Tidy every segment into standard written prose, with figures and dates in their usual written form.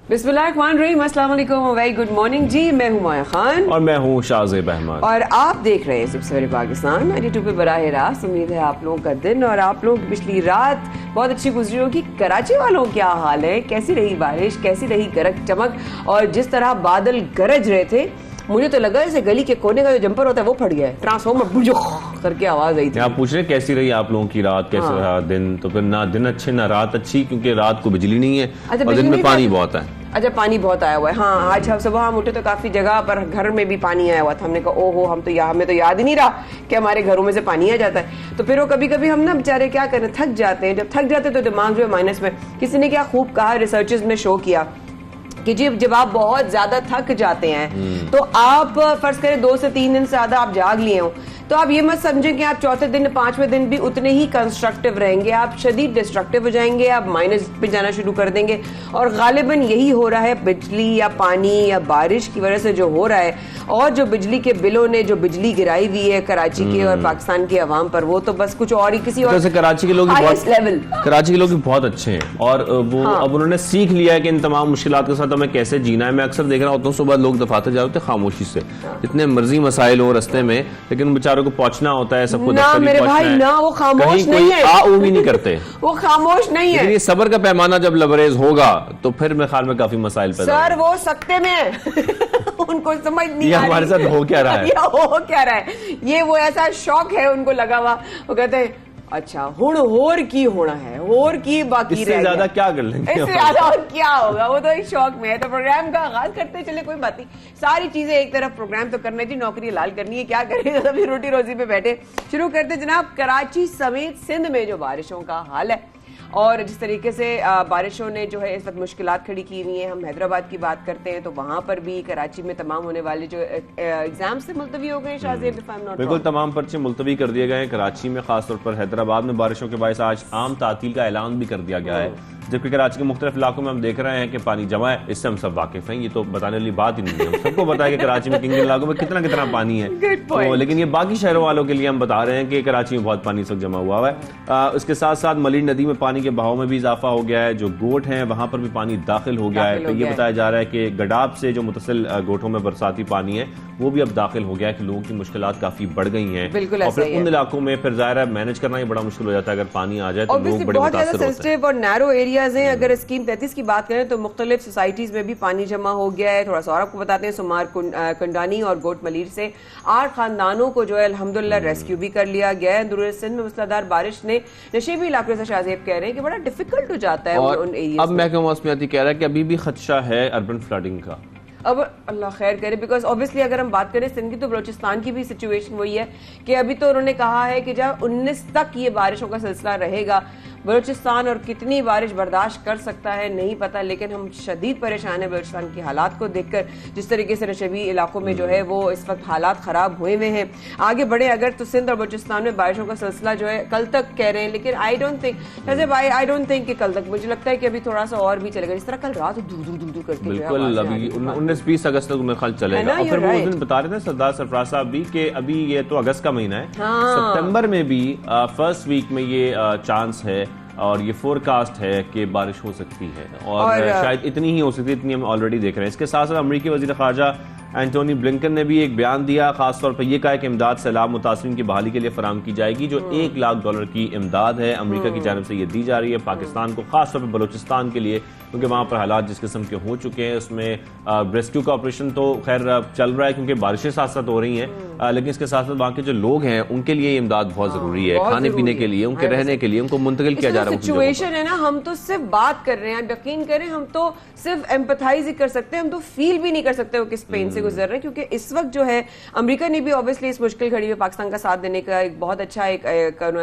बिस्मिल्लाहिर्रहमानिर्रहीम, अस्सलाम वालेकुम, वेरी गुड मॉर्निंग जी। मैं हूँ माया खान और मैं हूँ शाहज़ेब अहमद और आप देख रहे हैं सबसे बड़े पाकिस्तान 92 पे बराह रास्त। उम्मीद है आप लोगों का दिन और आप लोगों की पिछली रात बहुत अच्छी गुजरी होगी। कराची वालों क्या हाल है, कैसी रही बारिश, कैसी रही गरज चमक, और जिस तरह बादल गरज रहे थे मुझे तो लगा जैसे गली के कोने का जो जंपर होता है वो फट गया है, ट्रांसफॉर्मर बुझो करके आवाज आई थी। आप पूछ रहे हैं कैसी रही आप लोगों की रात, कैसे रहा दिन? तो फिर ना दिन अच्छे ना रात अच्छी, क्योंकि रात को बिजली नहीं है और दिन में पानी बहुत है। अच्छा, पानी बहुत आया हुआ है। हाँ, आज हम सुबह हम उठे तो काफी जगह पर घर में भी पानी आया हुआ था। हमने कहा ओहो, हमें तो याद ही नहीं रहा कि हमारे घरों में से पानी आ जाता है। तो फिर वो कभी कभी हम ना बेचारे क्या करें, थक जाते हैं। जब थक जाते हैं तो दिमाग जो है माइनस में। किसी ने क्या खूब कहा, रिसर्चर्स ने शो किया कि जब आप बहुत ज्यादा थक जाते हैं तो आप फर्ज करें 2 से 3 दिन से ज्यादा आप जाग लिए हो तो आप ये मत समझें कि आप चौथे दिन 5वें दिन भी उतने ही कंस्ट्रक्टिव रहेंगे। आप शदीद डिस्ट्रक्टिव हो जाएंगे, आप माइनस पे जाना शुरू कर देंगे। और गालिबन यही हो रहा है बिजली या पानी या बारिश की वजह से जो हो रहा है। और जो बिजली के बिलों ने जो बिजली गिराई हुई है कराची के और पाकिस्तान के अवाम पर, वो तो बस कुछ और ही किसी और कराची के लोग कराची के लोग भी बहुत अच्छे हैं और वो अब उन्होंने सीख लिया है कि इन तमाम मुश्किलात के साथ हमें कैसे जीना है। मैं अक्सर देख रहा होता हूँ सुबह लोग दफातर जा रहे थे खामोशी से, इतने मर्जी मसाइल हो रस्ते में, लेकिन बेचारों को पहुंचना होता है, सबको ना मेरे भाई ना, वो खामोश नहीं है, आ भी नहीं करते वो खामोश नहीं है। ये सब्र का पैमाना जब लबरेज होगा तो फिर मेरे ख्याल में काफी मसाइल पैदा सर वो सकते में है उनको समझ नहीं आ रही हमारे साथ हो क्या रहा है, हो क्या रहा है। ये वो ऐसा शौक है उनको लगा हुआ, वो कहते हैं अच्छा हुण होर की होना है, होर की बाकी इससे ज्यादा क्या कर लेंगे, इससे ज्यादा और क्या होगा। वो तो एक शौक में है। तो प्रोग्राम का आगाज करते चले, कोई बात नहीं, सारी चीजें एक तरफ, प्रोग्राम तो करना जी, नौकरी लाल करनी है, क्या करें, अभी रोटी रोजी पे बैठे। शुरू करते जनाब, कराची समेत सिंध में जो बारिशों का हाल है और जिस तरीके से बारिशों ने जो है इस वक्त मुश्किलात खड़ी की हुई हैं। हम हैदराबाद की बात करते हैं तो वहां पर भी कराची में तमाम होने वाले जो एग्जाम से मुलतवी हो गए। शाहज़ेब बिल्कुल तमाम पर्चे मुलतवी कर दिए गए हैं कराची में, खासतौर पर हैदराबाद में बारिशों के बायस आज आम तातील का ऐलान भी कर दिया गया है। जबकि कराची के मुख्तलिफ इलाकों में हम देख रहे हैं कि पानी जमा है, इससे हम सब वाकिफ हैं, ये तो बताने वाली बात ही नहीं है। सबको पता है कि कराची में किन इलाकों में कितना कितना पानी है, तो लेकिन ये बाकी शहरों वालों के लिए हम बता रहे हैं कि कराची में बहुत पानी इस वक्त जमा हुआ है। इसके साथ साथ मलीर नदी में पानी के बहाव में भी इजाफा हो गया है। जो गोट हैं वहां पर भी पानी दाखिल हो गया है। तो ये बताया जा रहा है कि गडाब से जो मुतसिल गोटों में बरसाती पानी है वो भी अब दाखिल हो गया है, कि लोगों की मुश्किलात काफी बढ़ गई हैं। और फिर उन इलाकों में फिर ज़ाहिर है मैनेज करना ही बड़ा मुश्किल हो जाता है। अगर पानी आ जाए तो लोग बड़े मुतासिर होते हैं। और नैरो एरियाज हैं। अगर स्कीम 33 की बात करें तो मुख्तलिफ सोसाइटीज में भी पानी जमा हो गया है। थोड़ा सा और आपको बताते हैं, सुमार कुंडानी और गोट मलीर से 8 खानदानों को जो है अल्हम्दुलिल्लाह रेस्क्यू भी कर लिया गया है। अंदरूनी सिंध में मूसलाधार बारिश ने नशीबी इलाकों से शाहज़ेब कह रहे हैं कि बड़ा डिफिकल्ट हो जाता है उन एरियाज। अब महकमा मौसमियाती कह रहा है कि अभी भी खदशा है अर्बन फ्लडिंग का। अब अल्लाह खैर करे, बिकॉज ऑब्वियसली अगर हम बात करें सिंध की तो बलूचिस्तान की भी सिचुएशन वही है कि अभी तो उन्होंने कहा है कि जब 19 तक ये बारिशों का सिलसिला रहेगा, बलूचिस्तान और कितनी बारिश बर्दाश्त कर सकता है नहीं पता, लेकिन हम शदीद परेशान है बलूचिस्तान की हालात को देखकर, जिस तरीके से नशेबी इलाकों में जो है वो इस वक्त हालात खराब हुए हुए हैं। आगे बढ़े अगर तो सिंध और बलूचिस्तान में बारिशों का सिलसिला जो है कल तक कह रहे हैं, लेकिन आई डोंट थिंक कि कल तक, मुझे लगता है कि अभी थोड़ा सा और भी चलेगा, जिस तरह कल रात दूर करके बिल्कुल अभी 19-20 अगस्त तक मेरे ख्याल चलेगा। और फिर वो उस दिन बता रहे थे सरदार सरफराज साहब भी कि अभी ये तो अगस्त का महीना है, सितंबर में भी फर्स्ट वीक में ये चांस है और ये फोरकास्ट है कि बारिश हो सकती है और शायद इतनी ही हो सकती है, इतनी हम ऑलरेडी देख रहे हैं। इसके साथ साथ अमेरिकी वज़ीर ख़ारजा एंटोनी ब्लिंकन ने भी एक बयान दिया, खासतौर पर यह कहा कि इमदाद सैलाब मुतासरीन की बहाली के लिए फराम की जाएगी। जो $1 लाख की इमदाद है अमेरिका की जानिब से ये दी जा रही है पाकिस्तान को, खासतौर पर बलूचिस्तान के लिए, क्योंकि वहां पर हालात जिस किस्म के हो चुके हैं। उसमें रेस्क्यू का ऑपरेशन तो खैर चल रहा है क्योंकि बारिशें साथ साथ हो रही हैं, लेकिन इसके साथ साथ वहाँ के जो लोग हैं उनके लिए इमदाद बहुत जरूरी है, खाने पीने के लिए, उनके रहने के लिए, उनको मुंतकिल किया जा रहा है। सिचुएशन है ना, हम तो सिर्फ बात कर रहे हैं, यकीन करें हम तो सिर्फ एम्पथाइज ही कर सकते हैं, हम तो फील भी नहीं कर सकते वो किस पेन से गुजर रहे हैं, क्योंकि इस वक्त जो है अमेरिका ने भी ऑब्वियसली इस मुश्किल घड़ी में पाकिस्तान का साथ देने का एक बहुत अच्छा एक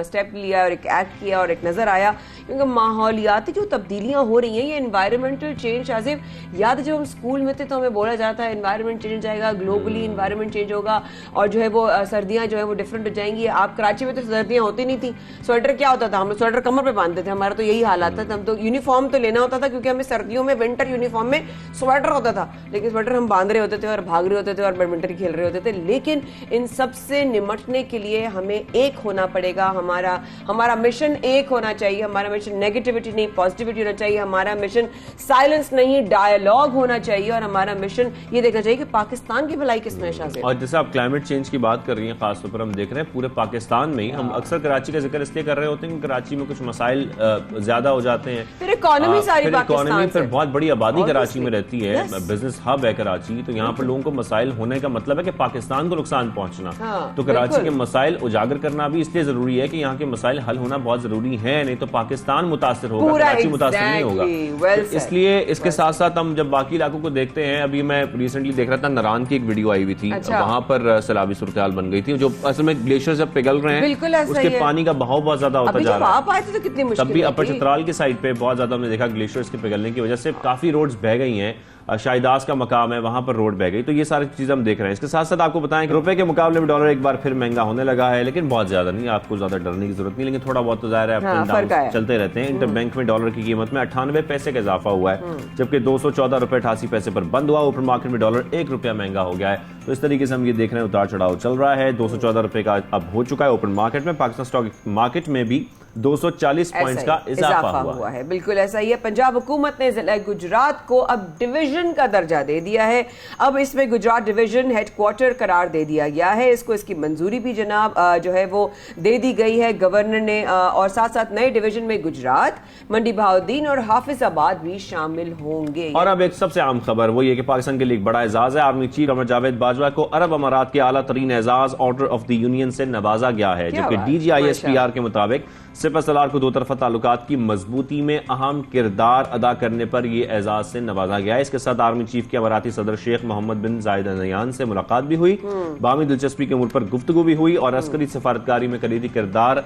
स्टेप लिया और एक एक्ट किया और एक नजर आया, क्योंकि माहौलियाती जो तब्दीलियां हो रही हैं, ये एनवायरमेंटल चेंज, शाजिब याद है जब हम स्कूल में थे तो हमें बोला जाता है एनवायरमेंट चेंज हो जाएगा, ग्लोबली एनवायरमेंट चेंज होगा और जो है वो सर्दियां जो है वो डिफरेंट हो जाएंगी। आप कराची में तो सर्दियां होती नहीं थी, स्वेटर क्या होता था, हम लोग स्वेटर कमर पे बांधते थे, हमारा तो यही हालात था। हम तो यूनिफॉर्म तो लेना होता था क्योंकि हमें सर्दियों में विंटर यूनिफॉर्म में स्वेटर होता था, लेकिन स्वेटर हम बांध रहे होते थे और भाग रहे होते थे और बैडमिंटन खेल रहे होते थे। लेकिन इन सबसे निमटने के लिए हमें एक होना पड़ेगा, हमारा मिशन एक होना चाहिए, हमारा मिशन नेगेटिविटी नहीं पॉजिटिविटी होना चाहिए, हमारा मिशन साइलेंस नहीं डायलॉग होना चाहिए और हमारा मिशन ये देखना चाहिए कि पाकिस्तान की भलाई किसमें है। और जैसे आप क्लाइमेट चेंज की बात कर रही हैं, खासतौर पर हम देख रहे हैं पूरे पाकिस्तान में ही, हम अक्सर कराची का जिक्र इसलिए कर रहे होते हैं कि कराची में कुछ मसाइल ज्यादा हो जाते हैं, फिर इकोनॉमी सारी इकोनॉमी फिर बहुत बड़ी आबादी कराची में रहती है, बिजनेस हब है कराची, तो यहाँ पर लोगों को मसाइल होने का मतलब है कि पाकिस्तान को नुकसान पहुंचना। तो कराची के मसाइल उजागर करना भी इसलिए जरूरी है कि यहाँ के मसाइल हल होना बहुत जरूरी है, नहीं तो पाकिस्तान मुतासिर होगा, कराची मुतासिर नहीं होगा। इसलिए इसके साथ साथ हम जब बाकी इलाकों को देखते हैं, अभी मैं रिसेंटली देख रहा था नारान की एक वीडियो आई हुई थी, वहां पर सैलाबी सूरत-ए-हाल बन गई थी, जो असल में ग्लेशियर जब पिघल रहे हैं उसके पानी का बहाव बहुत ज्यादा होता जा रहा है। तब भी अपर चित्राल की साइड पे बहुत ज्यादा हमने देखा ग्लेशियर्स के पिघलने की वजह से काफी रोड्स बह गई हैं, शाहिदास का मकाम है वहां पर रोड बह गई, तो ये सारी चीजें हम देख रहे हैं। इसके साथ साथ आपको बताएं कि रुपए के मुकाबले में डॉलर एक बार फिर महंगा होने लगा है, लेकिन बहुत ज्यादा नहीं, आपको ज्यादा डरने की जरूरत नहीं, लेकिन थोड़ा बहुत तो जाहिर है अप चलते रहते हैं। इंटरबैंक में डॉलर की कीमत में 98 पैसे का इजाफा हुआ है, जबकि 214 रुपए 88 पैसे पर बंद हुआ। ओपन मार्केट में डॉलर 1 रुपया महंगा हो गया है, तो इस तरीके से हम ये देख रहे हैं उतार चढ़ाव चल रहा है। 214 रुपए का अब हो चुका है ओपन मार्केट में, पाकिस्तान स्टॉक मार्केट में भी 240 पॉइंट्स का इजाफा हुआ है। बिल्कुल ऐसा ही है। पंजाब हुकूमत ने जिला गुजरात को अब डिवीजन का दर्जा दे दिया है, अब इसमें गुजरात डिवीजन हेडक्वार्टर करार दे दिया गया है। इसको इसकी मंजूरी भी जनाब जो है वो दे दी गई है गवर्नर ने, और साथ साथ नए डिवीजन में गुजरात, मंडी बहाउद्दीन और हाफिजाबाद भी शामिल होंगे। और अब एक सबसे आम खबर वो ये कि पाकिस्तान के लिए एक बड़ा एजाज है, आर्मी चीफ अमर जावेद बाजवा को अरब अमारात के आला तरीन एजाज ऑर्डर ऑफ द यूनियन से नवाजा गया है, जबकि DGISPR के मुताबिक सिपह सलार को दो तरफा ताल्लुकात की मजबूती में अहम किरदार अदा करने पर यह एजाज से नवाजा गया है। इसके साथ आर्मी चीफ के अमाराती सदर शेख मोहम्मद बिन जायद अल नहयान से मुलाकात भी हुई, बाहमी दिलचस्पी के अमूर पर गुफ्तगू भी हुई और अस्करी सफारतकारी में कलीदी किरदार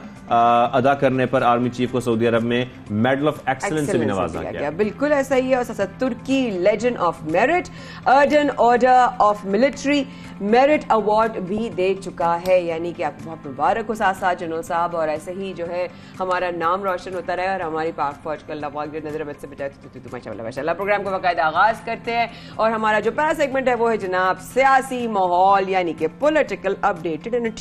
अदा करने पर आर्मी चीफ को सऊदी अरब में मेडल ऑफ एक्सीलेंस से भी नवाजा गया। बिल्कुल ऐसा ही है। और तुर्की लेजेंड ऑफ मेरिट अर्डन order of military merit award भी दे चुका है, यानी कि आपको बहुत मुबारक हो साथ साथ जनरल साहब, और ऐसे ही जो है हमारा नाम रोशन होता रहे और हमारी पाक फौज का अल्लाह पाक नजर बद से बचाए। तो माशाल्लाह प्रोग्राम को बाकायदा आगाज करते हैं और हमारा जो पहला सेगमेंट है वो है जनाब सियासी माहौल, यानी कि पॉलिटिकल अपडेटेड एंड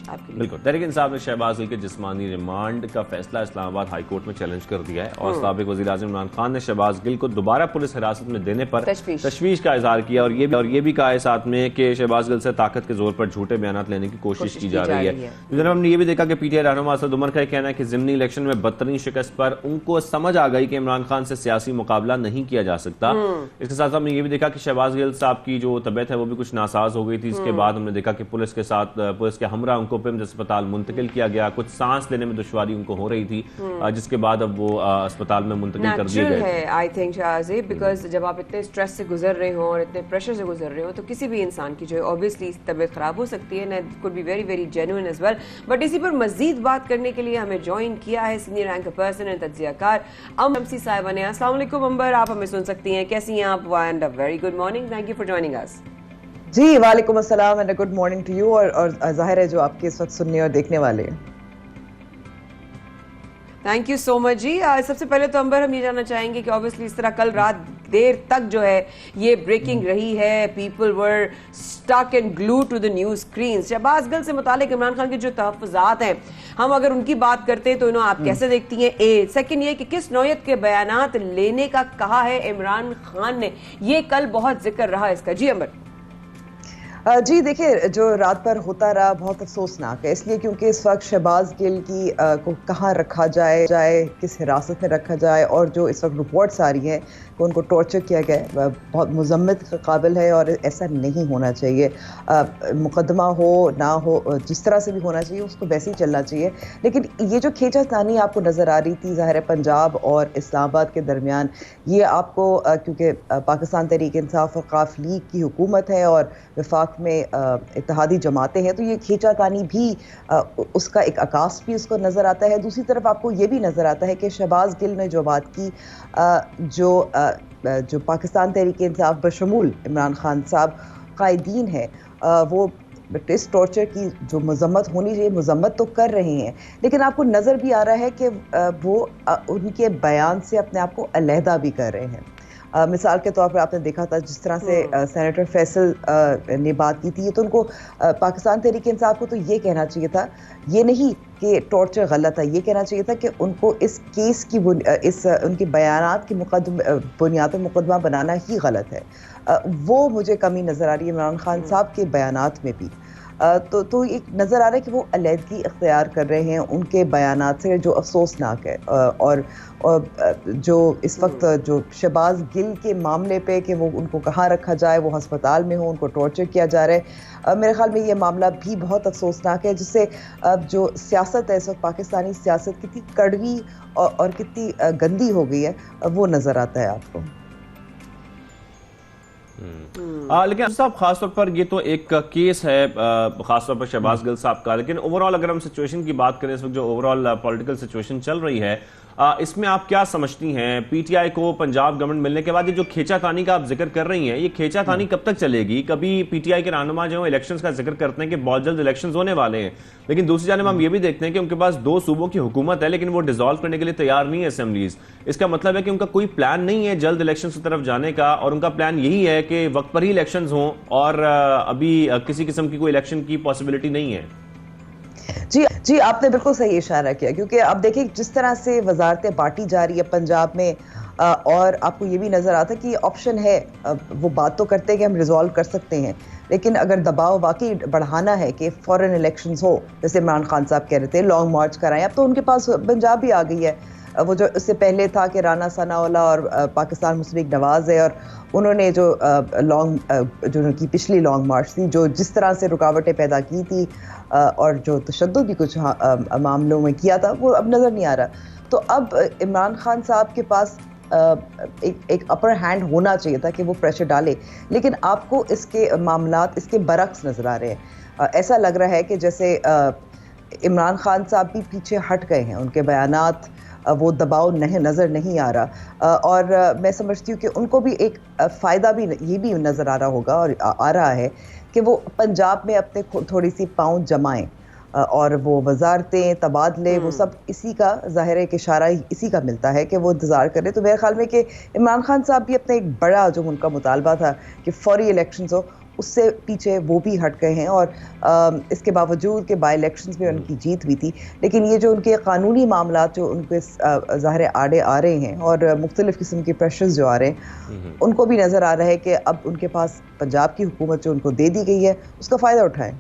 बिल्कुल। तहरीक इंसाफ ने शहबाज गिल के जिस्मानी रिमांड का फैसला इस्लामाबाद हाई कोर्ट में चैलेंज कर दिया है और साबिक वज़ीर आज़म इमरान खान ने शहबाज गिल को दोबारा पुलिस हिरासत में देने पर तशवीश का इजहार किया और ये भी कहा है साथ में कि शहबाज गिल से ताकत के जोर पर झूठे बयान लेने की कोशिश की जा रही है। जनाब हमने ये भी देखा कि PTI रहनुमा असद उमर का कहना है कि ज़िमनी इलेक्शन में बदतरीन शिकस्त पर उनको समझ आ गई कि इमरान खान से सियासी मुकाबला नहीं किया जा सकता। इसके साथ हमने ये भी देखा कि शहबाज गिल साहब की जो तबीयत है वो भी कुछ नासाज हो गई थी। इसके बाद हमने देखा कि पुलिस के साथ पुलिस के हमरा उनको पिम्स अस्पताल मुंतकिल किया गया, कुछ सांस लेने में दुश्वारी उनको हो रही थी, जिसके बाद अब वो अस्पताल में मुंतकिल कर दिए गए। आई थिंक शाहज़ेब बिकॉज जब आप इतने स्ट्रेस से गुजर रहे हो और इतने प्रेशर से गुजर रहे हो तो किसी भी इंसान की जो है ऑब्वियसली तबीयत खराब हो सकती है, and could be very very genuine as well. But इसी पर मजीद बात करने के लिए हमें ज्वाइन किया है सीनियर रैंक पर्सन एंड तज्जियाकार अमसी साहिबा ने। अस्सलाम वालेकुम अंबर, आप हमें सुन सकती हैं, कैसी हैं आप? And a very good morning, thank you for joining us. जी वालेकुम अस्सलाम and good morning to you, और जाहिर है जो आपके इस वक्त सुनने और देखने वाले हैं। थैंक यू सो मच जी। सबसे पहले तो अंबर हम ये जानना चाहेंगे कि ऑब्वियसली इस तरह कल रात देर तक जो है ये ब्रेकिंग रही है, people were stuck and glue to the news screen. Shehbaz Gill से मुतालिक इमरान खान के जो तहफ़्फ़ुज़ात हैं, हम अगर उनकी बात करते हैं तो इन्हों आप कैसे देखती हैं? ए सेकंड ये कि किस नौयत के बयानात लेने का कहा है इमरान खान ने, ये कल बहुत जिक्र रहा इसका। जी अंबर। जी देखिए, जो रात पर होता रहा बहुत अफसोसनाक है, इसलिए क्योंकि इस वक्त शहबाज गिल की को कहाँ रखा जाए, किस हिरासत में रखा जाए, और जो इस वक्त रिपोर्ट्स आ रही हैं कि उनको टॉर्चर किया गया है, वह बहुत मुज़म्मत के काबिल है और ऐसा नहीं होना चाहिए। मुकदमा हो ना हो, जिस तरह से भी होना चाहिए उसको वैसे ही चलना चाहिए। लेकिन ये जो खींचातानी आपको नज़र आ रही थी ज़ाहिर है पंजाब और इस्लामाबाद के दरमियान, ये आपको क्योंकि पाकिस्तान तहरीक इंसाफ और काफ लीग की हुकूमत है और वफाक में इत्तेहादी जमातें हैं, तो ये खींचातानी भी उसका एक अकास भी उसको नज़र आता है। दूसरी तरफ आपको ये भी नज़र आता है कि शहबाज गिल ने जो बात की, जो पाकिस्तान तहरीक इंसाफ बशमूल इमरान खान साहब कायदीन है, वो इस टॉर्चर की जो मजम्मत होनी चाहिए मजम्मत तो कर रहे हैं, लेकिन आपको नज़र भी आ रहा है कि वो उनके बयान से अपने आप को अलहदा भी कर रहे हैं। मिसाल के तौर पर आपने देखा था जिस तरह से सेनेटर फैसल ने बात की थी, तो उनको पाकिस्तान तहरीक इंसाफ को तो ये कहना चाहिए था, ये नहीं कि टॉर्चर गलत है, ये कहना चाहिए था कि उनको इस केस की उनके बयानात की बुनियाद पर मुकदमा बनाना ही गलत है। वो मुझे कमी नज़र आ रही है इमरान खान साहब के बयानात में भी। तो एक नज़र आ रहा है कि वो अलहदगी इख्तियार कर रहे हैं उनके बयानात से, जो अफसोसनाक है। और जो इस वक्त जो शहबाज गिल के मामले पे कि वो उनको कहाँ रखा जाए, वो हस्पताल में हो, उनको टॉर्चर किया जा रहा है, मेरे ख्याल में ये मामला भी बहुत अफसोसनाक है, जिससे जो सियासत है इस वक्त पाकिस्तानी सियासत कितनी कड़वी और कितनी गंदी हो गई है, वो नज़र आता है आपको। लेकिन साहब खासतौर पर ये तो एक केस है खासतौर पर शहबाज गिल साहब का, लेकिन ओवरऑल अगर हम सिचुएशन की बात करें, इस वक्त जो ओवरऑल पॉलिटिकल सिचुएशन चल रही है, इसमें आप क्या समझती हैं? पीटीआई को पंजाब गवर्नमेंट मिलने के बाद ये जो खींचातानी का आप जिक्र कर रही हैं, ये खींचातानी कब तक चलेगी? कभी पीटीआई के रहनुमा जो इलेक्शंस का जिक्र करते हैं कि बहुत जल्द इलेक्शंस होने वाले हैं, लेकिन दूसरी जानिब हम ये भी देखते हैं कि उनके पास 2 सूबों की हुकूमत है, लेकिन वो डिसॉल्व करने के लिए तैयार नहीं है असेंबलीज। इसका मतलब है कि उनका कोई प्लान नहीं है जल्द इलेक्शन की तरफ जाने का, और उनका प्लान यही है कि वक्त पर ही इलेक्शंस हों, और अभी किसी किस्म की कोई इलेक्शन की पॉसिबिलिटी नहीं है। जी, आपने बिल्कुल सही इशारा किया, क्योंकि आप देखिए जिस तरह से वजारतें बांटी जा रही है पंजाब में, और आपको ये भी नज़र आता है कि ऑप्शन है, वो बात तो करते हैं कि हम रिजॉल्व कर सकते हैं, लेकिन अगर दबाव वाकई बढ़ाना है कि फॉरेन इलेक्शंस हो, जैसे इमरान खान साहब कह रहे थे लॉन्ग मार्च कराएं, अब तो उनके पास पंजाब भी आ गई है। वो जो उससे पहले था कि राना सनाउल्लाह और पाकिस्तान मुस्लिम लीग नवाज़ है, और उन्होंने जो जो उनकी पिछली लॉन्ग मार्च थी, जो जिस तरह से रुकावटें पैदा की थी और जो तशद्दुद भी कुछ मामलों में किया था, वो अब नज़र नहीं आ रहा। तो अब इमरान खान साहब के पास एक अपर हैंड होना चाहिए था कि वो प्रेशर डाले, लेकिन आपको इसके मामलात इसके बरक्स नज़र आ रहे हैं। ऐसा लग रहा है कि जैसे इमरान खान साहब भी पीछे हट गए हैं, उनके बयानात वो दबाव नज़र नहीं आ रहा, और मैं समझती हूँ कि उनको भी एक फ़ायदा भी ये भी नज़र आ रहा होगा और आ रहा है कि वो पंजाब में अपने थोड़ी सी पाँव जमाएं, और वो वजारतें तबादले वो सब इसी का ज़ाहिर है कि इशारा इसी का मिलता है कि वो इंतज़ार करें। तो मेरे ख्याल में कि इमरान खान साहब भी अपना एक बड़ा जो उनका मुतालबा था कि फौरी इलेक्शंस हो, उससे पीछे वो भी हट गए हैं, और इसके बावजूद कि बाई इलेक्शंस में उनकी जीत हुई थी, लेकिन ये जो उनके कानूनी मामलात जो उनके ज़ाहिर आड़े आ रहे हैं और मुख्तलिफ़ किस्म के प्रेशर्स जो आ रहे हैं, उनको भी नज़र आ रहा है कि अब उनके पास पंजाब की हुकूमत जो उनको दे दी गई है उसका फ़ायदा उठाएं।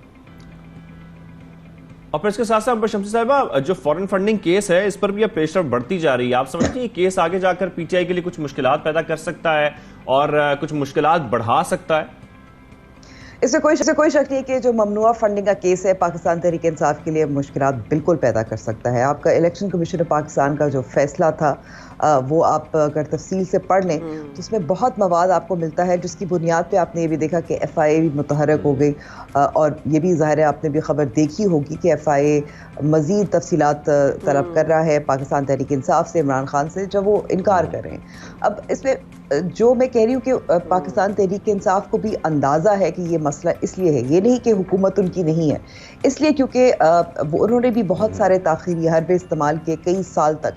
और फिर इसके साथ साथ शम्सी साहिबा, जो फॉरेन फंडिंग केस है, इस पर भी अब प्रेशर बढ़ती जा रही है। आप समझते हैं केस आगे जाकर पीटीआई के लिए कुछ मुश्किलात पैदा कर सकता है और कुछ मुश्किलात बढ़ा सकता है? इससे कोई शक नहीं कि जो ममनुआ फंडिंग का केस है पाकिस्तान तहरीक इंसाफ के लिए मुश्किलात बिल्कुल पैदा कर सकता है। आपका इलेक्शन कमीशन ऑफ पाकिस्तान का जो फैसला था, वो आप अगर तफसील से पढ़ लें तो उसमें बहुत मवाद आपको मिलता है, जिसकी बुनियाद पे आपने ये भी देखा कि FIA भी मुतहरक हो गई, और ये भी ज़ाहिर है आपने भी खबर देखी होगी कि FIA मज़ीद तफसीलात तलब कर रहा है पाकिस्तान तहरीक इंसाफ से, इमरान खान से, जब वो इनकार कर रहे हैं। अब इसमें जो मैं कह रही हूँ कि पाकिस्तान तहरीक इंसाफ को भी अंदाज़ा है कि ये मसला इसलिए है, ये नहीं कि हुकूमत उनकी नहीं है, इसलिए क्योंकि उन्होंने भी बहुत सारे ताख़ीरी हरबे इस्तेमाल किए कई साल तक।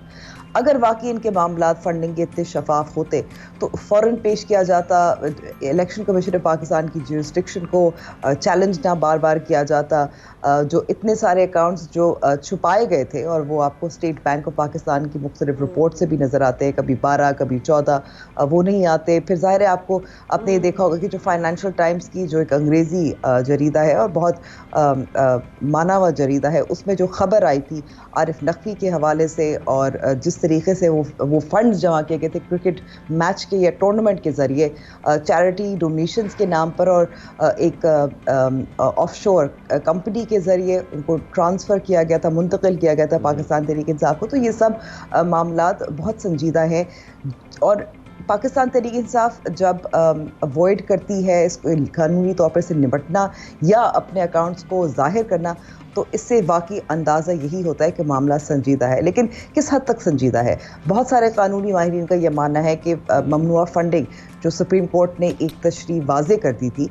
अगर वाकई इनके मामला फंडिंग के इतने शफाफ होते तो फ़ौरन पेश किया जाता, इलेक्शन कमीशन ऑफ पाकिस्तान की जुरिस्डिक्शन को चैलेंज ना बार बार किया जाता, जो इतने सारे अकाउंट्स जो छुपाए गए थे और वो आपको स्टेट बैंक ऑफ पाकिस्तान की मुख्तलिफ रिपोर्ट से भी नज़र आते हैं, कभी 12 कभी 14 वो नहीं आते। फिर ज़ाहिर है आपने ये देखा होगा कि जो फाइनेंशियल टाइम्स की जो एक अंग्रेज़ी जरीदा है और बहुत माना हुआ जरीदा है, उसमें जो खबर आई थी आरिफ नकवी के हवाले से और जिस तरीके से वो फंड जमा किए गए थे क्रिकेट मैच के या टूर्नामेंट के ज़रिए चैरिटी डोनेशंस के नाम पर और एक ऑफशोर कंपनी के ज़रिए उनको ट्रांसफ़र किया गया था, मुंतकिल किया गया था पाकिस्तान तहरीक इंसाफ को। तो ये सब मामलात बहुत संजीदा हैं और पाकिस्तान तहरीक इंसाफ जब अवॉइड करती है इसको कानूनी तौर पर से निपटना या अपने अकाउंट्स को ज़ाहिर करना, तो इससे वाकई अंदाज़ा यही होता है कि मामला संजीदा है। लेकिन किस हद तक संजीदा है? बहुत सारे कानूनी माहिरीन का यह मानना है कि ममनुआ फंडिंग जो सुप्रीम कोर्ट ने एक तशरीह वाज़े कर दी थी,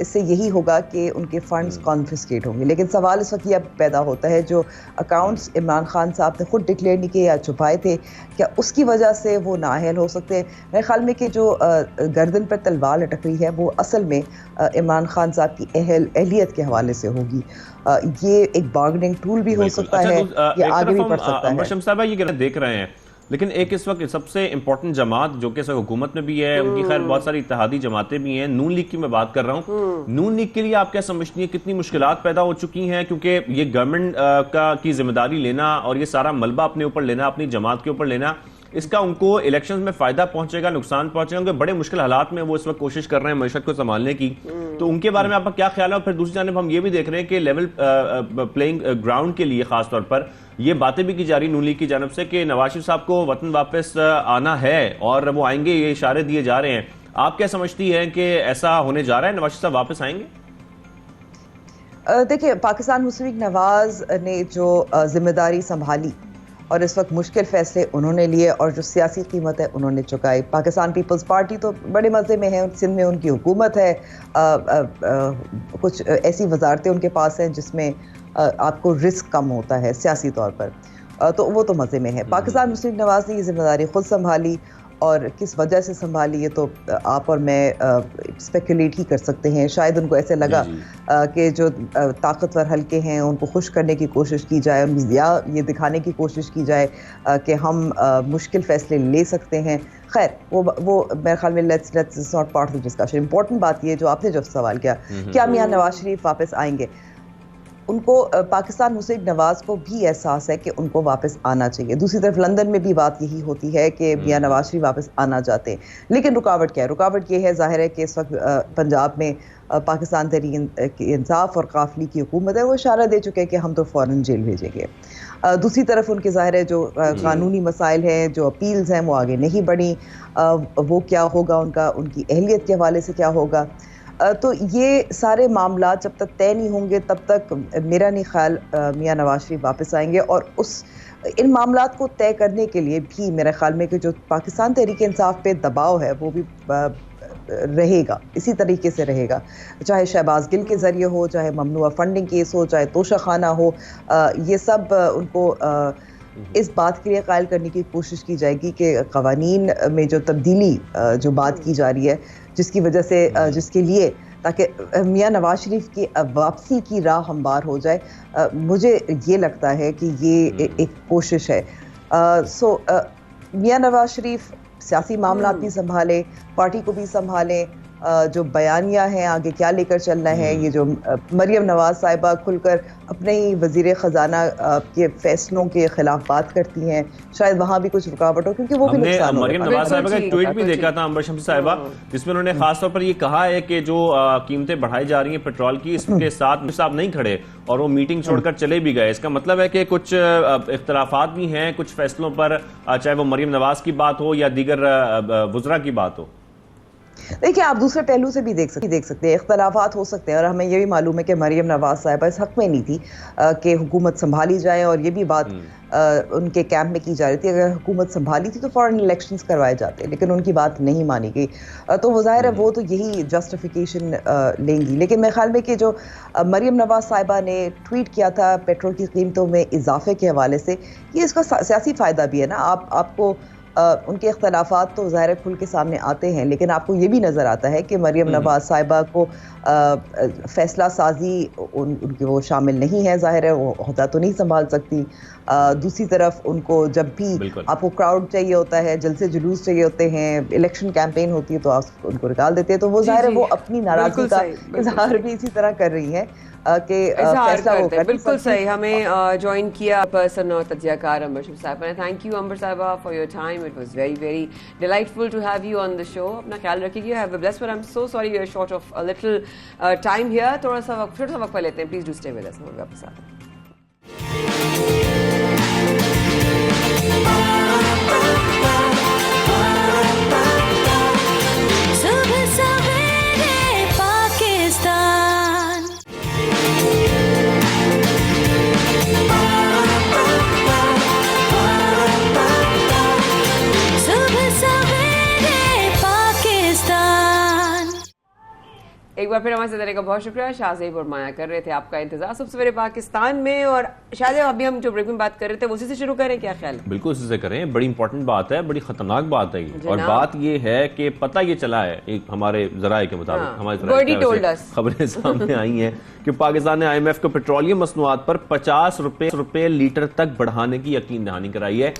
इससे यही होगा कि उनके फ़ंड्स कॉन्फिस्केट होंगे। लेकिन सवाल इस वक्त यह पैदा होता है, जो अकाउंट्स इमरान खान साहब ने खुद डिक्लेयर नहीं किए या छुपाए थे, क्या उसकी वजह से वो नाअहल हो सकते हैं? मेरे ख्याल में कि जो गर्दन पर तलवार लटक रही है वो असल में इमरान खान साहब की अहलियत के हवाले से होगी। ये एक बार्गेनिंग टूल भी हो सकता है, ये आगे भी बढ़ सकता है। शम्स साहब ये देख रहे हैं, लेकिन एक इस वक्त सबसे इंपॉर्टेंट जमात जो कि हुकूमत में भी है, उनकी खैर बहुत सारी इत्तेहादी जमातें भी हैं, नून लीग की मैं बात कर रहा हूँ। नून लीग के लिए आप क्या समझती हैं कितनी मुश्किलात पैदा हो चुकी हैं? क्योंकि ये गवर्नमेंट की जिम्मेदारी लेना और ये सारा मलबा अपने ऊपर लेना, अपनी जमात के ऊपर लेना, इसका उनको इलेक्शन में फायदा पहुंचेगा, नुकसान पहुंचेगा? उनके बड़े मुश्किल हालात में वो इस वक्त कोशिश कर रहे हैं मईशत को संभालने की, तो उनके बारे में आपका क्या ख्याल है? और फिर दूसरी जानब हम ये भी देख रहे हैं कि लेवल प्लेइंग ग्राउंड के लिए खासतौर पर ये बातें भी की जा रही नून लीग की जानब से कि नवाज शरीफ साहब को वतन वापस आना है और वो आएंगे, ये इशारे दिए जा रहे हैं। आप क्या समझती हैं कि ऐसा होने जा रहा है, नवाज शरीफ साहब वापस आएंगे? देखिए, पाकिस्तान मुस्लिम लीग नवाज ने जो जिम्मेदारी संभाली और इस वक्त मुश्किल फैसले उन्होंने लिए और जो सियासी कीमत है उन्होंने चुकाई। पाकिस्तान पीपल्स पार्टी तो बड़े मज़े में है, सिंध में उनकी हुकूमत है, कुछ ऐसी वजारतें उनके पास हैं जिसमें आपको रिस्क कम होता है सियासी तौर पर, तो वो तो मज़े में है। पाकिस्तान मुस्लिम लीग नवाज ने ये जिम्मेदारी खुद संभाली और किस वजह से संभाली ये तो आप और मैं स्पेकुलेट ही कर सकते हैं। शायद उनको ऐसे लगा कि जो ताकतवर हल्के हैं उनको खुश करने की कोशिश की जाए या ये दिखाने की कोशिश की जाए कि हम मुश्किल फ़ैसले ले सकते हैं। खैर वो मेरे ख्याल में let's not part of the discussion. Important बात ये जो आपने जो सवाल किया, क्या मियां नवाज शरीफ वापस आएंगे? उनको पाकिस्तान मुस्लिम लीग नवाज को भी एहसास है कि उनको वापस आना चाहिए। दूसरी तरफ लंदन में भी बात यही होती है कि मियां नवाज शरीफ वापस आना चाहते हैं, लेकिन रुकावट क्या है? रुकावट ये है, जाहिर है कि इस वक्त पंजाब में पाकिस्तान तहरीक इंसाफ और काफली की हुकूमत है, वो इशारा दे चुके हैं कि हम तो फ़ौरन जेल भेजेंगे। दूसरी तरफ उनके जाहिर है जो कानूनी मसाइल हैं, जो अपील्स हैं, वो आगे नहीं बढ़ी। वो क्या होगा उनका, उनकी अहलियत के हवाले से क्या होगा? तो ये सारे मामला जब तक तय नहीं होंगे तब तक मेरा नहीं ख्याल मियां नवाज शरीफ वापस आएंगे। और इन मामलात को तय करने के लिए भी मेरे ख्याल में कि जो पाकिस्तान तहरीक इंसाफ पे दबाव है वो भी रहेगा, इसी तरीके से रहेगा, चाहे शहबाज गिल के ज़रिए हो, चाहे ममनुआ फंडिंग केस हो, चाहे तोशा खाना हो। ये सब उनको इस बात के लिए कायल करने की कोशिश की जाएगी कि क़वानीन में जो तब्दीली जो बात की जा रही है, जिसकी वजह से जिसके लिए ताकि मियां नवाज शरीफ की वापसी की राह हमवार हो जाए, मुझे ये लगता है कि ये एक कोशिश है। मियां नवाज शरीफ सियासी मामला भी संभाले, पार्टी को भी संभाले, जो बयानिया हैं आगे क्या लेकर चलना है। ये जो मरियम नवाज साहिबा खुलकर अपने ही वजीर ख़जाना के फैसलों के खिलाफ बात करती हैं, शायद वहाँ भी कुछ रुकावट हो, क्योंकि वो भी नुकसान हो। मरियम नवाज साहिबा का एक ट्वीट भी देखा था अंबर शम्स साहिबा, जिसमें उन्होंने खासतौर पर ये कहा है कि जो कीमतें बढ़ाई जा रही हैं पेट्रोल की, इसके साथ साहब नहीं खड़े और वो मीटिंग छोड़कर चले भी गए। इसका मतलब है कि कुछ इख्तलाफात भी हैं कुछ फैसलों पर, चाहे वो मरियम नवाज की बात हो या दीगर वज़रा की बात हो। देखिए, आप दूसरे पहलू से भी देख सकते हैं, इख्तलाफात हो सकते हैं। और हमें ये भी मालूम है कि मरियम नवाज साहिबा इस हक में नहीं थी कि हुकूमत संभाली जाए, और ये भी बात उनके कैंप में की जा रही थी। अगर हुकूमत संभाली थी तो फॉरेन इलेक्शंस करवाए जाते, लेकिन उनकी बात नहीं मानी गई। तो वो जाहिर है वो तो यही जस्टिफिकेशन लेंगी। लेकिन मेरे ख्याल में कि जो मरियम नवाज साहिबा ने ट्वीट किया था पेट्रोल की कीमतों में इजाफे के हवाले से, ये इसका सियासी फ़ायदा भी है ना। आपको उनके इख्तलाफात तो ज़ाहिर खुल के सामने आते हैं, लेकिन आपको ये भी नज़र आता है कि मरियम नवाज साहिबा को फैसला साजी उनकी वो शामिल नहीं है। ज़ाहिर है वो होता तो नहीं संभाल सकती। दूसरी तरफ उनको जब भी आपको क्राउड चाहिए होता है, जलसे जुलूस चाहिए होते हैं, इलेक्शन कैंपेन होती है तो आप उनको निकाल देते हैं। तो वो ज़ाहिर है वो अपनी नाराज़गी का इजहार भी इसी तरह कर रही हैं कि फैसला वो कर। बिल्कुल सही। हमें ज्वाइन किया पर्सन और तज्जियाकार अंबर शब साहिबा ने। थैंक यू अंबर साहिबा for your time. It was very very delightful to have you on the show. अपना ख्याल रखिए। Have a blessed, I am so sorry we are short of a little time here. थोड़ा सा वक्त लेते हैं। Please do stay with us. हम वापस आते हैं। एक बार फिर हमारे साथ रहने का बहुत शुक्रिया। शाहजेब और माया कर रहे थे आपका इंतजार सुबह सवेरे पाकिस्तान में। और शाहजेब अभी हम जो ब्रेक में बात कर रहे थे उसी से शुरू करें, क्या ख्याल है? बिल्कुल उसी से करें। बड़ी इंपॉर्टेंट बात है, बड़ी खतरनाक बात है ये। और बात ये है कि पता ये चला है एक हमारे जराये के मुताबिक, हमारे खबरें सामने आई हैं कि पाकिस्तान ने IMF को पेट्रोलियम मसनूआत पर 50 रुपए लीटर तक बढ़ाने की यकीन दहानी कराई है।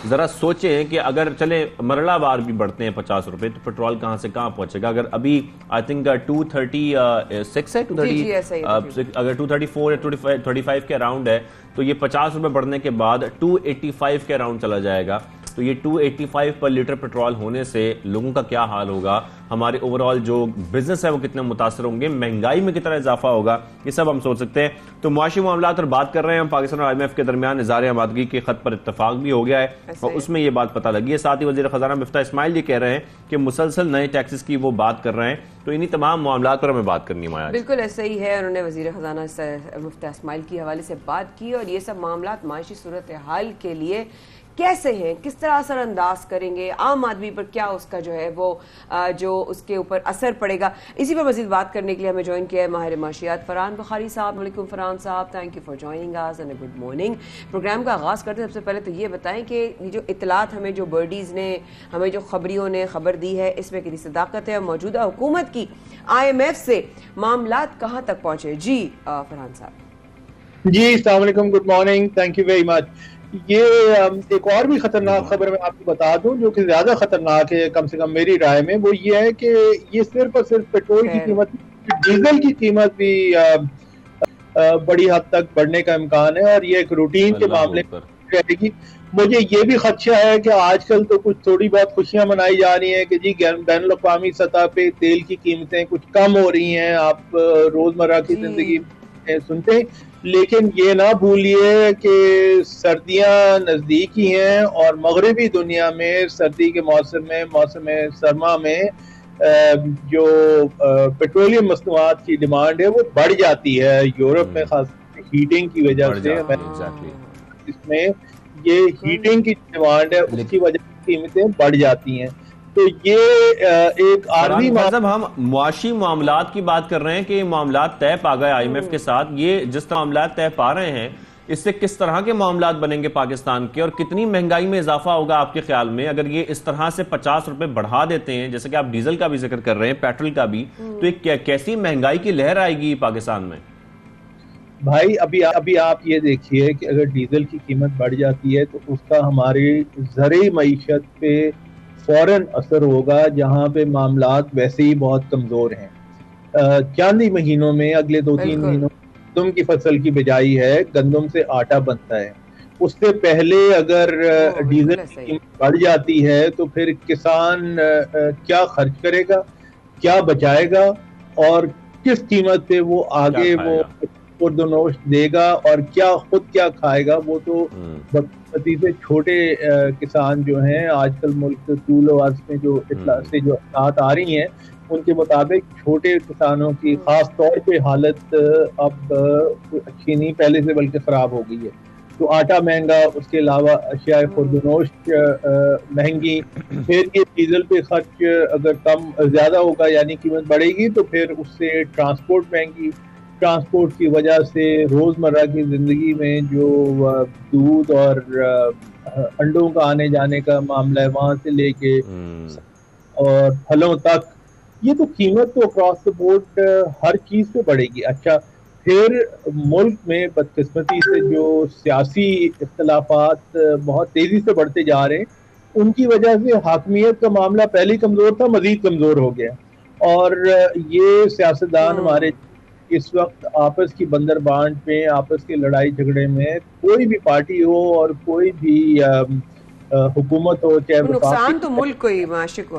जरा सोचें कि अगर चले मरलावार भी बढ़ते हैं 50 रुपए तो पेट्रोल कहां से कहां पहुंचेगा। अगर अभी आई थिंक 236 है, 230 अगर 234 या 235 के अराउंड है तो ये 50 रुपए बढ़ने के बाद 285 के अराउंड चला जाएगा। तो ये 285 पर लीटर पेट्रोल होने से लोगों का क्या हाल होगा, हमारे ओवरऑल जो बिजनेस है वो कितने मुतासर होंगे, महंगाई में कितना इजाफा होगा, ये सब हम सोच सकते हैं। तो मुआशी मामलात पर बात कर रहे हैं हम। पाकिस्तान और IMF के दरमियान इज़हार आमादगी के खत पर इत्तफाक भी हो गया है और उसमें ये बात पता लगी है। साथ ही वज़ीर ख़ज़ाना मिफ्ता इस्माइल ये कह रहे हैं कि मुसलसल नए टैक्सेस की वो बात कर रहे हैं। तो इन्हीं तमाम मामलात पर हमें बात करनी है। बिल्कुल ऐसा ही है। उन्होंने वज़ीर ख़ज़ाना मिफ्ता इस्माइल की हवाले से बात की और ये सब मामलात माशी सूरत हाल के लिए कैसे हैं, किस तरह असरअंदाज करेंगे, आम आदमी पर क्या उसका जो है वो जो उसके ऊपर असर पड़ेगा, इसी पर मज़ीद बात करने के लिए हमें ज्वाइन किया है माहिर माशियात फ़रहान बुखारी साहब। वालेकुम फ़रहान साहब, thank you for joining us and good morning. Programme का आगाज़ करते हैं सबसे पहले तो ये बताएं कि ये जो इतलात हमें जो बर्डीज़ ने हमें जो खबरियों ने खबर दी है इसमें कितनी सदाकत है और मौजूदा हुकूमत की IMF से मामलात कहाँ तक पहुँचे। जी फ़रहान साहब। जी अस्सलाम वालेकुम, good morning, thank you very much. ये एक और भी खतरनाक खबर मैं आपको बता दूं जो कि ज्यादा खतरनाक है कम से कम मेरी राय में, वो ये है कि ये सिर्फ और सिर्फ पेट्रोल की कीमत, डीजल की कीमत भी बड़ी हद तक बढ़ने का इम्कान है और ये एक रूटीन के मामले में रहेगी। मुझे ये भी खदशा है कि आजकल तो कुछ थोड़ी बहुत खुशियां मनाई जा रही हैं कि जी बैनुल-अक़वामी सतह पे तेल की कीमतें कुछ कम हो रही हैं, आप रोजमर्रा की जिंदगी सुनते हैं। लेकिन ये ना भूलिए कि सर्दियां नजदीक ही हैं और मगरबी दुनिया में सर्दी के मौसम सरमा में जो पेट्रोलियम मसनूआत की डिमांड है वो बढ़ जाती है। यूरोप में खास हीटिंग की वजह से इसमें ये हीटिंग की डिमांड है उसकी वजह से कीमतें बढ़ जाती हैं। तो ये एक आर्मी मतलब हम मुआशी मामलात की बात कर रहे हैं कि मामलात तय पा गए IMF के साथ। ये जिस तरह मामलात तय पा रहे हैं इससे किस तरह के मामलात बनेंगे पाकिस्तान के और कितनी महंगाई में इजाफा होगा आपके ख्याल में अगर ये इस तरह से 50 रुपए बढ़ा देते हैं, जैसे कि आप डीजल का भी जिक्र कर रहे हैं, पेट्रोल का भी, तो एक कैसी महंगाई की लहर आएगी पाकिस्तान में? भाई अभी आप ये देखिए कि अगर डीजल की कीमत बढ़ जाती है तो उसका हमारी ज़रूरी मईशत पे फौरन असर होगा, जहाँ पे मामलात वैसे ही बहुत कमजोर हैं। चंद ही महीनों में, अगले 2-3 महीनों गंदम की फसल की बिजाई है, गंदम से आटा बनता है। उससे पहले अगर डीजल की कीमत बढ़ जाती है तो फिर किसान क्या खर्च करेगा, क्या बचाएगा और किस कीमत पे वो आगे वो खुर्दनोश देगा और खुद क्या खाएगा। वो तो बदकिस्मती से छोटे किसान जो हैं आजकल मुल्क तूल अर्ज में जो इतला से जो हालात आ रही हैं उनके मुताबिक छोटे किसानों की खास तौर पे हालत अब अच्छी नहीं, पहले से बल्कि खराब हो गई है। तो आटा महंगा, उसके अलावा अशिया खुर्दनोश महंगी, फिर ये डीजल पे खर्च अगर कम ज़्यादा होगा यानी कीमत बढ़ेगी तो फिर उससे ट्रांसपोर्ट महंगी, ट्रांसपोर्ट की वजह से रोज़मर्रा की ज़िंदगी में जो दूध और अंडों का आने जाने का मामला है वहाँ से लेके और फलों तक, ये तो कीमत तो अक्रॉस द बोर्ड हर चीज़ पे बढ़ेगी। अच्छा, फिर मुल्क में बदकिस्मती से जो सियासी इख्तलाफात बहुत तेज़ी से बढ़ते जा रहे हैं, उनकी वजह से हाकमियत का मामला पहले ही कमज़ोर था, मज़ीद कमज़ोर हो गया। और ये सियासतदान हमारे इस वक्त आपस की बंदर बांट में, आपस की लड़ाई झगड़े में, कोई भी पार्टी हो और कोई भी हुकूमत हो, चाहे नुकसान तो मुल्क को ही, माशिद को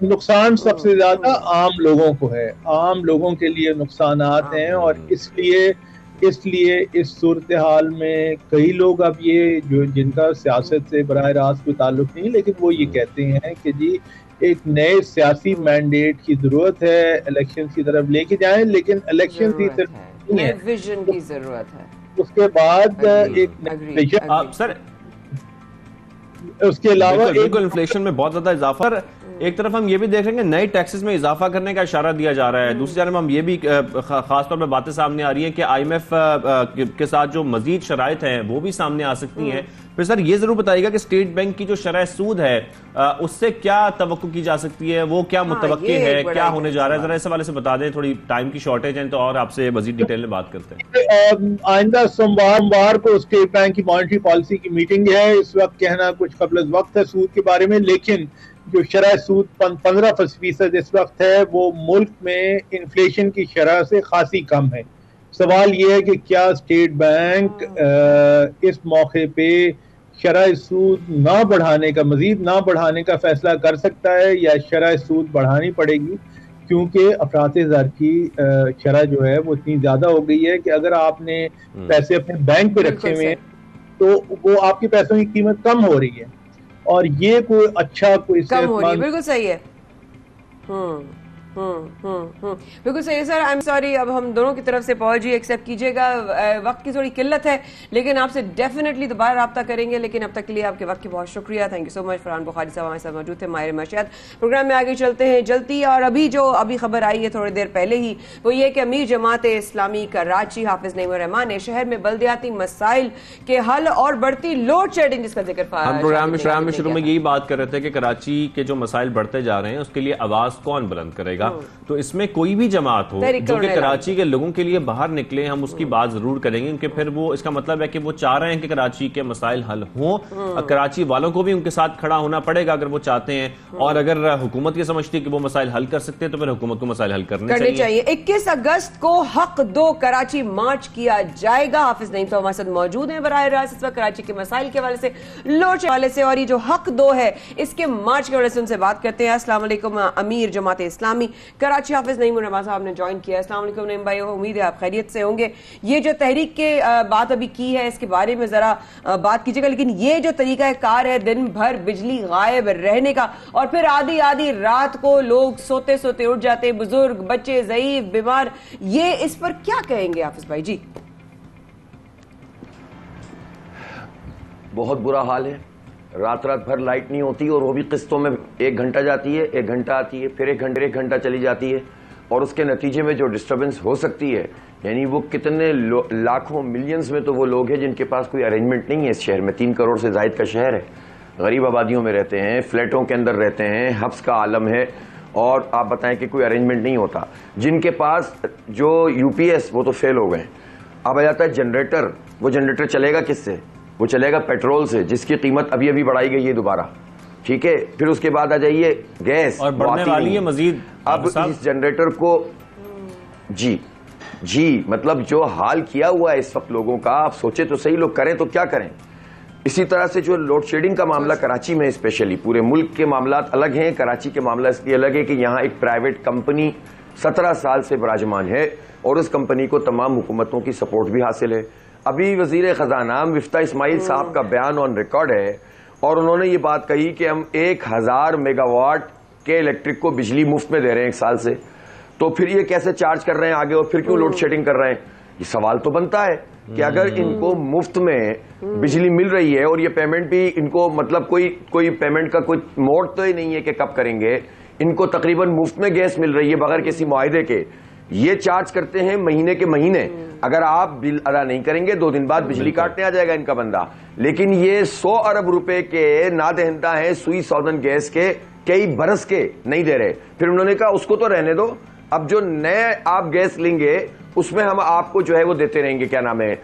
नुकसान सबसे ज्यादा आम लोगों को है, आम लोगों के लिए नुकसानात हैं। और इसलिए इस सूरत हाल में कई लोग अब ये जो जिनका सियासत से बराह रास्त कोई ताल्लुक नहीं, लेकिन वो ये कहते हैं कि जी एक नए सियासी मैंडेट की जरूरत है, इलेक्शन की तरफ लेके जाएं, लेकिन इलेक्शन की तरफ नहीं है, विजन की जरूरत है। उसके बाद एक सर उसके अलावा बिल्कुल इन्फ्लेशन में बहुत ज्यादा इजाफा, एक तरफ हम ये भी देख रहे हैं कि नए टैक्सेस में इजाफा करने का इशारा दिया जा रहा है, दूसरी जानब हम ये भी खास तौर पर बातें सामने आ रही हैं कि IMF के साथ जो मजीद शराइत हैं वो भी सामने आ सकती हैं। फिर सर ये जरूर बताइएगा कि स्टेट बैंक की जो शरह सूद है उससे क्या तवक्को की जा सकती है, वो क्या मुतवक्के है, क्या होने जा रहा है, जरा इस हवाले से बता दें। थोड़ी टाइम की शॉर्टेज है तो और आपसे मजीद डिटेल में बात करते हैं। आइंदा सोमवार को स्टेट बैंक की मॉनेटरी पॉलिसी की मीटिंग है। इस वक्त कहना कुछ कबल वक्त है सूद के बारे में, लेकिन जो शरह सूद 15% इस वक्त है वो मुल्क में इन्फ्लेशन की शरह से खासी कम है। सवाल ये है कि क्या स्टेट बैंक इस मौके पे शरह सूद ना बढ़ाने का, मजीद ना बढ़ाने का फैसला कर सकता है या शरह सूद बढ़ानी पड़ेगी, क्योंकि अफराते ज़र की शरह जो है वो इतनी ज्यादा हो गई है कि अगर आपने पैसे अपने बैंक पे रखे हुए हैं तो वो आपके पैसों की कीमत कम हो रही है और ये कोई अच्छा कोई कम हो रही है। बिल्कुल सही है। बिल्कुल सही है सर। आई एम सॉरी, अब हम दोनों की तरफ से अपॉलजी एक्सेप्ट कीजिएगा, वक्त की थोड़ी किल्लत है, लेकिन आपसे डेफिनेटली दोबारा राब्ता करेंगे। लेकिन अब तक के लिए आपके वक्त की बहुत शुक्रिया, thank you so much. Farhan Bukhari साहब हमारे साथ मौजूद थे, माहिर मशियत। प्रोग्राम में आगे चलते हैं जल्दी। और अभी खबर आई है थोड़ी देर पहले ही, वो ये कि अमीर जमात इस्लामी कराची हाफिज नईमुर रहमान ने शहर में बल्दियाती मसाइल के हल और बढ़ती लोड शेडिंग जिसका जिक्र हम प्रोग्राम में शुरू में यही बात कर रहे थे कि कराची के जो मसाइल बढ़ते जा रहे हैं उसके लिए आवाज कौन बुलंद करेगा। तो इसमें कोई भी जमात हो जो कि कराची के लोगों के लिए बाहर निकले, हम उसकी बात जरूर करेंगे, क्योंकि फिर वो इसका मतलब है कि वो चाह रहे हैं कि कराची के मसाइल हल हों। कराची वालों को भी उनके साथ खड़ा होना पड़ेगा अगर वो चाहते हैं, और अगर हुकूमत ये समझती है कि वो मसाइल हल कर सकते हैं तो फिर हुकूमत को मसाइल हल करने चाहिए। 21 अगस्त को हक दो कराची मार्च किया जाएगा। हाफिज नईम साहब हमारे साथ मौजूद हैं बराह रास्त इस वक्त कराची के मसाइल के हवाले से, लोड के हवाले से, और ये जो हक दो है इसके मार्च के हवाले से उनसे बात करते हैं। अस्सलाम वालेकुम, अमीर जमात इस्लामी कराची हाफिज नईमुर रहमान साहब ने ज्वाइन किया। अस्सलाम वालेकुम नईम भाई, उम्मीद है आप खैरियत से होंगे। ये जो तहरीक के बात अभी की है इसके बारे में जरा बात कीजिएगा, लेकिन ये जो तरीका कार है दिन भर बिजली गायब रहने का और फिर आधी रात को लोग सोते सोते उठ जाते, बुजुर्ग, बच्चे, ज़ईफ, बीमार, ये इस पर क्या कहेंगे हाफिज भाई जी? बहुत बुरा हाल है, रात भर लाइट नहीं होती और वो भी किस्तों में, 1 घंटा जाती है, 1 घंटा आती है, फिर 1 घंटा चली जाती है, और उसके नतीजे में जो डिस्टर्बेंस हो सकती है, यानी वो कितने लाखों मिलियंस में तो वो लोग हैं जिनके पास कोई अरेंजमेंट नहीं है। इस शहर में 3 करोड़ से जायद का शहर है, गरीब आबादियों में रहते हैं, फ्लैटों के अंदर रहते हैं, हब्स का आलम है, और आप बताएं कि कोई अरेंजमेंट नहीं होता। जिनके पास जो UPS वो तो फेल हो गए। अब आ जाता है जनरेटर, वो जनरेटर चलेगा किससे? वो चलेगा पेट्रोल से, जिसकी कीमत अभी बढ़ाई गई है दोबारा, ठीक है। फिर उसके बाद आ जाइए गैस, और बढ़ने वाली है मजीद। अब इस जनरेटर को जी मतलब जो हाल किया हुआ है इस वक्त लोगों का, आप सोचे तो सही, लोग करें तो क्या करें। इसी तरह से जो लोड शेडिंग का मामला कराची में, स्पेशली पूरे मुल्क के मामला अलग हैं, कराची के मामला इसलिए अलग है कि यहाँ एक प्राइवेट कंपनी 17 साल से विराजमान है और उस कंपनी को तमाम हुकूमतों की सपोर्ट भी हासिल है। अभी वजीर खजाना मिफ्ता इस्माइल साहब का बयान ऑन रिकॉर्ड है और उन्होंने ये बात कही कि हम 1000 मेगावाट के इलेक्ट्रिक को बिजली मुफ्त में दे रहे हैं 1 साल से, तो फिर ये कैसे चार्ज कर रहे हैं आगे और फिर क्यों लोड शेडिंग कर रहे हैं? ये सवाल तो बनता है। कि अगर इनको मुफ्त में बिजली मिल रही है और ये पेमेंट भी इनको मतलब कोई पेमेंट का कोई मोड तो ही नहीं है कि कब करेंगे, इनको तकरीबन मुफ्त में गैस मिल रही है बगैर किसी मुआहदे के, ये चार्ज करते हैं महीने के महीने। अगर आप बिल अदा नहीं करेंगे 2 दिन बाद बिजली काटने आ जाएगा इनका बंदा। लेकिन ये 100 अरब रुपए के नादहिंदा है सुई सौदन गैस के, कई बरस के नहीं दे रहे। फिर उन्होंने कहा उसको तो रहने दो, अब जो नए आप गैस लेंगे उसमें हम आपको जो है वो देते रहेंगे, क्या नाम है,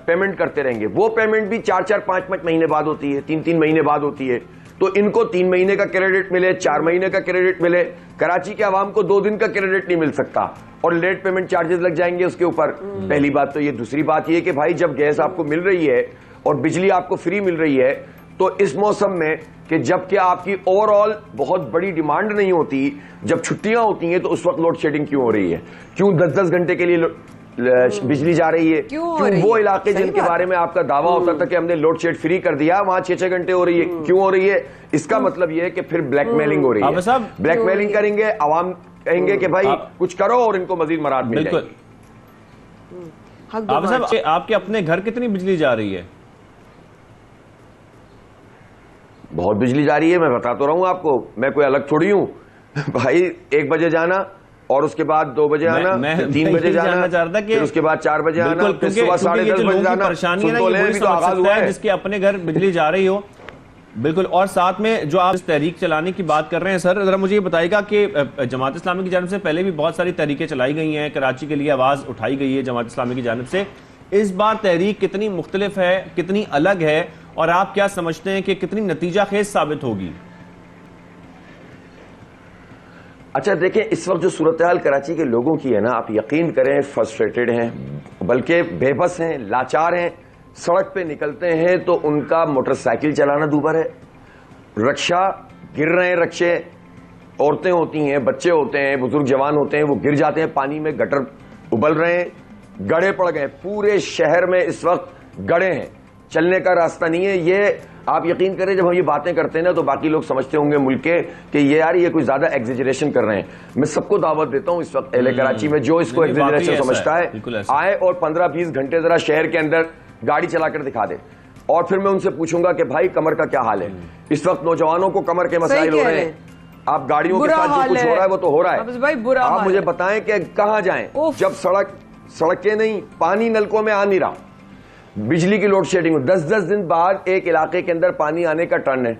पेमेंट करते रहेंगे। वो पेमेंट भी 4-4, 5-5 महीने बाद होती है, 3-3 महीने बाद होती है। तो इनको 3 महीने का क्रेडिट मिले, 4 महीने का क्रेडिट मिले, कराची के आवाम को 2 दिन का क्रेडिट नहीं मिल सकता और लेट पेमेंट चार्जेस लग जाएंगे उसके ऊपर। पहली बात तो ये। दूसरी बात ये कि भाई जब गैस आपको मिल रही है और बिजली आपको फ्री मिल रही है, तो इस मौसम में कि जबकि आपकी ओवरऑल बहुत बड़ी डिमांड नहीं होती, जब छुट्टियां होती हैं, तो उस वक्त लोड शेडिंग क्यों हो रही है? क्यों 10-10 घंटे के लिए बिजली जा रही है? क्यों वो इलाके जिनके बारे में आपका दावा होता था कि हमने लोड शेड फ्री कर दिया, वहां 6-6 घंटे हो रही है? क्यों हो रही है? इसका मतलब ये है कि फिर ब्लैकमेलिंग हो रही है। ब्लैकमेलिंग करेंगे, आवाम कहेंगे कि भाई कुछ करो और इनको मजीद मराद मिल जाएगी। आपके अपने घर कितनी बिजली जा रही है? बहुत बिजली जा रही है, मैं बता तो रहा हूं आपको, मैं कोई अलग थोड़ी हूं भाई। 1 बजे जाना और उसके बाद 2 बजे आना, 3 बजे जाना, फिर उसके बाद 4 बजे आना, फिर सुबह 10:30 बजे जाना। परेशानी है ना, तो आगाज हुआ है जिसके अपने घर बिजली जा रही हो। बिल्कुल। और साथ में जो आप इस तहरीक चलाने की बात कर रहे हैं सर, जरा मुझे ये बताइएगा कि जमात इस्लामी की जानिब से पहले भी बहुत सारी तहरीकें चलाई गई हैं, कराची के लिए आवाज उठाई गई है जमात इस्लामी की जानिब से। इस बार तहरीक कितनी मुख्तलिफ है, कितनी अलग है, और आप क्या समझते हैं कि कितनी नतीजा खेज साबित होगी? अच्छा देखिए, इस वक्त जो सूरत हाल कराची के लोगों की है ना, आप यकीन करें फ्रस्ट्रेटेड हैं, बल्कि बेबस हैं, लाचार हैं। सड़क पे निकलते हैं तो उनका मोटरसाइकिल चलाना दूभर है, रक्षा गिर रहे हैं, रक्षे, औरतें होती हैं, बच्चे होते हैं, बुजुर्ग जवान होते हैं, वो गिर जाते हैं पानी में, गटर उबल रहे हैं, गड्ढे पड़ गए। पूरे शहर में इस वक्त गड्ढे हैं, चलने का रास्ता नहीं है। ये आप यकीन करें, जब हम ये बातें करते हैं ना, तो बाकी लोग समझते होंगे मुल्क के कि ये यार ये कोई ज्यादा एग्जेजरेशन कर रहे हैं। मैं सबको दावत देता हूं इस वक्त अहले कराची में, जो इसको एग्जेजरेशन समझता है, आए और 15-20 घंटे जरा शहर के अंदर गाड़ी चलाकर दिखा दे, और फिर मैं उनसे पूछूंगा कि भाई कमर का क्या हाल है। इस वक्त नौजवानों को कमर के मसाइल हो रहे हैं, आप गाड़ियों के साथ जो कुछ हो रहा है वो तो हो रहा है। आप मुझे बताएं कि कहां जाएं जब सड़कें नहीं, पानी नलकों में आ नहीं रहा, बिजली की लोड शेडिंग। 10-10 दिन बाद एक इलाके के अंदर पानी आने का टर्न है।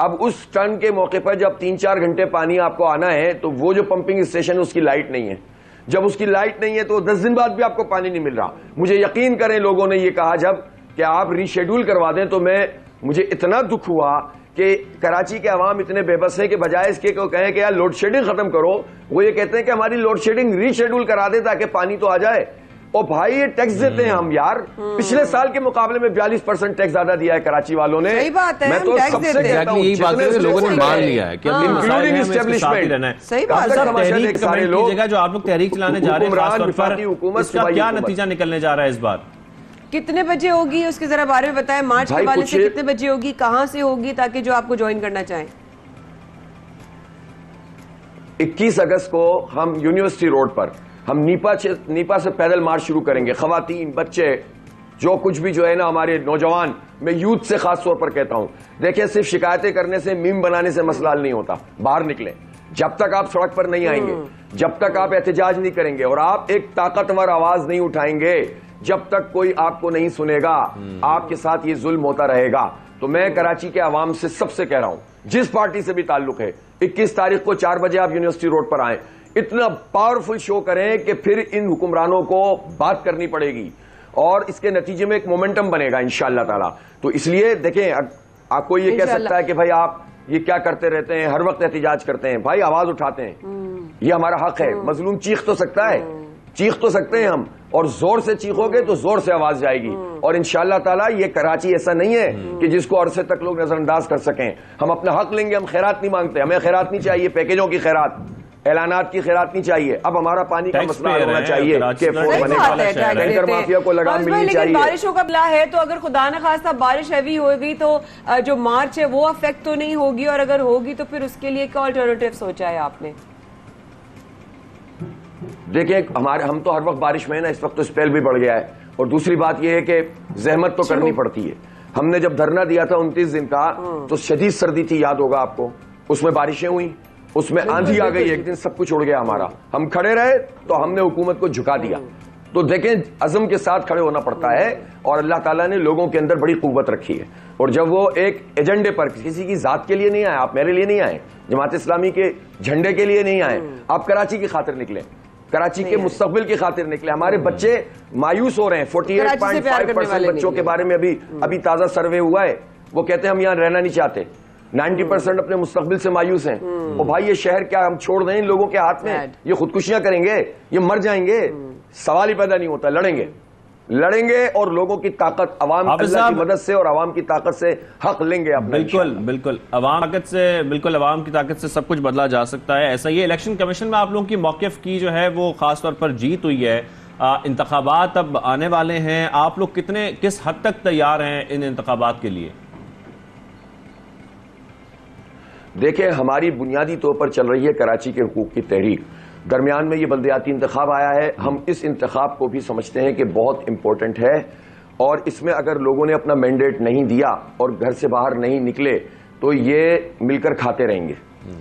अब उस टर्न के मौके पर जब 3-4 घंटे पानी आपको आना है, तो वो जो पंपिंग स्टेशन है उसकी लाइट नहीं है। जब उसकी लाइट नहीं है तो 10 दिन बाद भी आपको पानी नहीं मिल रहा। मुझे यकीन करें, लोगों ने ये कहा जब कि आप रीशेड्यूल करवा दें, तो मुझे इतना दुख हुआ कि कराची के अवाम इतने बेबस हैं कि बजाय इसके को कहें कि यार लोड शेडिंग खत्म करो, वो ये कहते हैं कि हमारी लोड शेडिंग रीशेड्यूल करा दे ताकि पानी तो आ जाए। और भाई ये टैक्स देते हैं हम यार, पिछले साल के मुकाबले में 42% टैक्स ज्यादा दिया है कराची वालों ने। सही बात है, मैं तो सबसे कहता हूं, यही बात है, लोगों ने मान लिया है कि इंक्लूडिंग एस्टेब्लिशमेंट। सही बात है। सारे लोग जो आप लोग तहरीक चलाने जा रहे हैं, इसका क्या नतीजा निकलने जा रहा है इस बार? कितने बजे होगी उसके जरा बारे में बताएं, मार्च के वाले से कितने बजे होगी, कहां से होगी, ताकि जो आपको ज्वाइन करना चाहें। 21 अगस्त को हम यूनिवर्सिटी रोड पर हम नीपा से पैदल मार्च शुरू करेंगे। खवातीन, बच्चे, जो कुछ भी जो है ना, हमारे नौजवान, मैं यूथ से खास तौर पर कहता हूं, देखिए सिर्फ शिकायतें करने से, मीम बनाने से मसला हल नहीं होता। बाहर निकले, जब तक आप सड़क पर नहीं आएंगे, जब तक आप एहतजाज नहीं करेंगे और आप एक ताकतवर आवाज नहीं उठाएंगे, जब तक कोई आपको नहीं सुनेगा, आपके साथ ये जुल्म होता रहेगा। तो मैं कराची के आवाम से सबसे कह रहा हूं, जिस पार्टी से भी ताल्लुक है, 21 तारीख को 4 बजे आप यूनिवर्सिटी रोड पर आए, इतना पावरफुल शो करें कि फिर इन हुक्मरानों को बात करनी पड़ेगी और इसके नतीजे में एक मोमेंटम बनेगा इंशाअल्लाह ताला। तो इसलिए देखें, आपको ये कह सकता है कि भाई आप ये क्या करते रहते हैं, हर वक्त एहतिजाज करते हैं। भाई आवाज उठाते हैं, ये हमारा हक है। मजलूम चीख तो सकता है, चीख तो सकते हैं हम, और जोर से चीखोगे तो जोर से आवाज जाएगी। और इंशाअल्लाह ताला ये कराची ऐसा नहीं है कि जिसको अरसे तक लोग नजरअंदाज कर सकें। हम अपना हक लेंगे, हम खैरात नहीं मांगते, हमें खैरात नहीं चाहिए, पैकेजों की खैरात, ऐलानात की खैरात नहीं चाहिए। अब हमारा पानी का मसला होना चाहिए कि टैंकर माफिया को लगाम मिलनी चाहिए। बारिशों का बला है, तो अगर खुदा न खास्ता बारिश हैवी होगी तो जो मार्च है वो अफेक्ट तो नहीं होगी, और अगर होगी तो फिर उसके लिए क्या अल्टरनेटिव सोचा है आपने? देखिए हम तो हर वक्त बारिश में है ना, इस वक्त तो स्पेल भी बढ़ गया है और दूसरी बात यह है कि जहमत तो करनी पड़ती है। हमने जब धरना दिया था 29 दिन का, तो शदीद सर्दी थी, याद होगा आपको, उसमें बारिशें हुई, उसमें आंधी आ गई, एक दिन सब कुछ उड़ गया हमारा। हम खड़े रहे तो हमने हुकूमत को झुका दिया। तो देखें, अज़म के साथ खड़े होना पड़ता है और अल्लाह ताला ने लोगों के अंदर बड़ी कुव्वत रखी है। और जब वो एक एजेंडे पर, किसी की जात के लिए नहीं आए, आप मेरे लिए नहीं आए, जमात इस्लामी के झंडे के लिए नहीं आए, आप कराची की खातिर निकले, कराची के मुस्तकबिल की खातिर निकले। हमारे बच्चे मायूस हो रहे हैं। 48.5% बच्चों के बारे में अभी ताजा सर्वे हुआ है, वो कहते हैं हम यहाँ रहना नहीं चाहते। 90% अपने मुस्तकबिल से मायूस हैं। और भाई ये शहर क्या हम छोड़ दें इन लोगों के हाथ में? ये खुदकुशियां करेंगे, ये मर जाएंगे, सवाल ही पैदा नहीं होता। लड़ेंगे और लोगों की ताकत, अवाम अल्लाह की मदद से और अवाम की ताकत से हक लेंगे अपना। बिल्कुल अवाम की ताकत से सब कुछ बदला जा सकता है। ऐसा ये इलेक्शन कमीशन में आप लोगों की मौक़िफ़ की जो है वो खास तौर पर जीत हुई है। इंतखाबात अब आने वाले हैं, आप लोग किस हद तक तैयार हैं इन इंतखाबात के लिए? देखिए, हमारी बुनियादी तौर पर चल रही है कराची के हुकूक की तहरीक। दरमियान में ये बल्दियाती इंतखाब आया है। हम इस इंतखाब को भी समझते हैं कि बहुत इंपॉर्टेंट है, और इसमें अगर लोगों ने अपना मैंडेट नहीं दिया और घर से बाहर नहीं निकले तो ये मिलकर खाते रहेंगे,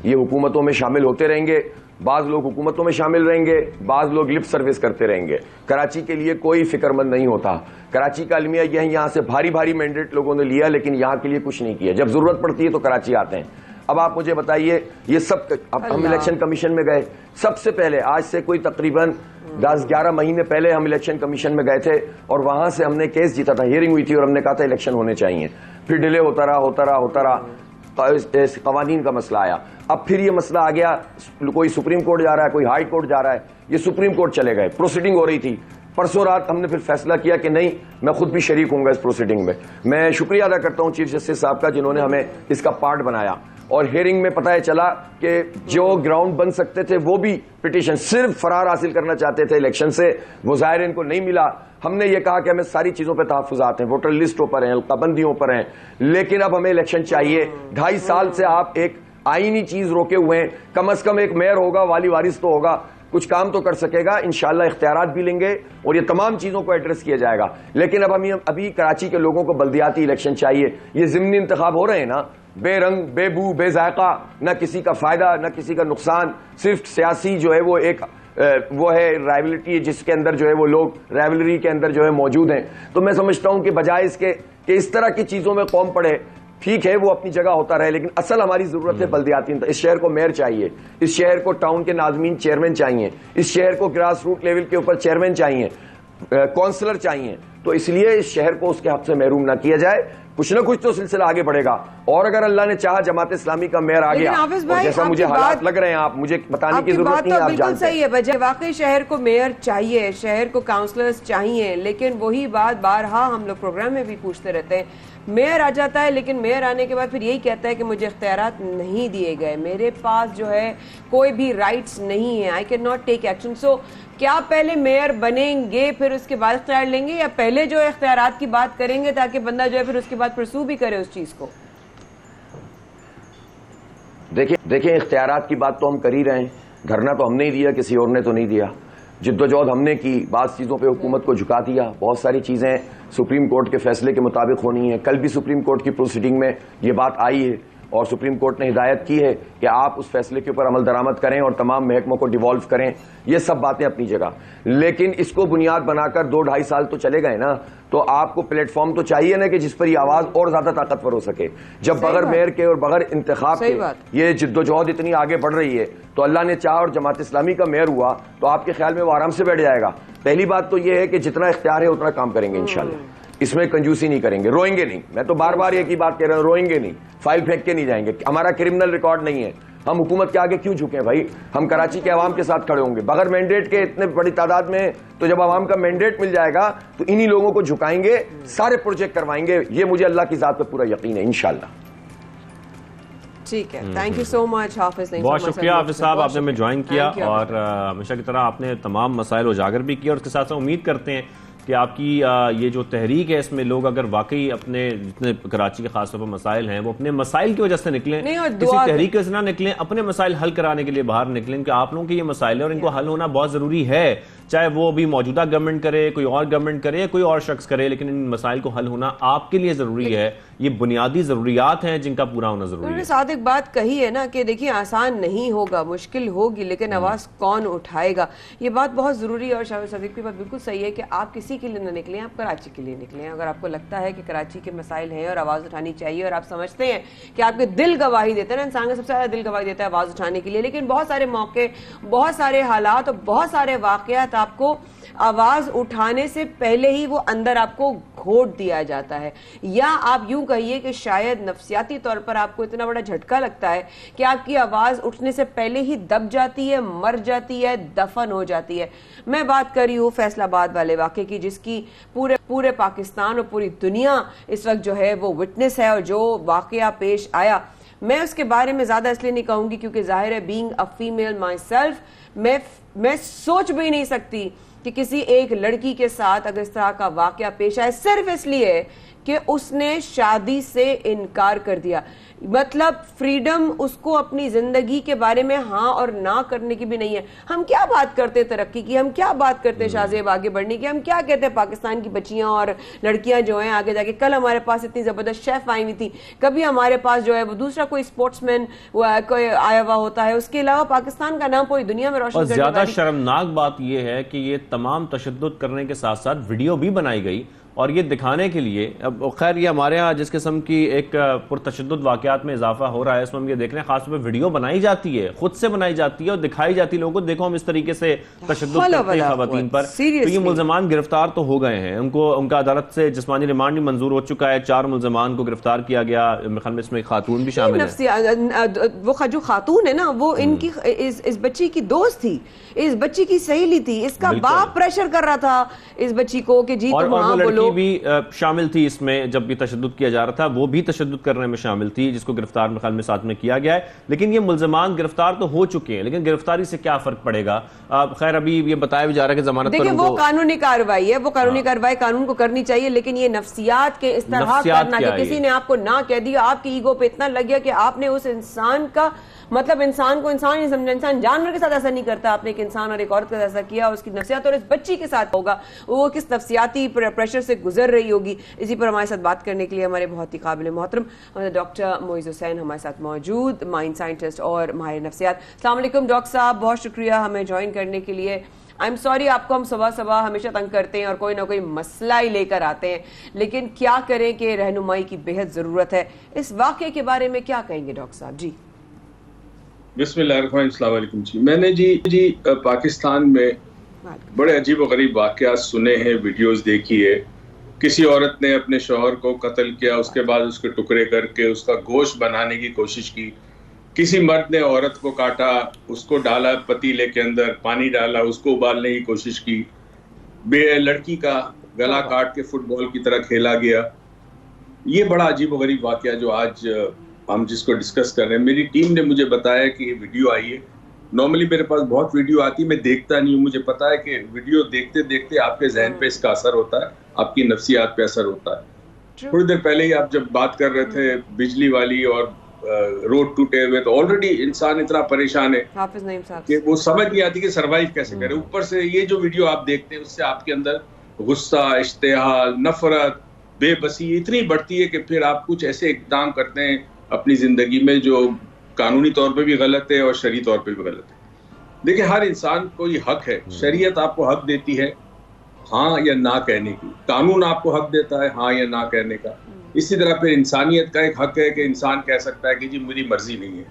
ये हुकूमतों में शामिल होते रहेंगे। बाज लोग हुकूमतों में शामिल रहेंगे, बाज लोग लिप सर्विस करते रहेंगे। कराची के लिए कोई फिक्रमंद नहीं होता। कराची का अलमिया यह है, यहाँ से भारी भारी मैंडेट लोगों ने लिया लेकिन यहाँ के लिए कुछ नहीं किया। जब जरूरत पड़ती है तो कराची आते हैं। अब आप मुझे बताइए, ये सब अब हम इलेक्शन कमीशन में गए, सबसे पहले आज से कोई तकरीबन 10-11 महीने पहले हम इलेक्शन कमीशन में गए थे और वहां से हमने केस जीता था, हियरिंग हुई थी और हमने कहा था इलेक्शन होने चाहिए। फिर डिले होता रहा, कवानीन का मसला आया। अब फिर ये मसला आ गया, कोई सुप्रीम कोर्ट जा रहा है, कोई हाई कोर्ट जा रहा है, ये सुप्रीम कोर्ट चले गए, प्रोसीडिंग हो रही थी। परसों रात हमने फिर फैसला किया कि नहीं, मैं खुद भी शरीक हूंगा इस प्रोसीडिंग में। मैं शुक्रिया अदा करता हूं चीफ जस्टिस साहब का, जिन्होंने हमें इसका पार्ट बनाया। और हियरिंग में पता चला कि जो ग्राउंड बन सकते थे वो भी पिटीशन, सिर्फ फरार हासिल करना चाहते थे इलेक्शन से, वो ज़ाहिर इनको नहीं मिला। हमने ये कहा कि हमें सारी चीजों पे तहफ़्फ़ुज़ात हैं, वोटर लिस्टों पर हैं, हल्काबंदियों पर हैं, लेकिन अब हमें इलेक्शन चाहिए। 2.5 साल से आप एक आईनी चीज रोके हुए हैं। कम से कम एक मेयर होगा, वाली वारिस तो होगा, कुछ काम तो कर सकेगा। इंशाल्लाह इख्तियारात भी लेंगे और ये तमाम चीजों को एड्रेस किया जाएगा। लेकिन अब हम अभी कराची के लोगों को बल्दियाती इलेक्शन चाहिए। ये ज़िमनी इंतखाब हो रहे हैं ना, बेरंग, बेबू, बेजायका, न किसी का फायदा न किसी का नुकसान, सिर्फ सियासी जो है वो एक वो है राइवलिटी, जिसके अंदर जो है वो लोग राइवलरी के अंदर जो है मौजूद हैं। तो मैं समझता हूं कि बजाय इसके कि इस तरह की चीजों में कौम पड़े, ठीक है वो अपनी जगह होता रहे, लेकिन असल हमारी जरूरत है बल्दियाती। इस शहर को मेयर चाहिए, इस शहर को टाउन के नाज़मीन चेयरमैन चाहिए, इस शहर को ग्रास रूट लेवल के ऊपर चेयरमैन चाहिए, काउंसलर चाहिए। तो इसलिए इस शहर को उसके हक से महरूम ना किया जाए। कुछ ना कुछ तो सिलसिला आगे बढ़ेगा। और अगर अल्लाह ने चाहा जमात इस्लामी का मेयर आ गया, और जैसा मुझे हालात लग रहे हैं, आप मुझे बताने की जरूरत नहीं है, आप बिल्कुल सही है। बजाय वाकई शहर को मेयर चाहिए, शहर को काउंसलर्स चाहिए, लेकिन वही बात बारहा हम लोग प्रोग्राम में भी पूछते रहते हैं। मेयर आ जाता है, लेकिन मेयर आने के बाद फिर यही कहता है कि मुझे इख्तियारात नहीं दिए गए, मेरे पास जो है कोई भी राइट्स नहीं है, I can not take action. So क्या पहले मेयर बनेंगे फिर उसके बाद इख्तियार लेंगे, या पहले जो इख्तियारात की बात करेंगे ताकि बंदा जो है फिर उसके बाद परसू भी करे उस चीज को? देखिए इख्तियारात की बात तो हम कर ही रहे हैं। धरना तो हमने ही दिया, किसी और ने तो नहीं दिया। जिद्दोजहद हमने की, बात चीज़ों पे हुकूमत को झुका दिया। बहुत सारी चीज़ें सुप्रीम कोर्ट के फैसले के मुताबिक होनी है। कल भी सुप्रीम कोर्ट की प्रोसीडिंग में ये बात आई है और सुप्रीम कोर्ट ने हिदायत की है कि आप उस फैसले के ऊपर अमल दरामद करें और तमाम महकमों को डिवॉल्व करें। ये सब बातें अपनी जगह, लेकिन इसको बुनियाद बनाकर 2-2.5 साल तो चले गए ना, तो आपको प्लेटफॉर्म तो चाहिए ना कि जिस पर ये आवाज और ज्यादा ताकतवर हो सके। जब बगैर मेयर के और बगैर इंतखाब के ये जिद्दोजहद इतनी आगे बढ़ रही है, तो अल्लाह ने चाहा और जमात इस्लामी का मेयर हुआ तो आपके ख्याल में वो आराम से बैठ जाएगा। पहली बात तो ये है कि जितना इख्तियार है उतना काम करेंगे इंशाल्लाह, इसमें कंजूसी नहीं करेंगे, रोएंगे नहीं। मैं तो बार बार एक ही बात कह रहा हूं, रोएंगे नहीं, फाइल फेंक के नहीं जाएंगे। हमारा क्रिमिनल रिकॉर्ड नहीं है, हम हुकूमत के आगे क्यों झुके भाई? हम कराची के अवाम के साथ खड़े होंगे बगैर मैंडेट के इतने बड़ी तादाद में। तो जब अवाम का मैंडेट मिल जाएगा तो इन्हीं लोगों को झुकाएंगे, सारे प्रोजेक्ट करवाएंगे। ये मुझे अल्लाह की जात पे पूरा यकीन है इंशाल्लाह। ठीक है, थैंक यू सो मच हाफिज। बहुत शुक्रिया हाफिज साहब, आपने हमें ज्वाइन किया और हमेशा की तरह आपने तमाम मसाइल उजागर भी किया और उसके साथ साथ उम्मीद करते हैं कि आपकी ये जो तहरीक है इसमें लोग अगर वाकई अपने जितने कराची के खासतौर पर मसाइल हैं वो अपने मसाइल की वजह से निकलें, किसी तहरीक से ना निकलें, अपने मसाइल हल कराने के लिए बाहर निकलें कि आप लोगों के ये मसाइल है और इनको हल होना बहुत जरूरी है, चाहे वो भी मौजूदा गवर्नमेंट करे, कोई और गवर्नमेंट करे, कोई और शख्स करे, लेकिन इन मसाइल को हल होना आपके लिए जरूरी है। ये बुनियादी जरूरियात हैं जिनका पूरा होना जरूरी है। साथ एक बात कही है ना कि देखिए आसान नहीं होगा, मुश्किल होगी, लेकिन आवाज कौन उठाएगा, ये बात बहुत जरूरी है। और शाहिद सदीक की बात बिल्कुल सही है कि आप किसी के लिए न निकलें, आप कराची के लिए निकलें। अगर आपको लगता है कि कराची के मसाइल हैं और आवाज उठानी चाहिए और आप समझते हैं कि आपके दिल गवाही देते हैं ना, इंसान का सबसे ज्यादा दिल गवाही देता है आवाज उठाने के लिए, लेकिन बहुत सारे मौके, बहुत सारे हालात और बहुत सारे वाकयात आपको आवाज उठाने से पहले ही वो अंदर आपको घोट दिया जाता है, या आप यूं कहिए कि शायद नफ्सियाती तौर पर आपको इतना बड़ा झटका लगता है कि आपकी आवाज उठने से पहले ही दब जाती है, मर जाती है, दफन हो जाती है। मैं बात कर रही हूँ फैसलाबाद वाले वाक़े की, जिसकी पूरे पाकिस्तान और पूरी दुनिया इस वक्त जो है वो विटनेस है। और जो वाकया पेश आया, मैं उसके बारे में ज्यादा इसलिए नहीं कहूंगी क्योंकि जाहिर है being a female my self मैं सोच भी नहीं सकती कि किसी एक लड़की के साथ अगर इस तरह का वाकया पेश आए सिर्फ इसलिए कि उसने शादी से इनकार कर दिया। मतलब फ्रीडम उसको अपनी जिंदगी के बारे में हाँ और ना करने की भी नहीं है। हम क्या बात करते तरक्की की, हम क्या बात करते शाहजेब आगे बढ़ने की, हम क्या कहते हैं पाकिस्तान की बच्चियां और लड़कियां जो हैं आगे जाके। कल हमारे पास इतनी जबरदस्त शेफ आई हुई थी, कभी हमारे पास जो है वो दूसरा कोई स्पोर्ट्समैन कोई आया हुआ होता है, उसके अलावा पाकिस्तान का नाम पूरी दुनिया में रोशन करने वाली। ज्यादा शर्मनाक बात यह है कि ये तमाम तशद्दुद करने के साथ साथ वीडियो भी बनाई गई और ये दिखाने के लिए, अब खैर ये हमारे यहाँ जिस किस्म की एक पुरतशद्दुद वाकयात में इजाफा हो रहा है इसमें हम ये देख रहे हैं, खासतौर पर वीडियो बनाई जाती है, खुद से बनाई जाती है और दिखाई जाती है लोगों को, देखो हम इस तरीके से तशद्दुद करते हैं खवातीन पर। तो ये मुल्ज़मान गिरफ्तार तो हो गए हैं, उनका अदालत से जिस्मानी रिमांड भी मंजूर हो चुका है, 4 मुल्ज़मान को गिरफ्तार किया गया, इसमें एक खातून भी शामिल है। वो जो खातून है ना वो इनकी इस बच्ची की दोस्त थी, इस बच्ची की सहेली थी, इसका बाप प्रेशर कर रहा था इस बच्ची को कि जी तुम हाँ बोलो। भी शामिल थी इसमें, जब भी तशद्दुद किया जा रहा था वो भी तशद्दुद करने में शामिल थी, जिसको गिरफ्तार में साथ में किया गया है। लेकिन ये मुल्ज़मान गिरफ्तार तो हो चुके हैं, लेकिन गिरफ्तारी से क्या फर्क पड़ेगा। खैर अभी ये बताया भी जा रहा है कि जमानत देखिए वो कानूनी कार्रवाई है, वो कानूनी कार्रवाई कानून को करनी चाहिए, लेकिन ये नफ्सियात के इस तरह करना कि किसी ने आपको ना कह दिया, आपकी ईगो पे इतना लग गया कि आपने उस इंसान का मतलब इंसान को इंसान नहीं समझा। इंसान जानवर के साथ ऐसा नहीं करता, आपने एक इंसान और एक औरत के साथ ऐसा किया, उसकी नफ्सियात और इस बच्ची के साथ होगा, वो किस नफ्सियाती प्रेशर से गुजर रही होगी। इसी पर हमारे साथ बात करने के लिए हमारे बहुत ही काबिल मोहतरम डॉक्टर मोइज़ हुसैन हमारे साथ मौजूद, माइंड साइंटिस्ट और माहिर नफ्सियात। अस्सलाम वालेकुम डॉक्टर साहब, बहुत शुक्रिया हमें ज्वाइन करने के लिए। आई एम सॉरी आपको हम सुबह हमेशा तंग करते हैं और कोई ना कोई मसला ही लेकर आते हैं, लेकिन क्या करें कि रहनुमाई की बेहद जरूरत है। इस वाक़े के बारे में क्या कहेंगे डॉक्टर साहब? जी बिस्मिल्लाहिर्रहमानिर्रहीम जी, मैंने जी पाकिस्तान में बड़े अजीब व गरीब वाक़यात सुने हैं, वीडियोस देखी है। किसी औरत ने अपने शौहर को कत्ल किया, उसके बाद उसके टुकड़े करके उसका गोश्त बनाने की कोशिश की। किसी मर्द ने औरत को काटा, उसको डाला पतीले के अंदर, पानी डाला, उसको उबालने की कोशिश की। लड़की का गला काट के फुटबॉल की तरह खेला गया। ये बड़ा अजीब व गरीब वाक़या जो आज हम जिसको डिस्कस कर रहे हैं, मेरी टीम ने मुझे बताया कि ये वीडियो आई है। नॉर्मली मेरे पास बहुत वीडियो आती है, मैं देखता नहीं हूँ। मुझे पता है कि वीडियो देखते देखते आपके जहन पे इसका असर होता है, आपकी नफ्सियात पे असर होता है। थोड़ी देर पहले ही आप जब बात कर रहे थे बिजली वाली और रोड टूटे हुए, तो ऑलरेडी इंसान इतना परेशान है कि वो समझ नहीं आती कि सरवाइव कैसे करे। ऊपर से ये जो वीडियो आप देखते हैं उससे आपके अंदर गुस्सा, इश्तिहाल, नफरत, बेबसी इतनी बढ़ती है कि फिर आप कुछ ऐसे इक़दाम करते हैं अपनी जिंदगी में जो कानूनी तौर पे भी गलत है और शरई तौर पे भी गलत है। देखिए हर इंसान को ये हक है, शरीयत आपको हक देती है हाँ या ना कहने की, कानून आपको हक देता है हाँ या ना कहने का। इसी तरह फिर इंसानियत का एक हक है कि इंसान कह सकता है कि जी मेरी मर्जी नहीं है।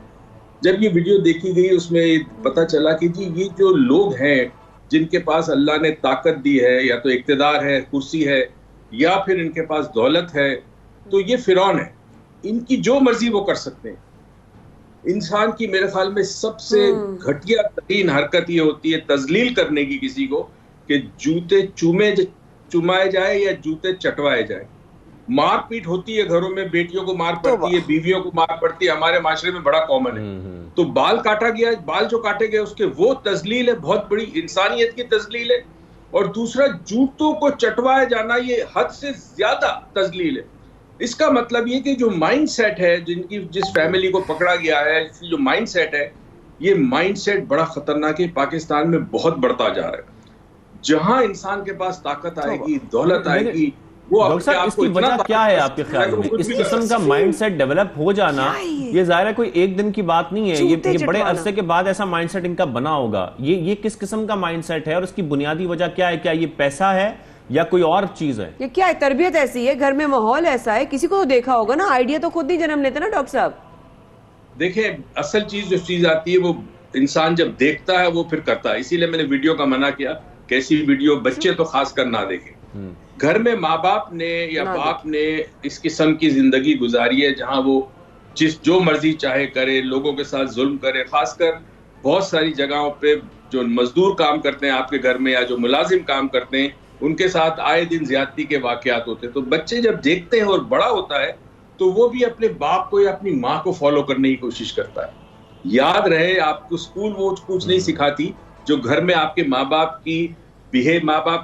जब ये वीडियो देखी गई उसमें पता चला कि जी ये जो लोग हैं जिनके पास अल्लाह ने ताकत दी है, या तो इक़्तिदार है, कुर्सी है, या फिर इनके पास दौलत है, तो ये फिरौन है, इनकी जो मर्जी वो कर सकते हैं। इंसान की मेरे ख्याल में सबसे घटिया तरीन हरकत ये होती है तजलील करने की किसी को, कि जूते चुमाए जाए या जूते चटवाए जाए। मारपीट होती है घरों में, बेटियों को मार पड़ती है, बीवियों को मार पड़ती है, हमारे माशरे में बड़ा कॉमन है। तो बाल काटा गया, बाल जो काटे गए उसके वो तजलील है, बहुत बड़ी इंसानियत की तजलील है। और दूसरा जूतों को चटवाया जाना, ये हद से ज्यादा तजलील है। इसका मतलब ये कि जो माइंडसेट है, जिस फैमिली को पकड़ा गया है, जो माइंडसेट है, ये माइंडसेट बड़ा खतरनाक है। पाकिस्तान में बहुत बढ़ता जा रहा है। जहां इंसान के पास ताकत आएगी, दौलत आएगी, वो डॉक्टर साहब इसकी वजह क्या है आपके ख्याल में? इस किस्म का माइंडसेट डेवलप हो जाना, ये जाहिर है कोई एक दिन की बात नहीं है, ये बड़े अरसे के बाद ऐसा माइंडसेट इनका बना होगा। ये किस किस्म का माइंडसेट है और उसकी बुनियादी वजह क्या है? क्या ये पैसा है या कोई और चीज है? ये क्या है? तरबियत ऐसी है, घर में माहौल ऐसा है, किसी को तो देखा होगा ना, आइडिया तो खुद ही जन्म लेते ना डॉक्टर साहब। देखिए, असल चीज जो चीज आती है वो इंसान जब देखता है वो फिर करता है। इसीलिए मैंने वीडियो का मना किया, कैसी वीडियो बच्चे तो खास कर ना देखें। घर में माँ बाप ने या बाप ने इस किस्म की जिंदगी गुजारी है जहां वो जो मर्जी चाहे करे, लोगों के साथ जुल्म करे। खासकर बहुत सारी जगहों पे जो मजदूर काम करते हैं आपके घर में या जो मुलाजिम काम करते हैं, उनके साथ आए दिन ज्यादती के वाकयात होते हैं। तो बच्चे जब देखते हैं और बड़ा होता है तो वो भी अपने बाप को या अपनी माँ को फॉलो करने की कोशिश करता है। याद रहे, आपको स्कूल वो कुछ नहीं सिखाती जो घर में आपके माँ बाप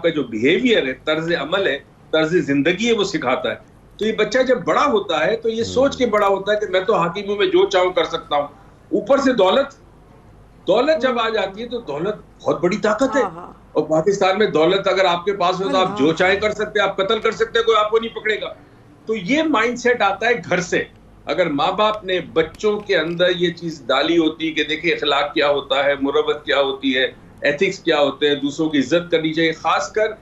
का जो बिहेवियर है, तर्ज अमल है, तर्ज जिंदगी है, वो सिखाता है। तो ये बच्चा जब बड़ा होता है तो ये सोच के बड़ा होता है कि मैं तो हाकिम हूं, मैं जो चाहूं कर सकता हूं। ऊपर से दौलत जब आ जाती है तो दौलत बहुत बड़ी ताकत है। और पाकिस्तान में दौलत अगर आपके पास हो तो आप जो चाहे कर सकते हैं, आप कत्ल कर सकते हैं, कोई आपको नहीं पकड़ेगा। तो ये माइंडसेट आता है घर से। अगर माँ बाप ने बच्चों के अंदर ये चीज डाली होती कि देखिए अखलाक क्या होता है, मुरब्बत क्या होती है, एथिक्स क्या होते हैं, दूसरों की इज्जत करनी चाहिए, खासकर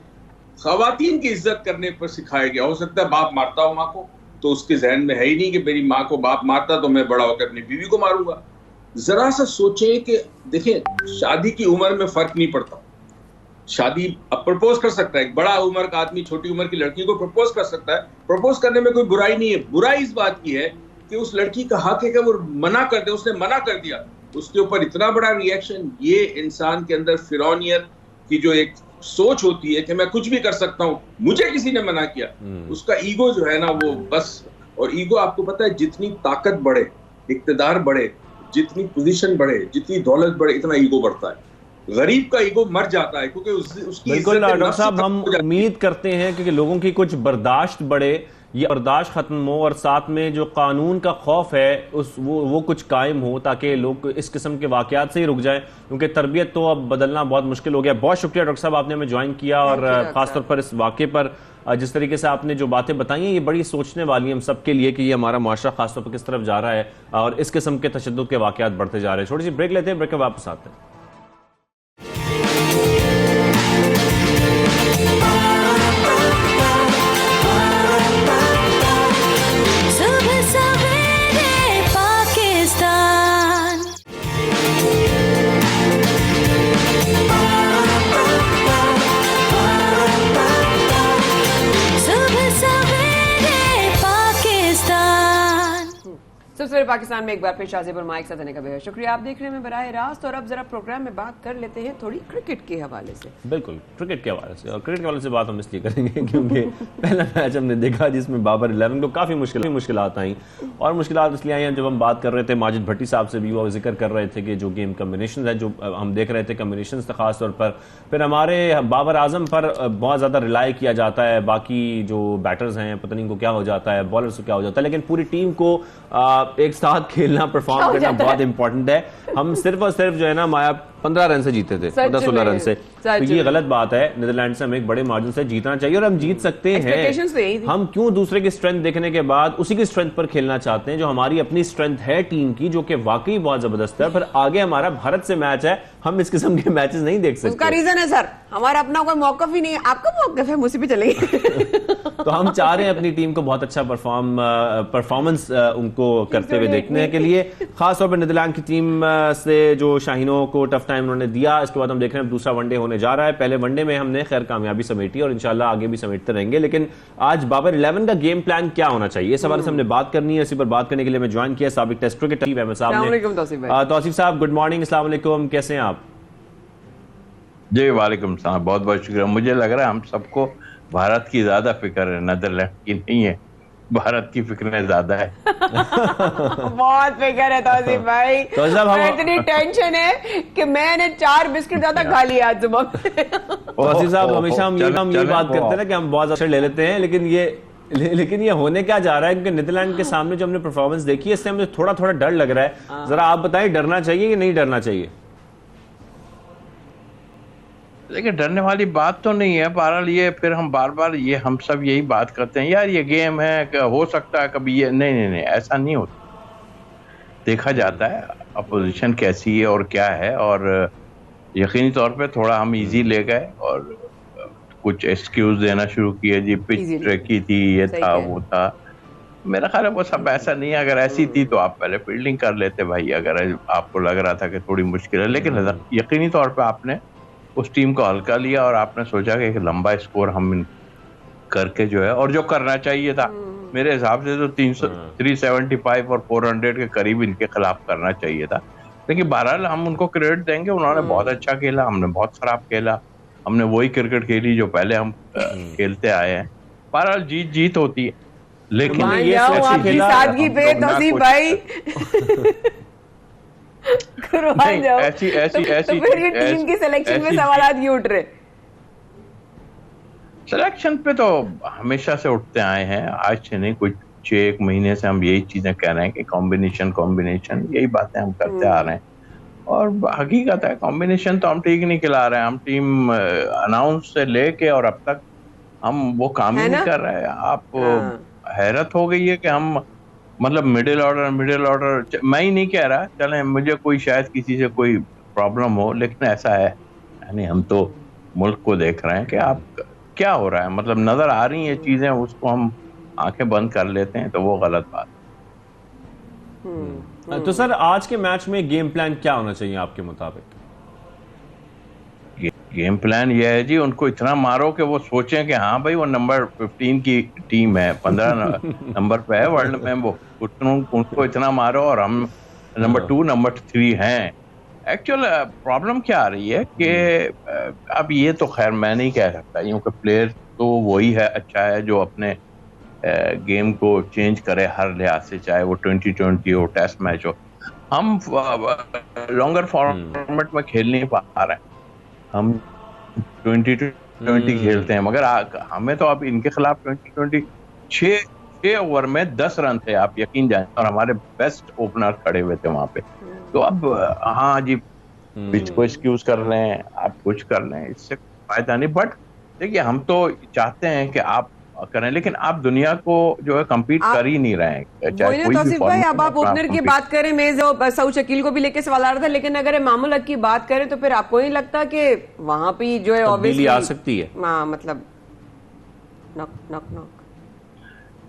खवातीन की इज्जत करने पर सिखाया गया। हो सकता है बाप मारता हो माँ को, तो उसके जहन में है ही नहीं कि मेरी माँ को बाप मारता तो मैं बड़ा होकर अपनी बीवी को मारूंगा। जरा सा सोचें कि देखिए, शादी की उम्र में फर्क नहीं पड़ता। शादी अब प्रपोज कर सकता है, एक बड़ा उम्र का आदमी छोटी उम्र की लड़की को प्रपोज कर सकता है। प्रपोज करने में कोई बुराई नहीं है। बुराई इस बात की है कि उस लड़की का हक है कि वो मना कर दे। उसने मना कर दिया, उसके ऊपर इतना बड़ा रिएक्शन। ये इंसान के अंदर फिरौनियत की जो एक सोच होती है कि मैं कुछ भी कर सकता हूं, मुझे किसी ने मना किया, उसका ईगो जो है ना वो बस। और ईगो आपको पता है, जितनी ताकत बढ़े, इक्तदार बढ़े, जितनी पोजीशन बढ़े, जितनी दौलत बढ़े, इतना ईगो बढ़ता है। गरीब का ईगो मर जाता है क्योंकि उसकी बिल्कुल डॉक्टर साहब, हम उम्मीद करते हैं कि लोगों की कुछ बर्दाश्त बढ़े, ये बर्दाश्त खत्म हो और साथ में जो कानून का खौफ है वो कुछ कायम हो, ताकि लोग इस किस्म के वाकयात से ही रुक जाएं, क्योंकि तरबियत तो अब बदलना बहुत मुश्किल हो गया। बहुत शुक्रिया डॉक्टर साहब, आपने हमें ज्वाइन किया और खासतौर पर इस वाक़े पर जिस तरीके से आपने जो बातें बताई हैं, ये बड़ी सोचने वाली है हम सब के लिए कि ये हमारा माशरा खासतौर पर किस तरफ जा रहा है और इस किस्म के तशद्दुद के वाकयात बढ़ते जा रहे हैं। छोटी सी ब्रेक लेते हैं, ब्रेक के वापस आते हैं। सवेरे पाकिस्तान में एक बार फिर शाज़िब और माइक साथ आने का बेहद शुक्रिया। आप देख रहे हैं बराह रास्त, और अब जरा प्रोग्राम में बात कर लेते हैं थोड़ी क्रिकेट के हवाले से। बिल्कुल, क्रिकेट के हवाले से, और क्रिकेट के हवाले से बात हम इसलिए करेंगे क्योंकि पहला मैच हमने देखा जिसमें बाबर 11 को काफ़ी मुश्किलात आई, और मुश्किलात इसलिए आई हैं जब हम बात कर रहे थे माजिद भट्टी साहब से भी, वो जिक्र कर रहे थे कि जो गेम कम्बिनेशन है, जो हम देख रहे थे कम्बिनेशन था खास तौर पर, फिर हमारे बाबर आजम पर बहुत ज़्यादा रिलाई किया जाता है, बाकी जो बैटर्स हैं पता नहीं को क्या हो जाता है, बॉलर्स को क्या हो जाता है, लेकिन पूरी टीम को एक साथ खेलना, परफॉर्म करना बहुत इंपॉर्टेंट है। हम सिर्फ और सिर्फ जो है ना माया 15 रन से जीते थे, 15-16 रन से, तो ये गलत बात है। नीदरलैंड से हमें एक बड़े मार्जिन से जीतना चाहिए और हम जीत सकते हैं। हम क्यों दूसरे की स्ट्रेंथ देखने के बाद उसी की स्ट्रेंथ पर खेलना चाहते हैं, जो हमारी अपनी स्ट्रेंथ है टीम की, जो कि वाकई बहुत जबरदस्त है। फिर आगे हमारा भारत से मैच है, हम इस किस्म के मैचेस नहीं देख सकते। उसका रीजन है सर, हमारा अपना कोई मौकफ ही नहीं है, आपका मौकफ है, मुझे भी चलेगी। तो हम चाह रहे हैं अपनी टीम को बहुत अच्छा परफॉर्मेंस उनको करते हुए देखने के लिए, खासतौर पर नीदरलैंड की टीम से जो शाहीनों को टफ टाइम उन्होंने दिया। इसके बाद हम देख रहे हैं दूसरा वनडे होने जा रहा है। पहले वनडे में हमने खैर कामयाबी समेटी और इंशाल्लाह आगे भी समेटते रहेंगे, लेकिन आज बाबर 11 का गेम प्लान क्या होना चाहिए, इस हवाले से हमने बात करनी है। इसी पर बात करने के लिए मैं ज्वाइन किया साबिक टेस्ट क्रिकेटर तौसीफ साहब। गुड मॉर्निंग, अस्सलाम वालेकुम, कैसे हैं आप? जी वालेकुम सलाम, बहुत बहुत शुक्रिया। मुझे लग रहा है हम सबको भारत की ज्यादा फिक्र है, नीदरलैंड की नहीं है। भारत की फिक्रें ज्यादा है। बहुत फिक्र है तौसीफ भाई। तो जब हम इतनी टेंशन है कि मैंने 4 बिस्किट ज्यादा खा लिया आज सुबह। वसीम साहब, हमेशा हम ये बात करते हैं ना कि हम बहुत अच्छा ले लेते हैं, लेकिन ये होने क्या जा रहा है? क्योंकि नीदरलैंड के सामने जो हमने परफॉर्मेंस देखी है, इससे हमें थोड़ा थोड़ा डर लग रहा है। जरा आप बताएं, डरना चाहिए कि नहीं डरना चाहिए? देखिए, डरने वाली बात तो नहीं है। बहरहाल ये फिर हम बार बार हम सब यही बात करते हैं, यार ये गेम है, हो सकता है कभी ये। नहीं, ऐसा नहीं होता। देखा जाता है अपोजिशन कैसी है और क्या है, और यकीनी तौर पे थोड़ा हम इजी ले गए और कुछ एक्सक्यूज देना शुरू किए, जी पिच ट्रैकी थी, ये था, वो था। मेरा ख्याल है वो सब ऐसा नहीं है। अगर ऐसी थी तो आप पहले फील्डिंग कर लेते भाई, अगर आपको लग रहा था कि थोड़ी मुश्किल है। लेकिन यकीनी तौर पे आपने उस टीम को हल्का लिया और आपने सोचा कि एक लंबा स्कोर हम करके जो है, और जो करना चाहिए था मेरे हिसाब से तो 375 और 400 के करीब इनके खिलाफ करना चाहिए था। लेकिन बहरहाल हम उनको क्रेडिट देंगे, उन्होंने बहुत अच्छा खेला, हमने बहुत खराब खेला। हमने वही क्रिकेट खेली जो पहले हम खेलते आए हैं। बहरहाल जीत होती है, लेकिन ये आपकी सादगी पे तौसीफ भाई कुर्बान जाओ। ऐसी तो फिर ये टीम की सिलेक्शन में सवाल क्यों उठ रहे? सिलेक्शन पे तो हमेशा से उठते आए हैं, आज से नहीं, कुछ 6-1 महीने से हम यही चीजें कह रहे हैं कि कॉम्बिनेशन, यही बातें हम करते आ रहे हैं। और हकीकत है कॉम्बिनेशन तो हम ठीक नहीं खिला रहे हैं। हम टीम अनाउंस से लेके और अब तक हम वो काम ही नहीं कर रहे हैं। आप हैरत हो गई है कि हम मतलब मिडिल ऑर्डर मैं ही नहीं कह रहा, चलें मुझे कोई शायद किसी से कोई प्रॉब्लम हो, लेकिन ऐसा है यानी हम तो मुल्क को देख रहे हैं कि आप क्या हो रहा है, मतलब नजर आ रही हैं चीजें, उसको हम आंखें बंद कर लेते हैं, तो वो गलत बात। तो सर, आज के मैच में गेम प्लान क्या होना चाहिए आपके मुताबिक? गेम प्लान यह है जी, उनको इतना मारो कि वो सोचें कि हाँ भाई वो नंबर 15 की टीम है, 15 नंबर पे है वर्ल्ड में, वो उनको इतना मारो और हम नंबर 2 नंबर 3 हैं। एक्चुअल प्रॉब्लम क्या आ रही है कि अब ये तो खैर मैं नहीं कह सकता, क्योंकि प्लेयर तो वही है, अच्छा है जो अपने गेम को चेंज करे हर लिहाज से, चाहे वो 2020 हो, टेस्ट मैच हो। हम लॉन्गर फॉर्मेट में खेल नहीं पा रहे हैं, हम 2020 खेलते हैं, मगर हमें तो अब इनके खिलाफ 2020 6 ओवर में 10 रन थे, आप यकीन जाएं, और हमारे बेस्ट ओपनर खड़े हुए थे वहां पे। तो अब हाँ जी, पिच को एक्सक्यूज कर रहे हैं, आप कुछ कर रहे हैं, इससे फायदा नहीं। बट देखिए, हम तो चाहते हैं कि आप करें, लेकिन आप दुनिया को जो है कम्पीट कर ही नहीं रहे हैं। चाहे कोई भी भाई, अब आप ओपनर की बात करें, मैं सऊद शकील को भी लेके सवाल आ रहा था, लेकिन अगर मामूल हक की बात करें तो फिर आपको नहीं लगता कि वहां पे जो है ऑब्वियसली आ सकती है? मतलब नॉक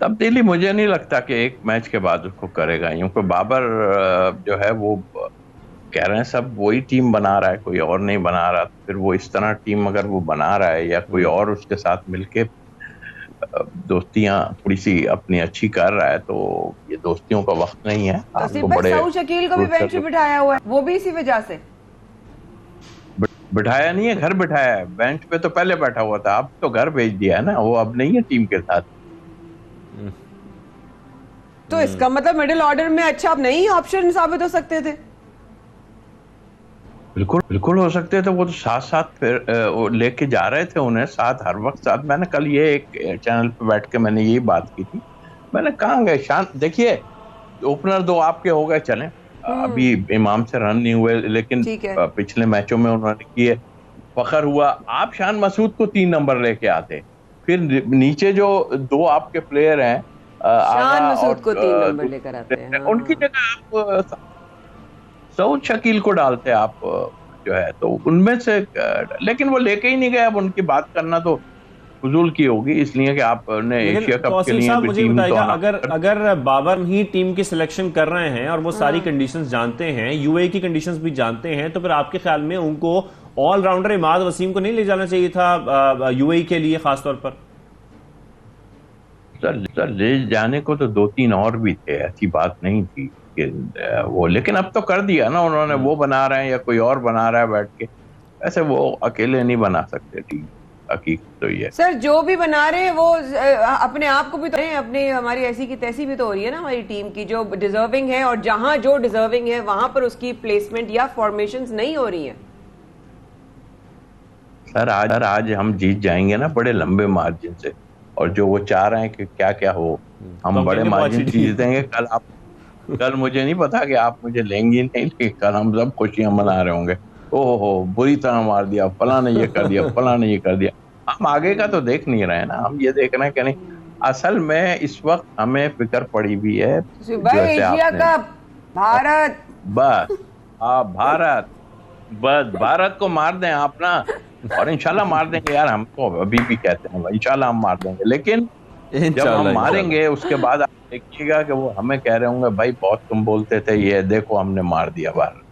तब्दीली मुझे नहीं लगता कि एक मैच के बाद उसको करेगा, क्योंकि बाबर जो है वो कह रहे हैं सब वही टीम बना रहा है, कोई और नहीं बना रहा। फिर वो इस तरह टीम अगर वो बना रहा है या कोई और उसके साथ मिलके दोस्तियां थोड़ी सी अपनी अच्छी कर रहा है, तो ये दोस्तियों का वक्त नहीं है। आपको बड़े सऊद शकील को भी बेंच पे बिठाया हुआ है, वो भी इसी वजह से बिठाया नहीं है, घर बिठाया है। बेंच पे तो पहले बैठा हुआ था, अब तो घर भेज दिया है ना, वो अब नहीं है टीम के साथ। तो इसका मतलब मिडिल ऑर्डर में अच्छा आप नहीं ऑप्शन साबित हो सकते थे? बिल्कुल हो सकते थे, वो तो साथ फिर लेके जा रहे थे उन्हें साथ, हर वक्त साथ। मैंने कल ये एक चैनल पे बैठ के मैंने यही बात की थी, मैंने कहा गए शान, देखिए ओपनर 2 आपके हो गए, चलें अभी इमाम से रन नहीं हुए, लेकिन पिछले मैचों में उन्होंने किए, फखर हुआ। आप शान मसूद को 3 नंबर लेके आते, फिर नीचे जो 2 आपके प्लेयर हैं, शान मसूद को 3 नंबर लेकर आते हैं, उनकी जगह आप सऊद शकील को डालते आप जो है, तो उनमें से, लेकिन वो लेके ही नहीं गए। अब उनकी बात करना तो फजूल की होगी, इसलिए कि आपने एशिया कप के लिए मुझे बताइएगा, अगर बाबर ही टीम की सिलेक्शन कर रहे हैं और वो सारी कंडीशंस जानते हैं, यूएई की कंडीशंस भी जानते हैं, तो फिर आपके ख्याल में उनको ऑलराउंडर इमाद वसीम को नहीं ले जाना चाहिए था यूएई के लिए खासतौर पर? सर ले जाने को तो 2-3 और भी थे, ऐसी बात नहीं थी वो, लेकिन अब तो कर दिया ना उन्होंने, वो बना रहे हैं या कोई और बना रहा है बैठ के, ऐसे वो अकेले नहीं बना सकते टीम। हकीकत तो ये। सर जो भी बना रहे हैं वो अपने आप को भी तो अपने हमारी ऐसी की तैसी भी तो हो रही है ना हमारी टीम की, जो डिजर्विंग है, और जहां जो डिजर्विंग है वहां पर उसकी प्लेसमेंट या फॉर्मेशंस नहीं हो रही है। सर आज हम जीत जाएंगे ना बड़े लंबे मार्जिन से, और जो वो चाह रहे हैं कि क्या क्या हो, हम बड़े मार्जिन से जीत देंगे। कल मुझे नहीं पता कि आप मुझे लेंगी नहीं, लेकिन कल हम सब खुशियां मना रहे होंगे, ओहो बुरी तरह मार दिया, फला ने ये कर दिया, फला ने ये कर दिया। हम आगे का तो देख नहीं रहे ना, हम ये देख रहे हैं कि नहीं। असल में इस वक्त हमें फिक्र पड़ी हुई है एशिया कप, भारत, बस भारत को मार दें आप ना, और इंशाल्लाह मार देंगे यार। हम तो अभी भी कहते हैं इंशाल्लाह हम मार देंगे, लेकिन जब हम मारेंगे उसके बाद आप देखिएगा कि वो हमें कह रहे होंगे भाई बहुत तुम बोलते थे, ये देखो हमने मार दिया भारत।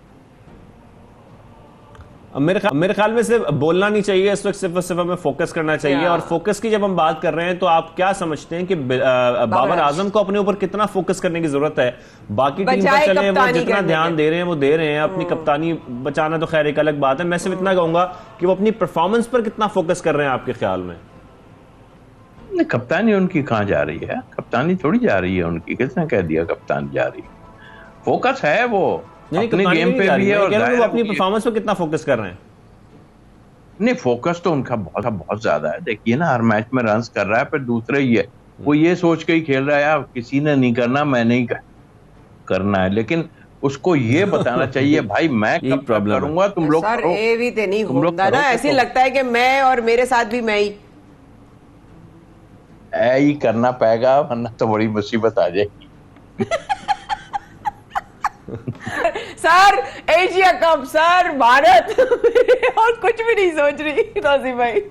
मेरे ख्याल में सिर्फ बोलना नहीं चाहिए इस वक्त, सिर्फ हमें फोकस करना चाहिए। और फोकस की जब हम बात कर रहे हैं तो आप क्या समझते हैं कि बाबर आजम को अपने ऊपर कितना फोकस करने की जरूरत है? बाकी टीम पर चले वो जितना ध्यान दे रहे हैं वो दे रहे हैं, अपनी कप्तानी बचाना तो खैर एक अलग बात है। मैं सिर्फ इतना कहूंगा कि वो अपनी परफॉर्मेंस पर कितना फोकस कर रहे हैं आपके ख्याल में? कप्तानी उनकी कहाँ जा रही है? कप्तानी थोड़ी जा रही है उनकी, किसने कह दिया कप्तानी जा रही है? फोकस है वो अपने गेम पे भी है, और वो अपनी परफॉर्मेंस पे कितना फोकस कर रहे हैं? नहीं, फोकस तो उनका बहुत ज्यादा है। देखिए ना, हर मैच में रन्स कर रहा है, फिर दूसरे ही है वो ये सोच के ही खेल रहा है यार किसी ने नहीं करना, मैंने ही करना है। लेकिन उसको ये बताना चाहिए भाई मैं कब करूंगा, तुम लोग सर ये भी तो नहीं होता ना, ऐसे लगता है कि मैं और मेरे साथ भी मैं ही करना पड़ेगा, वरना तो बड़ी मुसीबत आ जाएगी। Sir Asia cup, sir Bharat और कुछ भी नहीं सोच रही तौसीफ भाई।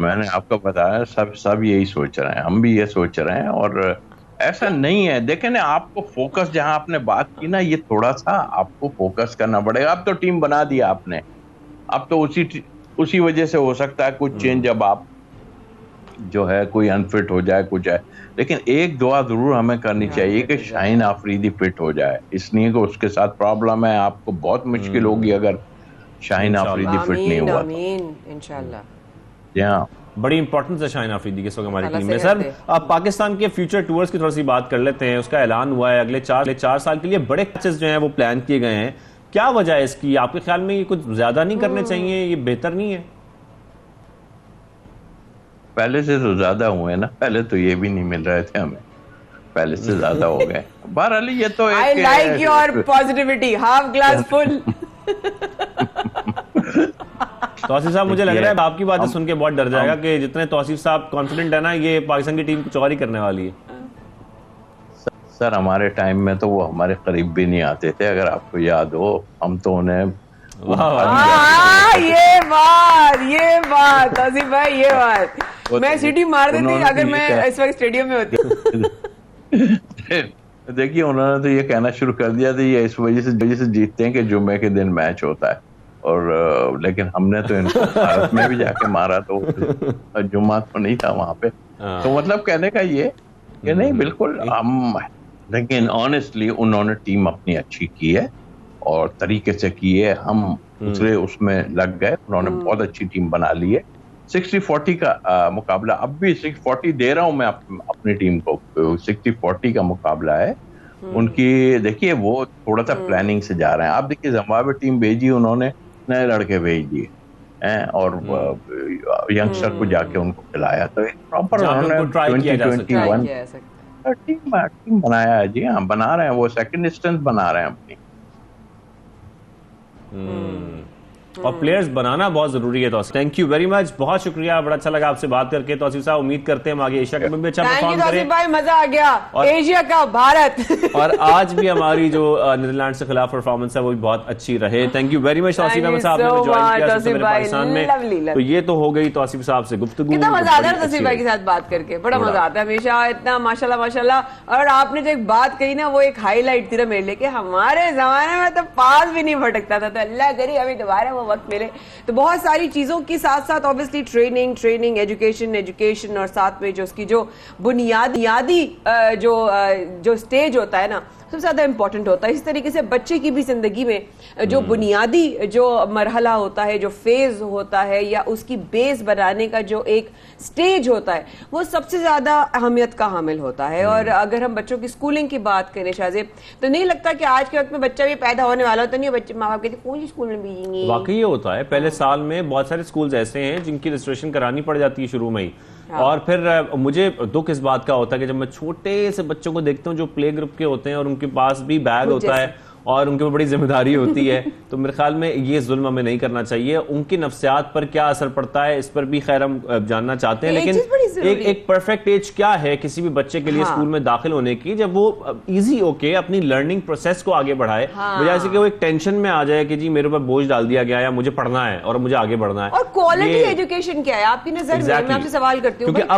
मैंने आपको बताया सब यही सोच रहे हैं, हम भी ये सोच रहे हैं, और ऐसा नहीं है। देखें ना, आपको फोकस जहां आपने बात की ना, ये थोड़ा सा आपको फोकस करना पड़ेगा। अब तो टीम बना दिया आपने, अब तो उसी वजह से हो सकता है कुछ चेंज, अब आप जो है कोई अनफिट हो जाए कुछ है, लेकिन एक दुआ जरूर हमें करनी चाहिए कि शाहीन आफरीदी फिट हो जाए, इसलिए कि उसके साथ प्रॉब्लम है। आपको बहुत मुश्किल होगी अगर शाहीन आफरीदी फिट नहीं हुआ तो। इंशाल्लाह बड़ी इंपॉर्टेंस है शाहीन आफरीदी के साथ हमारी टीम में। सर अब पाकिस्तान के फ्यूचर टूर्स की थोड़ी सी बात कर लेते हैं। उसका ऐलान हुआ है अगले 4 साल के लिए बड़े मैचेस जो हैं वो प्लान किए गए हैं। क्या वजह है इसकी? आपके ख्याल में ये कुछ ज्यादा नहीं करने चाहिए, ये बेहतर नहीं है? पहले से तो ज्यादा हुए ना, पहले तो ये भी नहीं मिल रहे थे हमें, पहले से ज्यादा हो गए। बहरहाल ये तो I like your positivity, half glass full. Tauseef साहब, मुझे लग रहा है आपकी बातें सुन के बहुत डर जाएगा कि जितने तौसीफ साहब कॉन्फिडेंट है ना, ये पाकिस्तान की टीम कुछ और ही करने वाली है। सर हमारे टाइम में तो वो हमारे करीब भी नहीं आते थे, अगर आपको याद हो। हम तो उन्हें ये बात तौसीफ भाई, ये बात मैं सीटी मार देती अगर मैं इस वक्त स्टेडियम में होती। देखिए उन्होंने तो ये कहना शुरू कर दिया था ये इस वजह से जीतते हैं कि जुम्मे के दिन मैच होता है, और लेकिन हमने तो इनको भारत में भी जाके मारा, तो जुम्मा तो नहीं था वहां पे। तो मतलब कहने का ये कि नहीं, बिल्कुल हम, लेकिन ऑनेस्टली उन्होंने टीम अपनी अच्छी की है और तरीके से की है। हम दूसरे उसमें लग गए, उन्होंने बहुत अच्छी टीम बना ली है। 60-40 का मुकाबला, अब भी 60-40 दे रहा हूं मैं अपनी टीम को, 60-40 का मुकाबला है उनकी। देखिए वो थोड़ा सा प्लानिंग से जा रहे हैं। आप देखिए जिम्बाब्वे टीम भेजी उन्होंने, नए लड़के भेज दिए और यंगस्टर को जाके उनको खिलाया, तो एक प्रॉपर उन्होंने 2021 टीम बनाया है। जी हाँ, बना रहे हैं, वो सेकंड इंस्टेंस बना रहे हैं अपनी। और प्लेयर्स बनाना बहुत जरूरी है। Tauseef, thank you very much, बहुत शुक्रिया, बड़ा अच्छा लगा आपसे बात करके। तौसीफ साहब, उम्मीद करते हैं हम आगे एशिया कप में भी अच्छा परफॉर्म करें। भाई मजा आ गया, एशिया कप भारत और आज भी हमारी जो नीदरलैंड से खिलाफ परफॉर्मेंस है वो भी बहुत अच्छी रहे। Thank you very much Tauseef Ahmed साहब ने ज्वाइन किया मेरे पाकिस्तान में। तो ये तो हो गई तौसीफ साहब से गुफ्तगू। कितना मजा आता है तौसीफ भाई के साथ बात करके, बड़ा मजा आता है हमेशा, इतना माशाल्लाह माशाल्लाह। और आपने जो एक बात कही ना, वो एक हाईलाइट थी ना मेरे लिए कि हमारे जमाने में तो पास भी नहीं भटकता था, तो अल्लाह करी अभी दोबारा वो वक्त मिले तो बहुत सारी चीज़ों के साथ साथ ऑब्वियसली ट्रेनिंग एजुकेशन और साथ में जो उसकी जो बुनियादी जो स्टेज होता है ना सबसे ज़्यादा इंपॉर्टेंट होता है। इस तरीके से बच्चे की भी ज़िंदगी में जो बुनियादी जो मरहला होता है, जो फेज़ होता है या उसकी बेस बनाने का जो एक स्टेज होता है वो सबसे ज़्यादा अहमियत का हामिल होता है। और अगर हम बच्चों की स्कूलिंग की बात करें शाहजेब, तो नहीं लगता कि आज के वक्त में बच्चा भी पैदा होने वाला होता नहीं है, बच्चे माँ बाप कहते कौन सी स्कूल में भेजेंगे। वाकई ये होता है, पहले साल में बहुत सारे स्कूल्स ऐसे हैं जिनकी रजिस्ट्रेशन करानी पड़ जाती है शुरू में ही। और फिर मुझे दुख इस बात का होता है कि जब मैं छोटे से बच्चों को देखता हूँ जो प्ले ग्रुप के होते हैं और उनके पास भी बैग होता है और उनके ऊपर बड़ी जिम्मेदारी होती है, तो मेरे ख्याल में ये जुल्म हमें नहीं करना चाहिए। उनकी नफ्सियात पर क्या असर पड़ता है इस पर भी खैर हम जानना चाहते हैं, लेकिन एक परफेक्ट एज क्या है किसी भी बच्चे के लिए स्कूल में दाखिल होने की, जब वो इजी होके अपनी लर्निंग प्रोसेस को आगे बढ़ाए, बजाय से कि वो एक टेंशन में आ जाए कि जी मेरे ऊपर बोझ डाल दिया गया या मुझे पढ़ना है और मुझे आगे बढ़ना है। और क्वालिटी एजुकेशन क्या है आपकी नजर में? मैं आपसे सवाल करती हूँ क्योंकि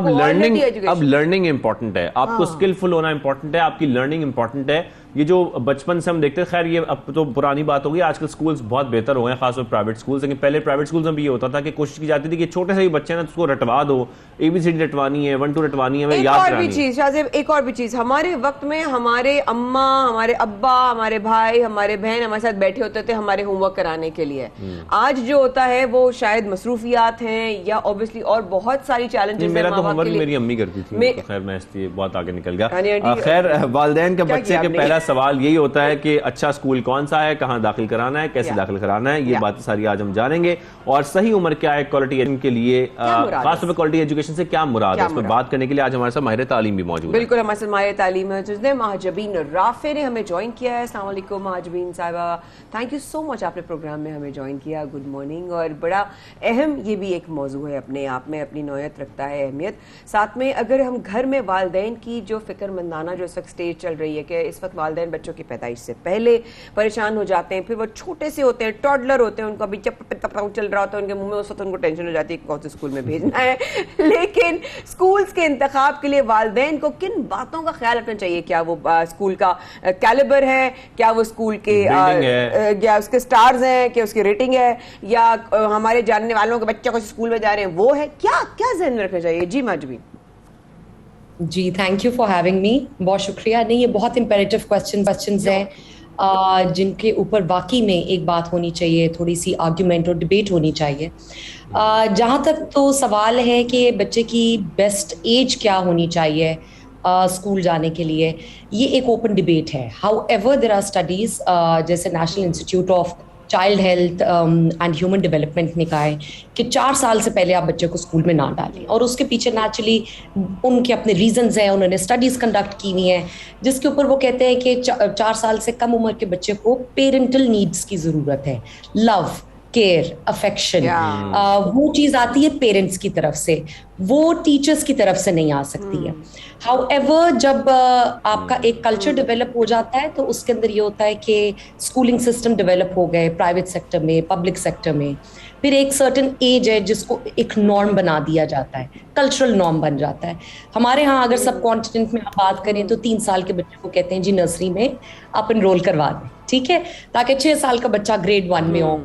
अब लर्निंग इंपॉर्टेंट है, आपको स्किलफुल होना इंपॉर्टेंट है, आपकी लर्निंग इंपॉर्टेंट है। ये जो बचपन से हम देखते हैं, खैर ये अब तो पुरानी बात होगी, आजकल स्कूल्स बहुत बेहतर हो गए हैं, खासतौर प्राइवेट स्कूल्स। लेकिन पहले प्राइवेट स्कूल्स में भी ये होता था कि कोशिश की जाती थी कि छोटे से ही बच्चे ना उसको रटवा दो, ABCD रटवानी है, 1 2 रटवानी है, याद करानी है। एक और भी चीज, हमारे वक्त में हमारे अम्मा, हमारे अब्बा, हमारे भाई, हमारे बहन हमारे साथ बैठे होते थे हमारे होमवर्क कराने के लिए। आज जो होता है वो शायद मसरूफियात हैं या ऑब्वियसली और बहुत सारी चैलेंजेस। मेरा तो होमवर्क मेरी अम्मी करती थी, तो खैर मैं इसलिए बहुत आगे निकल गया। खैर वालिदैन का बच्चे के पहला सवाल यही होता है कि अच्छा स्कूल कौन सा है, कहां दाखिल कराना है, कैसे दाखिल कराना है, ये बातें सारी आज हम जानेंगे। और सही उम्र क्या है क्वालिटी एजुकेशन के लिए, खासतौर पर क्वालिटी एजुकेशन से क्या मुराद है, इस पर बात करने के लिए आज हमारे साथ माहिर तालीम भी मौजूद है। बिल्कुल, हमारे साथ माहिर तालीम मौजूद है, महाजबीन राफे ने हमें ज्वाइन किया है। अस्सलाम वालेकुम महाजबीन साहिबा, थैंक यू सो मच, आपने प्रोग्राम में हमें ज्वाइन किया, गुड मॉर्निंग। और बड़ा अहम ये भी एक मौजू है, अपने आप में अपनी नौयत रखता है अहमियत। साथ में अगर हम घर में वालिदैन की जो फिक्रमंदाना जो इस वक्त स्टेज चल रही है कि इस वक्त वालिदैन बच्चों की पैदाइश से पहले परेशान हो जाते हैं, फिर वो छोटे से होते हैं, टॉडलर होते हैं, उनको अभी चल रहा होता है उनके मुंह में, उस वक्त उनको टेंशन हो जाती है कौन से स्कूल में भेजना है। लेकिन स्कूल्स के इंतखाब के लिए वालिदैन को किन बातों का ख्याल रखना चाहिए? क्या वो स्कूल का कैलिबर है, क्या वो स्कूल के या उसके स्टार्स हैं, क्या उसकी रेटिंग है, या हमारे जानने वालों के बच्चे को स्कूल में जा रहे हैं वो है, क्या क्या ध्यान में रखना चाहिए? जी Majbi ji, thank you for having me, बहुत शुक्रिया। नहीं, ये बहुत इंपेरेटिव क्वेश्चंस हैं जिनके ऊपर वाकई में एक बात होनी चाहिए, थोड़ी सी आर्ग्यूमेंट और डिबेट होनी चाहिए। जहाँ तक तो सवाल है कि बच्चे की बेस्ट एज क्या होनी चाहिए स्कूल जाने के लिए, ये एक ओपन डिबेट है। हाउएवर देयर आर स्टडीज, जैसे national institute of child health and human development ने कहा है कि 4 साल से पहले आप बच्चे को स्कूल में ना डालें, और उसके पीछे नेचुरली उनके अपने रीजंस हैं, उन्होंने स्टडीज़ कंडक्ट की हुई हैं जिसके ऊपर वो कहते हैं कि 4 साल से कम उम्र के बच्चे को पेरेंटल नीड्स की ज़रूरत है, लव, केयर, अफेक्शन, वो चीज़ आती है पेरेंट्स की तरफ से, वो टीचर्स की तरफ से नहीं आ सकती है। हाउएवर जब आपका एक कल्चर डेवलप हो जाता है तो उसके अंदर ये होता है कि स्कूलिंग सिस्टम डेवलप हो गए प्राइवेट सेक्टर में, पब्लिक सेक्टर में, फिर एक सर्टेन एज है जिसको एक नॉर्म बना दिया जाता है, कल्चरल नॉर्म बन जाता है। हमारे यहाँ अगर सब कॉन्टिनेंट में आप बात करें तो 3 साल के बच्चे को कहते हैं जी नर्सरी में आप एनरोल करवा दें, ठीक है, ताकि 6 साल का बच्चा ग्रेड 1 में हो।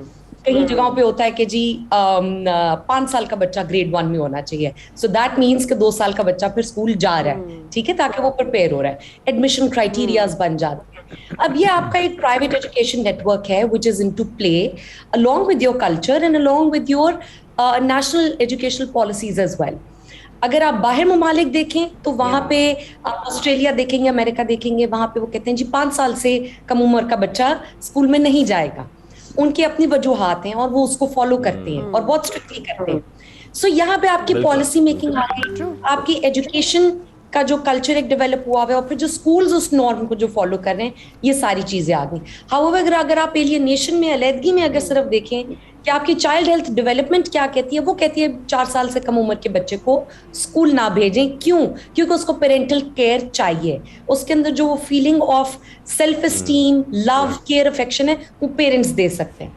कई जगहों पे होता है कि जी 5 साल का बच्चा ग्रेड 1 में होना चाहिए, सो दैट मीन्स कि 2 साल का बच्चा फिर स्कूल जा रहा है, ठीक है, ताकि वो प्रिपेयर हो रहा है, एडमिशन क्राइटेरियाज बन जाते हैं। अब ये आपका एक प्राइवेट एजुकेशन नेटवर्क है which is into play along with your culture and along with your national educational policies as well. अगर आप बाहर ममालिक देखें तो वहाँ पे आप ऑस्ट्रेलिया देखेंगे, अमेरिका देखेंगे, वहाँ पे वो कहते हैं जी 5 साल से कम उम्र का बच्चा स्कूल में नहीं जाएगा। उनकी अपनी वजूहात हैं और वो उसको फॉलो करते हैं और बहुत स्ट्रिक्टली करते हैं। सो यहाँ पे आपकी पॉलिसी मेकिंग आ गई, आपकी एजुकेशन का जो कल्चर एक डेवलप हुआ है और फिर जो स्कूल्स उस नॉर्म को जो फॉलो कर रहे हैं, ये सारी चीजें आ गई। हाउएवर अगर आप एलियनेशन में, अलैदगी में अगर सिर्फ देखें कि आपकी चाइल्ड हेल्थ डेवलपमेंट क्या कहती है, वो कहती है 4 साल से कम उम्र के बच्चे को स्कूल ना भेजें। क्यों? क्योंकि उसको पेरेंटल केयर चाहिए, उसके अंदर जो feeling of self esteem, love, care, affection है वो पेरेंट्स दे सकते हैं।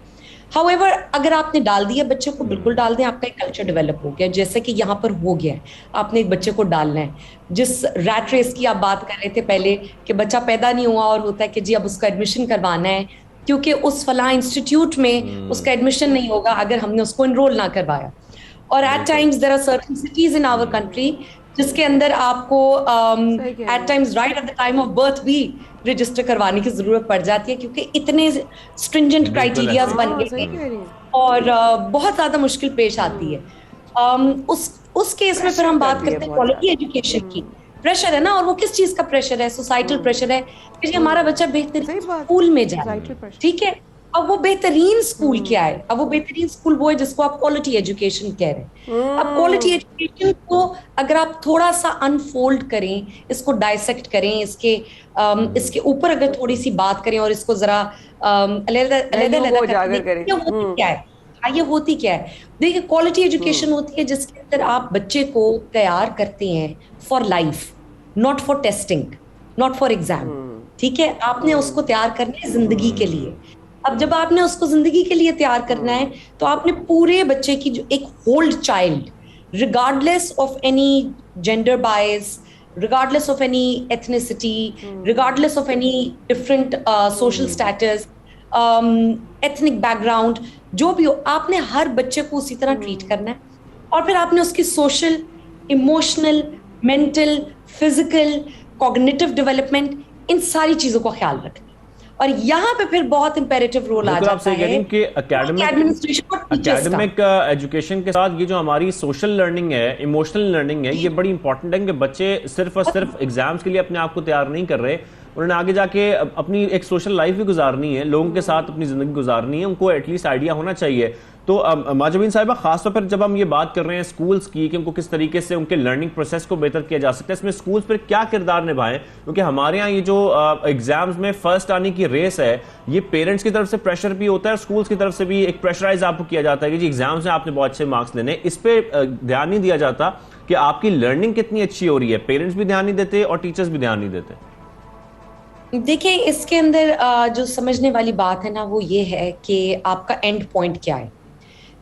हाउएवर अगर आपने डाल दिया बच्चे को, बिल्कुल डाल दें, आपका एक कल्चर डेवलप हो गया, जैसे कि यहाँ पर हो गया है। आपने एक बच्चे को डालना है, जिस रैट रेस की आप बात कर रहे थे पहले कि बच्चा पैदा नहीं हुआ और होता है कि जी अब उसका एडमिशन करवाना है, क्योंकि उस फला इंस्टीट्यूट में उसका एडमिशन नहीं होगा अगर हमने उसको इनरोल ना करवाया। और at times there are certain cities in our country जिसके अंदर आपको at times right at the time of birth भी रजिस्टर करवाने की जरूरत पड़ जाती है, क्योंकि इतने स्ट्रिंजेंट क्राइटेरियाज बन गए और बहुत ज्यादा मुश्किल पेश आती है। उस केस में फिर हम बात करते हैं क्वालिटी एजुकेशन की। प्रेशर है ना, और वो किस चीज का प्रेशर है? सोसाइटल प्रेशर है कि हमारा बच्चा बेहतरीन स्कूल में जाए, ठीक है। अब वो बेहतरीन स्कूल क्या है? अब वो बेहतरीन स्कूल वो है जिसको आप क्वालिटी एजुकेशन कह रहे हैं। अब क्वालिटी एजुकेशन को अगर आप थोड़ा सा अनफोल्ड करें, इसको डाइसेक्ट करें, इसके ऊपर अगर थोड़ी सी बात करें और इसको जरा अलग-अलग करें, क्या है? ये होती क्या है? देखिए, क्वालिटी एजुकेशन होती है जिसके अंदर आप बच्चे को तैयार करते हैं for life, not for testing, not for exam, ठीक है। आपने उसको तैयार करना है जिंदगी के लिए। अब जब आपने उसको जिंदगी के लिए तैयार करना है तो आपने पूरे बच्चे की जो एक hold child, regardless of any gender bias, regardless of any ethnicity, regardless of any different social status, ethnic background, जो भी हो, आपने हर बच्चे को उसी तरह ट्रीट करना है। और फिर आपने उसकी social, emotional, mental, physical, cognitive development, इन सारी चीजों का ख्याल रखना। और यहाँ पे फिर बहुत इंपेरेटिव रोल आ जाता है कि एकेडमिक एजुकेशन के साथ ये जो हमारी सोशल लर्निंग है, इमोशनल लर्निंग है, ये बड़ी इंपॉर्टेंट है कि बच्चे सिर्फ और सिर्फ एग्जाम्स के लिए अपने आप को तैयार नहीं कर रहे, उन्होंने आगे जाके अपनी एक सोशल लाइफ भी गुजारनी है, लोगों के साथ अपनी जिंदगी गुजारनी है, उनको एटलीस्ट आइडिया होना चाहिए। तो माजबीन साहिबा, खासतौर पर जब हम ये बात कर रहे हैं स्कूल्स की कि उनको किस तरीके से उनके लर्निंग प्रोसेस को बेहतर किया जा सकता है, इसमें स्कूल्स पर क्या किरदार निभाएं? क्योंकि हमारे यहाँ ये जो एग्जाम्स में फर्स्ट आने की रेस है, ये पेरेंट्स की तरफ से प्रेशर भी होता है, स्कूल्स की तरफ से भी एक प्रेशराइज आपको किया जाता है कि जी एग्जाम्स में आपने बहुत अच्छे मार्क्स लेने। इस पर ध्यान नहीं दिया जाता कि आपकी लर्निंग कितनी अच्छी हो रही है। पेरेंट्स भी ध्यान नहीं देते और टीचर्स भी ध्यान नहीं देते। देखिए, इसके अंदर जो समझने वाली बात है ना, वो ये है कि आपका एंड पॉइंट क्या है,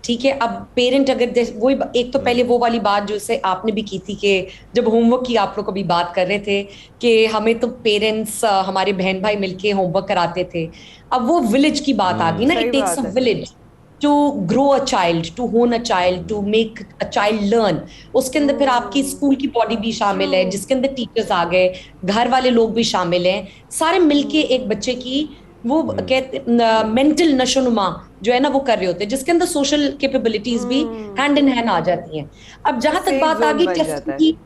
ठीक है। अब पेरेंट अगर वही एक तो पहले वो वाली बात जो से आपने भी की थी कि जब होमवर्क की आप लोग कभी बात कर रहे थे कि हमें तो पेरेंट्स, हमारे बहन भाई मिलके होमवर्क कराते थे। अब वो विलेज की बात आ गई ना, it takes a village to grow a child, to hone a child, to make a child learn. उसके अंदर फिर आपकी स्कूल की बॉडी भी शामिल है, जिसके अंदर टीचर्स आ गए, घर वाले लोग भी शामिल हैं, सारे मिलके एक बच्चे की वो कहते मेंटल नशोनुमा जो है ना वो कर रहे होते हैं, जिसके अंदर सोशल कैपेबिलिटीज भी हैंड इन हैंड आ जाती हैं। अब जहां तक बात आ गई टेस्टिंग की,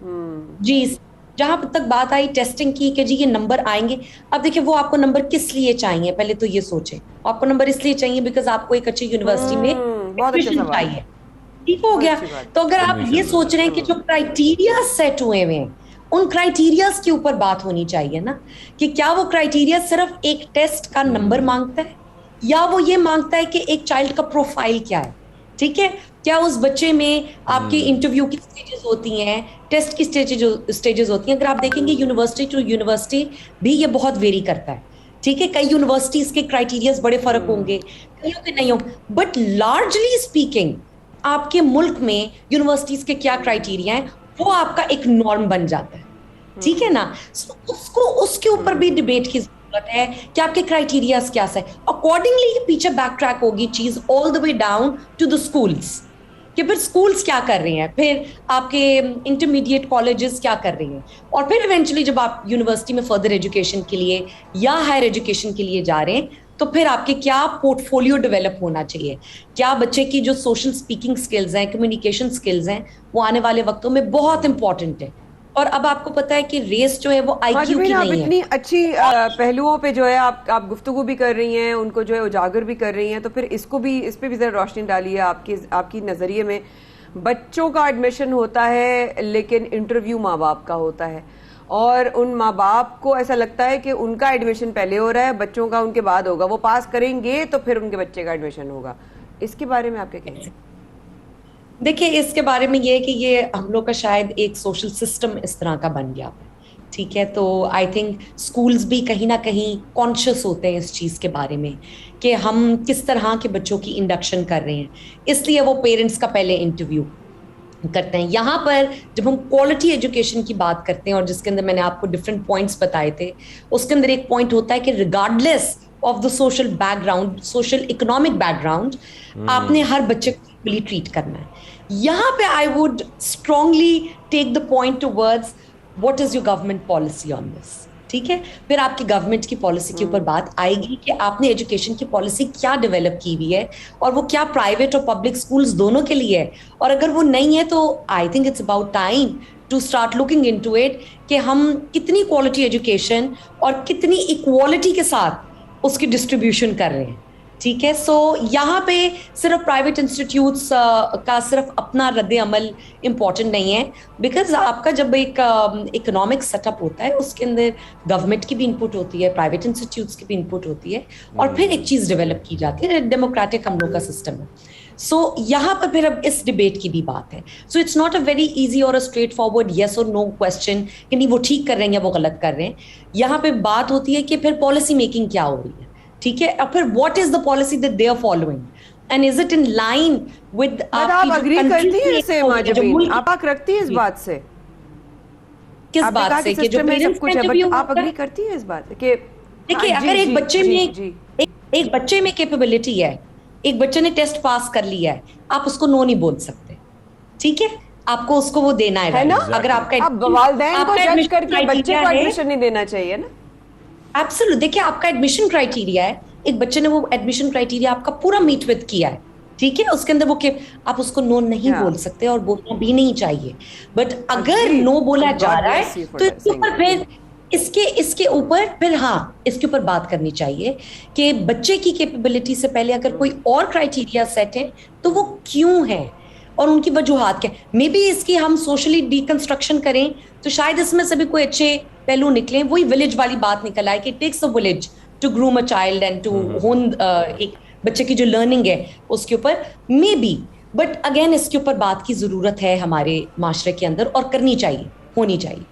जी जहां तक बात आई टेस्टिंग की कि जी ये नंबर आएंगे, अब देखिए वो आपको नंबर किस लिए चाहिए, पहले तो ये सोचें। आपको नंबर इसलिए चाहिए बिकॉज आपको एक अच्छी यूनिवर्सिटी में एडमिशन चाहिए, ठीक हो गया। तो अगर आप ये सोच रहे हैं कि जो क्राइटेरिया सेट हुए हैं उन क्राइटेरियाज के ऊपर बात होनी चाहिए ना, कि क्या वो क्राइटेरिया सिर्फ एक टेस्ट का नंबर मांगता है या वो ये मांगता है कि एक चाइल्ड का प्रोफाइल क्या है, ठीक है। क्या उस बच्चे में आपकी इंटरव्यू की स्टेजेस होती हैं, टेस्ट की स्टेजेस होती हैं। अगर आप देखेंगे यूनिवर्सिटी टू यूनिवर्सिटी भी ये बहुत वेरी करता है, ठीक है। कई यूनिवर्सिटीज के क्राइटेरियाज बड़े फर्क होंगे, कईयों के नहीं हो, बट लार्जली स्पीकिंग आपके मुल्क में यूनिवर्सिटीज के क्या क्राइटेरिया हैं वो आपका एक नॉर्म बन जाता है, ठीक है ना। उसको उसके ऊपर भी डिबेट की जरूरत है कि आपके क्राइटेरियाज क्या है। अकॉर्डिंगली ये पीछे बैक ट्रैक होगी चीज all the way down to the schools, कि फिर स्कूल्स क्या कर रहे हैं, फिर आपके इंटरमीडिएट कॉलेजेस क्या कर रही हैं, और फिर इवेंचुअली जब आप यूनिवर्सिटी में फर्दर एजुकेशन के लिए या हायर एजुकेशन के लिए जा रहे हैं तो फिर आपके क्या पोर्टफोलियो डेवलप होना चाहिए, क्या बच्चे की जो सोशल स्पीकिंग स्किल्स हैं, कम्युनिकेशन स्किल्स हैं, वो आने वाले वक्तों में बहुत इंपॉर्टेंट है। और अब आपको पता है कि रेस जो है वो आईक्यू की नहीं है। इतनी अच्छी पहलुओं पे जो है आप गुफ्तगू भी कर रही हैं, उनको जो है उजागर भी कर रही हैं, तो फिर इस पे भी जरा रोशनी डालिए। आपकी नजरिए में बच्चों का एडमिशन होता है लेकिन इंटरव्यू माँ बाप का होता है, और उन माँ बाप को ऐसा लगता है कि उनका एडमिशन पहले हो रहा है, बच्चों का उनके बाद होगा, वो पास करेंगे तो फिर उनके बच्चे का एडमिशन होगा। इसके बारे में आप क्या कहेंगे? देखिए, इसके बारे में ये है कि ये हम लोग का शायद एक सोशल सिस्टम इस तरह का बन गया, ठीक है। तो आई थिंक स्कूल्स भी कहीं ना कहीं कॉन्शियस होते हैं इस चीज़ के बारे में कि हम किस तरह के बच्चों की इंडक्शन कर रहे हैं, इसलिए वो पेरेंट्स का पहले इंटरव्यू करते हैं। यहाँ पर जब हम क्वालिटी एजुकेशन की बात करते हैं और जिसके अंदर मैंने आपको डिफरेंट पॉइंट्स बताए थे, उसके अंदर एक पॉइंट होता है कि regardless of the social background, social economic background, आपने हर बच्चे को इक्वली ट्रीट करना है। यहाँ पे I would strongly take the point towards what is your government policy on this, ठीक है। फिर आपकी गवर्नमेंट की पॉलिसी के ऊपर बात आएगी कि आपने एजुकेशन की पॉलिसी क्या डेवलप की हुई है और वो क्या प्राइवेट और पब्लिक स्कूल्स दोनों के लिए है, और अगर वो नहीं है तो I think it's about time to start looking into it कि हम कितनी क्वालिटी एजुकेशन और कितनी इक्वालिटी के साथ उसकी डिस्ट्रीब्यूशन कर रहे हैं, ठीक है। सो यहाँ पे सिर्फ प्राइवेट इंस्टीट्यूट्स का सिर्फ अपना रद्द अमल इम्पॉर्टेंट नहीं है, बिकॉज आपका जब एक इकोनॉमिक सेटअप होता है उसके अंदर गवर्नमेंट की भी इनपुट होती है, प्राइवेट इंस्टीट्यूट्स की भी इनपुट होती है, और फिर एक चीज़ डेवलप की जाती है, डेमोक्रेटिक हम लोग का सिस्टम है। सो यहाँ पर फिर अब इस डिबेट की भी बात है। So it's not a very easy और अ स्ट्रेट फॉरवर्ड येस और नो क्वेश्चन कि नहीं वो ठीक कर रहे हैं या वो गलत कर रहे हैं। यहाँ पे बात होती है कि फिर पॉलिसी मेकिंग क्या हो रही है, ठीक है, और फिर what is the policy that they are following and is it in line with आप एग्री करती हैं इससे माजबीन? आप रखती हैं इस बात से? किस बात से कि जो पेरेंट्स कुछ है, बट आप एग्री करती हैं इस बात कि देखिए अगर एक बच्चे में एक बच्चे में कैपेबिलिटी है, एक बच्चे ने टेस्ट पास कर लिया है, आप उसको नो नहीं बोल सकते, ठीक है, आपको उसको वो देना है ना। अगर आपका वालिदैन को जज करके बच्चे को एडमिशन नहीं देना चाहिए ना। एब्सोल्यूट, देखिए आपका एडमिशन क्राइटेरिया है, एक बच्चे ने वो एडमिशन क्राइटेरिया आपका पूरा मीट विद किया है, ठीक है, उसके अंदर वो आप उसको नो नहीं बोल सकते और बोलना भी नहीं चाहिए। बट अगर नो बोला जा रहा है तो इसके ऊपर फिर इसके ऊपर फिर इसके ऊपर बात करनी चाहिए कि बच्चे की कैपेबिलिटी से पहले अगर कोई और क्राइटेरिया सेट है तो वो क्यों है और उनकी वजूहात क्या। मे बी इसकी हम सोशली डिकंस्ट्रक्शन करें तो शायद इसमें से भी कोई अच्छे पहलू निकले। वही विलेज वाली बात निकल आए कि it takes a village to groom a child and to होन एक बच्चे की जो लर्निंग है उसके ऊपर मे बी, बट अगेन इसके ऊपर बात की जरूरत है हमारे माशरे के अंदर और करनी चाहिए, होनी चाहिए।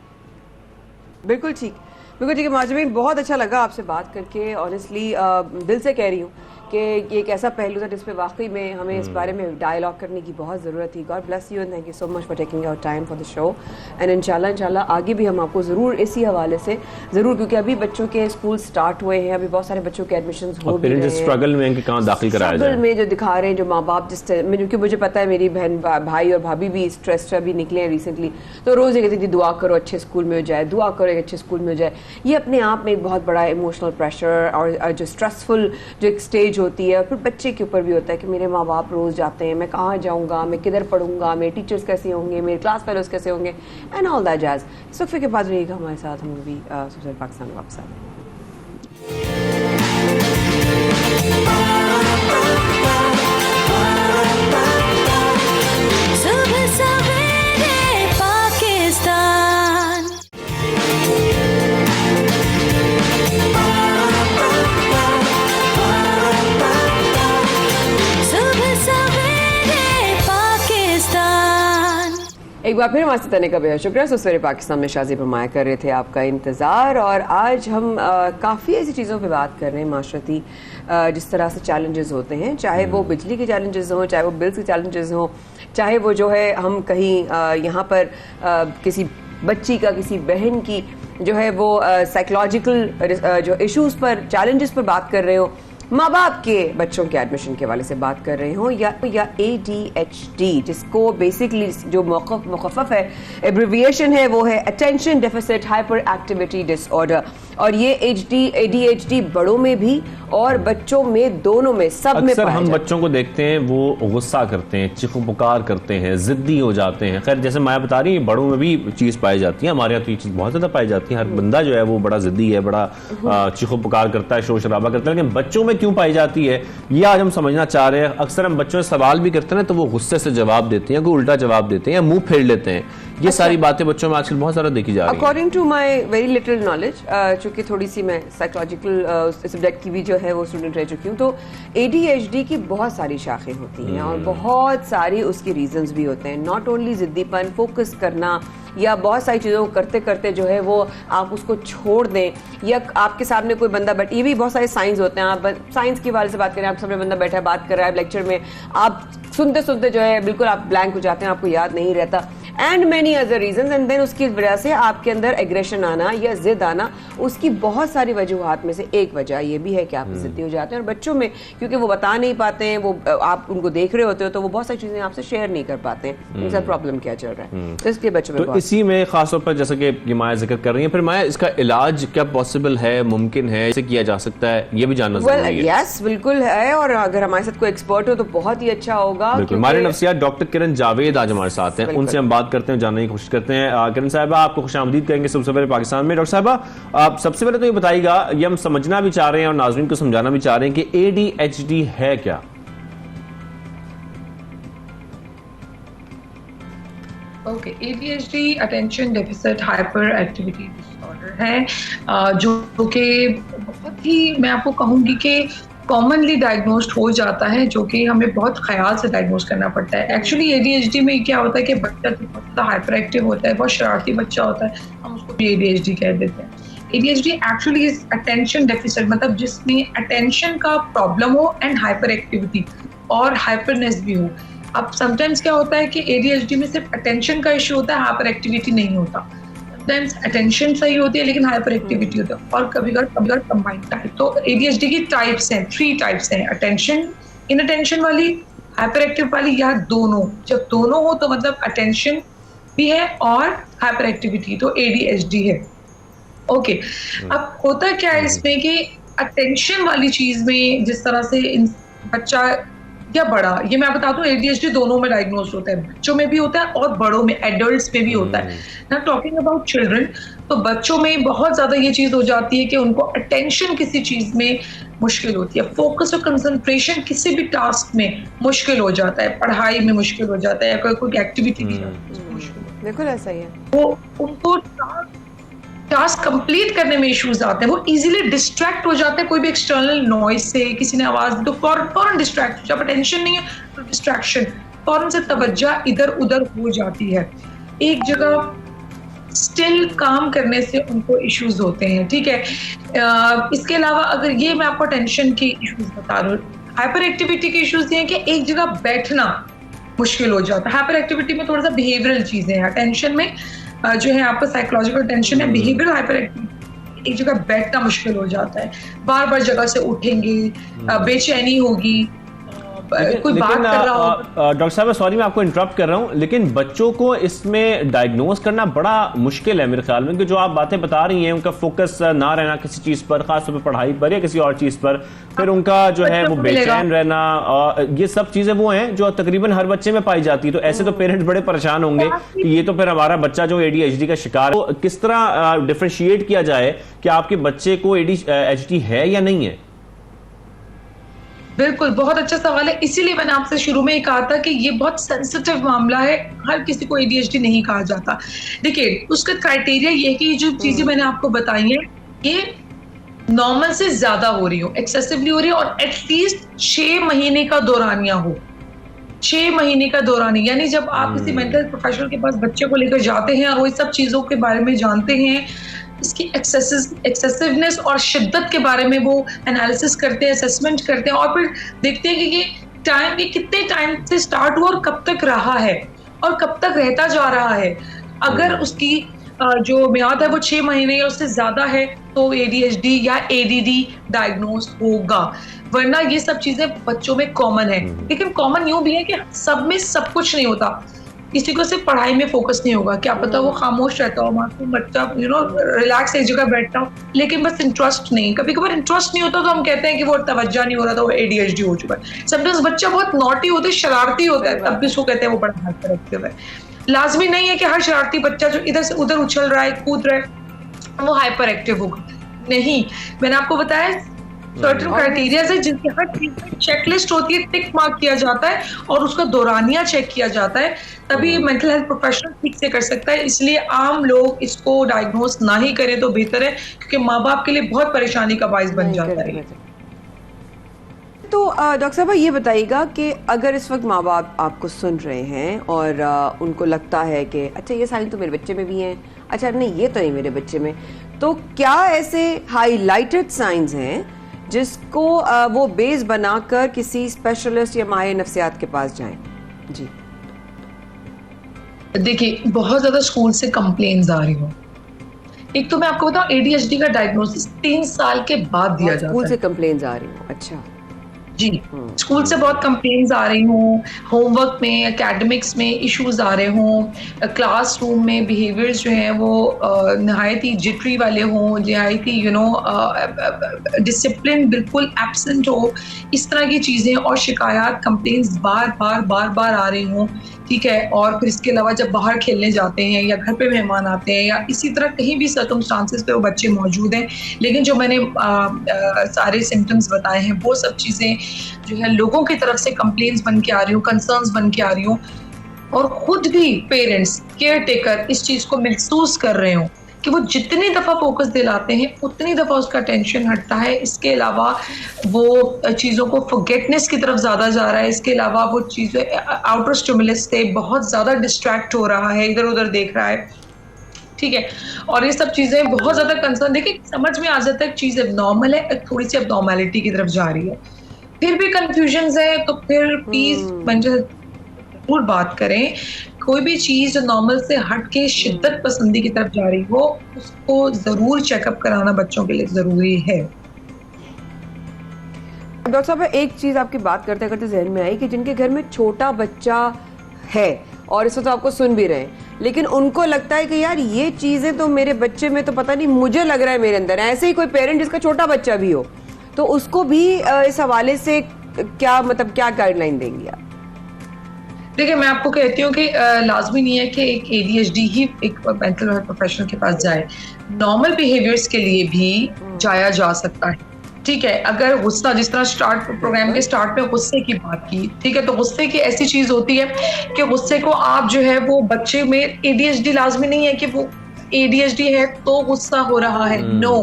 बिल्कुल ठीक है माजबीन, बहुत अच्छा लगा आपसे बात करके। ऑनेस्टली दिल से कह रही हूँ कि ये एक ऐसा पहलू था जिस पे वाकई में हमें इस बारे में डायलॉग करने की बहुत ज़रूरत थी। God bless you and thank you so much for taking your time for the show and इंशाल्लाह आगे भी हम आपको ज़रूर इसी हवाले से ज़रूर, क्योंकि अभी बच्चों के स्कूल स्टार्ट हुए हैं, अभी बहुत सारे बच्चों के एडमिशन हो भी रहे हैं, स्ट्रगल में कहाँ दाखिल कराया जाए, में जो दिखा रहे हैं जो माँ बाप जिस में, क्योंकि मुझे पता है मेरी बहन भाई और भाभी भी स्ट्रेस से अभी निकले हैं रिसेंटली, तो रोज़ ये कहती थी दुआ करो अच्छे स्कूल में हो जाए, दुआ करो एक अच्छे स्कूल में हो जाए। ये अपने आप में एक बहुत बड़ा इमोशनल प्रेशर और जो स्ट्रेसफुल जो एक स्टेज होती है, फिर बच्चे के ऊपर भी होता है कि मेरे माँ बाप रोज जाते हैं, मैं कहाँ जाऊँगा, मैं किधर पढ़ूंगा, मेरे टीचर्स कैसे होंगे, मेरे क्लास फेलोज कैसे होंगे एंड ऑल दैट जैज। इस वक्त के बाद रहिएगा हमारे साथ, हम भी सबसे पाकिस्तान वापस आए। एक बार फिर हमारे तने का बेहद शुक्रिया। सवेरे पाकिस्तान में शाज़ी फरमाया कर रहे थे आपका इंतज़ार, और आज हम काफ़ी ऐसी चीज़ों पे बात कर रहे हैं माशरती, जिस तरह से चैलेंजेस होते हैं, चाहे वो बिजली के चैलेंजेस हों, चाहे वो बिल्स के चैलेंजेस हों, चाहे वो जो है हम कहीं यहाँ पर किसी बच्ची का, किसी बहन की जो है वो साइकोलॉजिकल जो इश्यूज़ पर, चैलेंजेस पर बात कर रहे हो, माँ बाप के बच्चों के एडमिशन के हवाले से बात कर रहे हो, या ADHD, जिसको बेसिकली जो मुखफ़फ़ है, एब्रिविएशन है, वो है attention deficit hyper activity disorder. और ये ADHD बड़ों में भी और बच्चों में, दोनों में, सब में अक्सर हम बच्चों को देखते हैं वो गुस्सा करते हैं, चीखो पुकार करते हैं, जिद्दी हो जाते हैं। खैर जैसे माया बता रही है बड़ों में भी चीज़ पाई जाती है, हमारे यहाँ तो ये चीज़ बहुत ज़्यादा पाई जाती है। हर बंदा जो है वो बड़ा जिद्दी है, बड़ा चीखो पुकार करता है, शोर शराबा करता है, लेकिन बच्चों में क्यों पाई जाती है ये आज हम समझना चाह रहे हैं। अक्सर हम बच्चों से सवाल भी करते हैं तो वो गुस्से से जवाब देते हैं, कोई उल्टा जवाब देते हैं या मुंह फेर लेते हैं। ये सारी बातें बच्चों में आजकल बहुत ज़्यादा देखी जा रही है। According to my very little knowledge, चूँकि थोड़ी सी मैं साइकोलॉजिकल सब्जेक्ट की भी जो है वो स्टूडेंट रह चुकी हूँ, तो ADHD की बहुत सारी शाखें होती हैं और बहुत सारी उसके रीजंस भी होते हैं। नॉट ओनली जिद्दीपन, फोकस करना, या बहुत सारी चीज़ों को करते करते जो है वो आप उसको छोड़ दें, या आपके सामने कोई बंदा बैठ, ये भी बहुत सारे साइंस होते हैं। आप साइंस के बारे से बात करें, आप सामने बंदा बैठा है, बात कर रहा है लेक्चर में, आप सुनते सुनते जो है बिल्कुल आप ब्लैंक हो जाते हैं, आपको याद नहीं रहता। And many other reasons, and then उसकी वजह से आपके अंदर एग्रेशन आना या जिद आना, उसकी बहुत सारी वजूहात में से एक वजह ये भी है कि आप जिद्दी हो जाते हैं। और बच्चों में क्योंकि वो बता नहीं पाते हैं, वो आप उनको देख रहे होते हो तो वो बहुत सारी चीजें आपसे शेयर नहीं कर पाते हैं उनके साथ प्रॉब्लम क्या चल रहा है, तो इसलिए बच्चों में तो इसी में खासतौर पर जैसे कि ये माया जिक्र कर रही है, फिर माया इसका इलाज क्या पॉसिबल है, मुमकिन है, इसे किया जा सकता है, ये भी जानना जरूरी है। यस बिल्कुल है, और अगर हमारे साथ कोई एक्सपर्ट हो तो बहुत ही अच्छा होगा। बिल्कुल, हमारे नफ्सियात डॉक्टर किरण जावेद आज हमारे साथ हैं, उनसे हम बात करते हैं, जानने की कोशिश करते हैं। किरण साहिबा, आपको खुशामदीद कहेंगे सबसे पहले पाकिस्तान में। डॉक्टर साहिबा, आप सबसे पहले तो ये बताइएगा, ये हम समझना भी चाह रहे हैं और नाज़रीन को समझाना भी चाह रहे हैं कि ADHD है क्या? Okay, ADHD attention deficit hyper activity disorder है, जो कि बहुत ही, मैं आपको कहूँगी कि कॉमनली डायग्नोस्ड हो जाता है, जो कि हमें बहुत ख्याल से डायग्नोस करना पड़ता है। एक्चुअली ADHD में क्या होता है कि बच्चा जो बहुत ज़्यादा हाइपर एक्टिव होता है, बहुत शरारती बच्चा होता है, हम उसको भी ADHD कह देते हैं। ADHD actually is attention deficit, मतलब जिसमें अटेंशन का प्रॉब्लम हो एंड हाइपर एक्टिविटी और हाइपरनेस भी हो। अब समटाइम्स क्या होता है कि ADHD में सिर्फ अटेंशन का इशू होता है, हाइपर एक्टिविटी नहीं होता। समटाइम्स अटेंशन सही होती है लेकिन हाइपर एक्टिविटी होता है, और कभी कभी कंबाइंड टाइप। तो ADHD की टाइप्स हैं, 3 टाइप्स हैं, अटेंशन, इनअटेंशन वाली, हाइपर एक्टिव वाली, या दोनों। जब दोनों हो तो मतलब अटेंशन भी है और हाइपर एक्टिविटी, तो ADHD है। ओके, अब होता क्या है इसमें कि अटेंशन वाली चीज में जिस तरह से बच्चा या बड़ा, ये मैं बता दूं, ADHD दोनों में डायग्नोज होता है, बच्चों में भी होता है और बड़ों में, एडल्ट्स में भी होता है ना। टॉकिंग अबाउट चिल्ड्रन, तो बच्चों में बहुत ज्यादा ये चीज हो जाती है कि उनको अटेंशन किसी चीज में मुश्किल होती है, फोकस और कंसंट्रेशन किसी भी टास्क में मुश्किल हो जाता है, पढ़ाई में मुश्किल हो जाता है, या कोई एक्टिविटी की मुश्किल। बिल्कुल ऐसा ही है, वो उनको टास्क कंप्लीट करने में इश्यूज आते हैं, वो इजीली डिस्ट्रैक्ट हो जाते हैं कोई भी एक्सटर्नल नॉइज से, किसी ने आवाज दी तो फौरन डिस्ट्रैक्ट। जब अटेंशन नहीं है तो डिस्ट्रैक्शन, फौरन से तवज्जो इधर उधर हो जाती है, एक जगह स्टिल काम करने से उनको इश्यूज होते हैं। ठीक है, इसके अलावा अगर ये मैं आपको टेंशन के इश्यूज बता रहा हूँ, हाइपर एक्टिविटी के इश्यूज ये हैं कि एक जगह बैठना मुश्किल हो जाता है। हाइपर एक्टिविटी में थोड़ा सा बिहेवियरल चीजें हैं, टेंशन में जो है आपका साइकोलॉजिकल टेंशन है, बिहेवियरल हाइपर एक्टिविटी, एक जगह बैठना मुश्किल हो जाता है, बार बार जगह से उठेंगे, बेचैनी होगी, कोई बात कर रहा हो। डॉक्टर साहब सॉरी मैं आपको इंटरप्ट कर रहा हूं, लेकिन बच्चों को इसमें डायग्नोज करना बड़ा मुश्किल है मेरे ख्याल में, कि जो आप बातें बता रही हैं, उनका फोकस ना रहना किसी चीज पर, खासतौर पर पढ़ाई पर या किसी और चीज पर, फिर उनका जो है वो बेचैन रहना, ये सब चीजें वो हैं जो तकरीबन हर बच्चे में पाई जाती है। तो ऐसे तो पेरेंट्स बड़े परेशान होंगे कि ये तो फिर हमारा बच्चा जो ADHD का शिकार है। तो किस तरह डिफरेंशिएट किया जाए कि आपके बच्चे को ADHD है या नहीं है? बिल्कुल, बहुत अच्छा सवाल है, इसीलिए मैंने आपसे शुरू में ही कहा था कि ये बहुत सेंसिटिव मामला है, हर किसी को ADHD नहीं कहा जाता। देखिए, उसका क्राइटेरिया ये है कि जो चीजें मैंने आपको बताई हैं, ये नॉर्मल से ज्यादा हो रही हो, एक्सेसिवली हो रही हो, और एटलीस्ट 6 महीने का दौरानिया हो। 6 महीने का दौरानिया, यानी जब आप किसी मेंटल प्रोफेशनल के पास बच्चे को लेकर जाते हैं और वो सब चीजों के बारे में जानते हैं, इसकी एक्सेसिवनेस और शिद्दत के बारे में वो एनालिसिस करते हैं, असेसमेंट करते हैं, और फिर देखते हैं कि ये कितने टाइम से स्टार्ट हुआ और कब तक रहा है और कब तक रहता जा रहा है। अगर उसकी जो मियाद है वो 6 महीने या उससे ज्यादा है तो ADHD या ADD डायग्नोज होगा, वरना ये सब चीजें बच्चों में कॉमन है। लेकिन कॉमन यूं भी है कि सब में सब कुछ नहीं होता, किसी को सिर्फ पढ़ाई में फोकस नहीं होगा, क्या पता वो खामोश रहता हो, मासूम बच्चा रिलैक्स एक जगह बैठता हो, लेकिन बस इंटरेस्ट नहीं, कभी कभार इंटरेस्ट नहीं होता तो हम कहते हैं कि वो तवज्जो नहीं हो रहा था, वो ADHD हो चुका है। समटाइम्स बच्चा बहुत नॉटी होता है, शरारती होता है, तब भी उसको कहते हैं वो बड़ा हाइपर एक्टिव है। लाजमी नहीं है कि हर शरारती बच्चा जो इधर से उधर उछल रहा है, कूद रहा है, वो हाइपर एक्टिव होगा, नहीं। मैंने आपको बताया सर्टेन क्राइटेरिया है जिनकी हर चीज में चेकलिस्ट होती है, टिक मार्क किया जाता है और उसका दौरानिया चेक किया जाता है, तभी मेंटल हेल्थ प्रोफेशनल ठीक से कर सकता है। इसलिए आम लोग इसको डायग्नोज ना ही करें तो बेहतर है, क्योंकि माँ बाप के लिए बहुत परेशानी का बाइस बन जाता है। तो डॉक्टर साहब ये बताइएगा कि अगर इस वक्त माँ बाप आपको सुन रहे हैं और उनको लगता है कि अच्छा ये साइन तो मेरे बच्चे में भी हैं, अच्छा नहीं ये तो नहीं मेरे बच्चे में, तो क्या ऐसे हाईलाइटेड साइंस हैं जिसको वो बेस बनाकर किसी स्पेशलिस्ट या माहिर नफ्सियात के पास जाएं? जी देखिए, बहुत ज्यादा स्कूल से कंप्लेन्स आ रही हो। एक तो मैं आपको बताऊं, ADHD का डायग्नोसिस 3 साल के बाद दिया जाता है। स्कूल से कंप्लेन्स आ रही हूँ, अच्छा जी, स्कूल से बहुत कंप्लेन्स आ रही हूँ, होमवर्क में, एकेडमिक्स में इश्यूज आ रहे हों, क्लासरूम में बिहेवियर्स जो हैं वो नहायत ही जिटरी वाले हों, नहायत ही डिसिप्लिन बिल्कुल एब्सेंट हो, इस तरह की चीज़ें और शिकायत कंप्लेन्स बार आ रही हों, ठीक है। और फिर इसके अलावा जब बाहर खेलने जाते हैं या घर पे मेहमान आते हैं या इसी तरह कहीं भी सर्कमस्टांसेस पे वो बच्चे मौजूद हैं, लेकिन जो मैंने सारे सिम्टम्स बताए हैं वो सब चीज़ें जो है लोगों की तरफ से कंप्लेंट्स बन के आ रही हूँ, कंसर्न्स बन के आ रही हूँ, और खुद भी पेरेंट्स, केयर टेकर इस चीज़ को महसूस कर रहे हो कि वो जितनी दफ़ा फोकस दिलाते हैं उतनी दफ़ा उसका टेंशन हटता है। इसके अलावा वो चीज़ों को फॉरगेटनेस की तरफ ज़्यादा जा रहा है। इसके अलावा वो चीज़ें आउटर स्टिमुलस से बहुत ज़्यादा डिस्ट्रैक्ट हो रहा है, इधर उधर देख रहा है, ठीक है। और ये सब चीज़ें बहुत ज़्यादा कंसर्न, देखिए समझ में आ जाता है चीज़ एबनॉर्मल है, थोड़ी सी एबनॉर्मैलिटी की तरफ जा रही है, फिर भी कंफ्यूजन्स है, तो फिर प्लीज मंजिल जरूर बात करें। कोई भी चीज जो नॉर्मल से हट के शिद्दत पसंदी की तरफ जा रही हो, उसको जरूर चेकअप कराना बच्चों के लिए जरूरी है। डॉक्टर साहब, एक चीज आपकी बात करते करते जहन में आई कि जिनके घर में छोटा बच्चा है और इस वक्त आपको सुन भी रहे हैं, लेकिन उनको लगता है कि यार ये चीजें तो मेरे बच्चे में तो पता नहीं, मुझे लग रहा है मेरे अंदर। ऐसे ही कोई पेरेंट जिसका छोटा बच्चा भी हो, तो उसको भी इस हवाले से क्या मतलब क्या गाइडलाइन देंगी आप? देखिए, मैं आपको कहती हूँ कि लाजमी नहीं है कि एक ADHD ही एक मेंटल हेल्थ प्रोफेशनल के पास जाए। नॉर्मल बिहेवियर्स के लिए भी जाया जा सकता है, ठीक है। अगर गुस्सा, जिस तरह प्रोग्राम के स्टार्ट में गुस्से की बात की, ठीक है, तो गुस्से की ऐसी चीज होती है कि गुस्से को आप जो है वो बच्चे में, ADHD लाजमी नहीं है कि वो ADHD है तो गुस्सा हो रहा है, नो,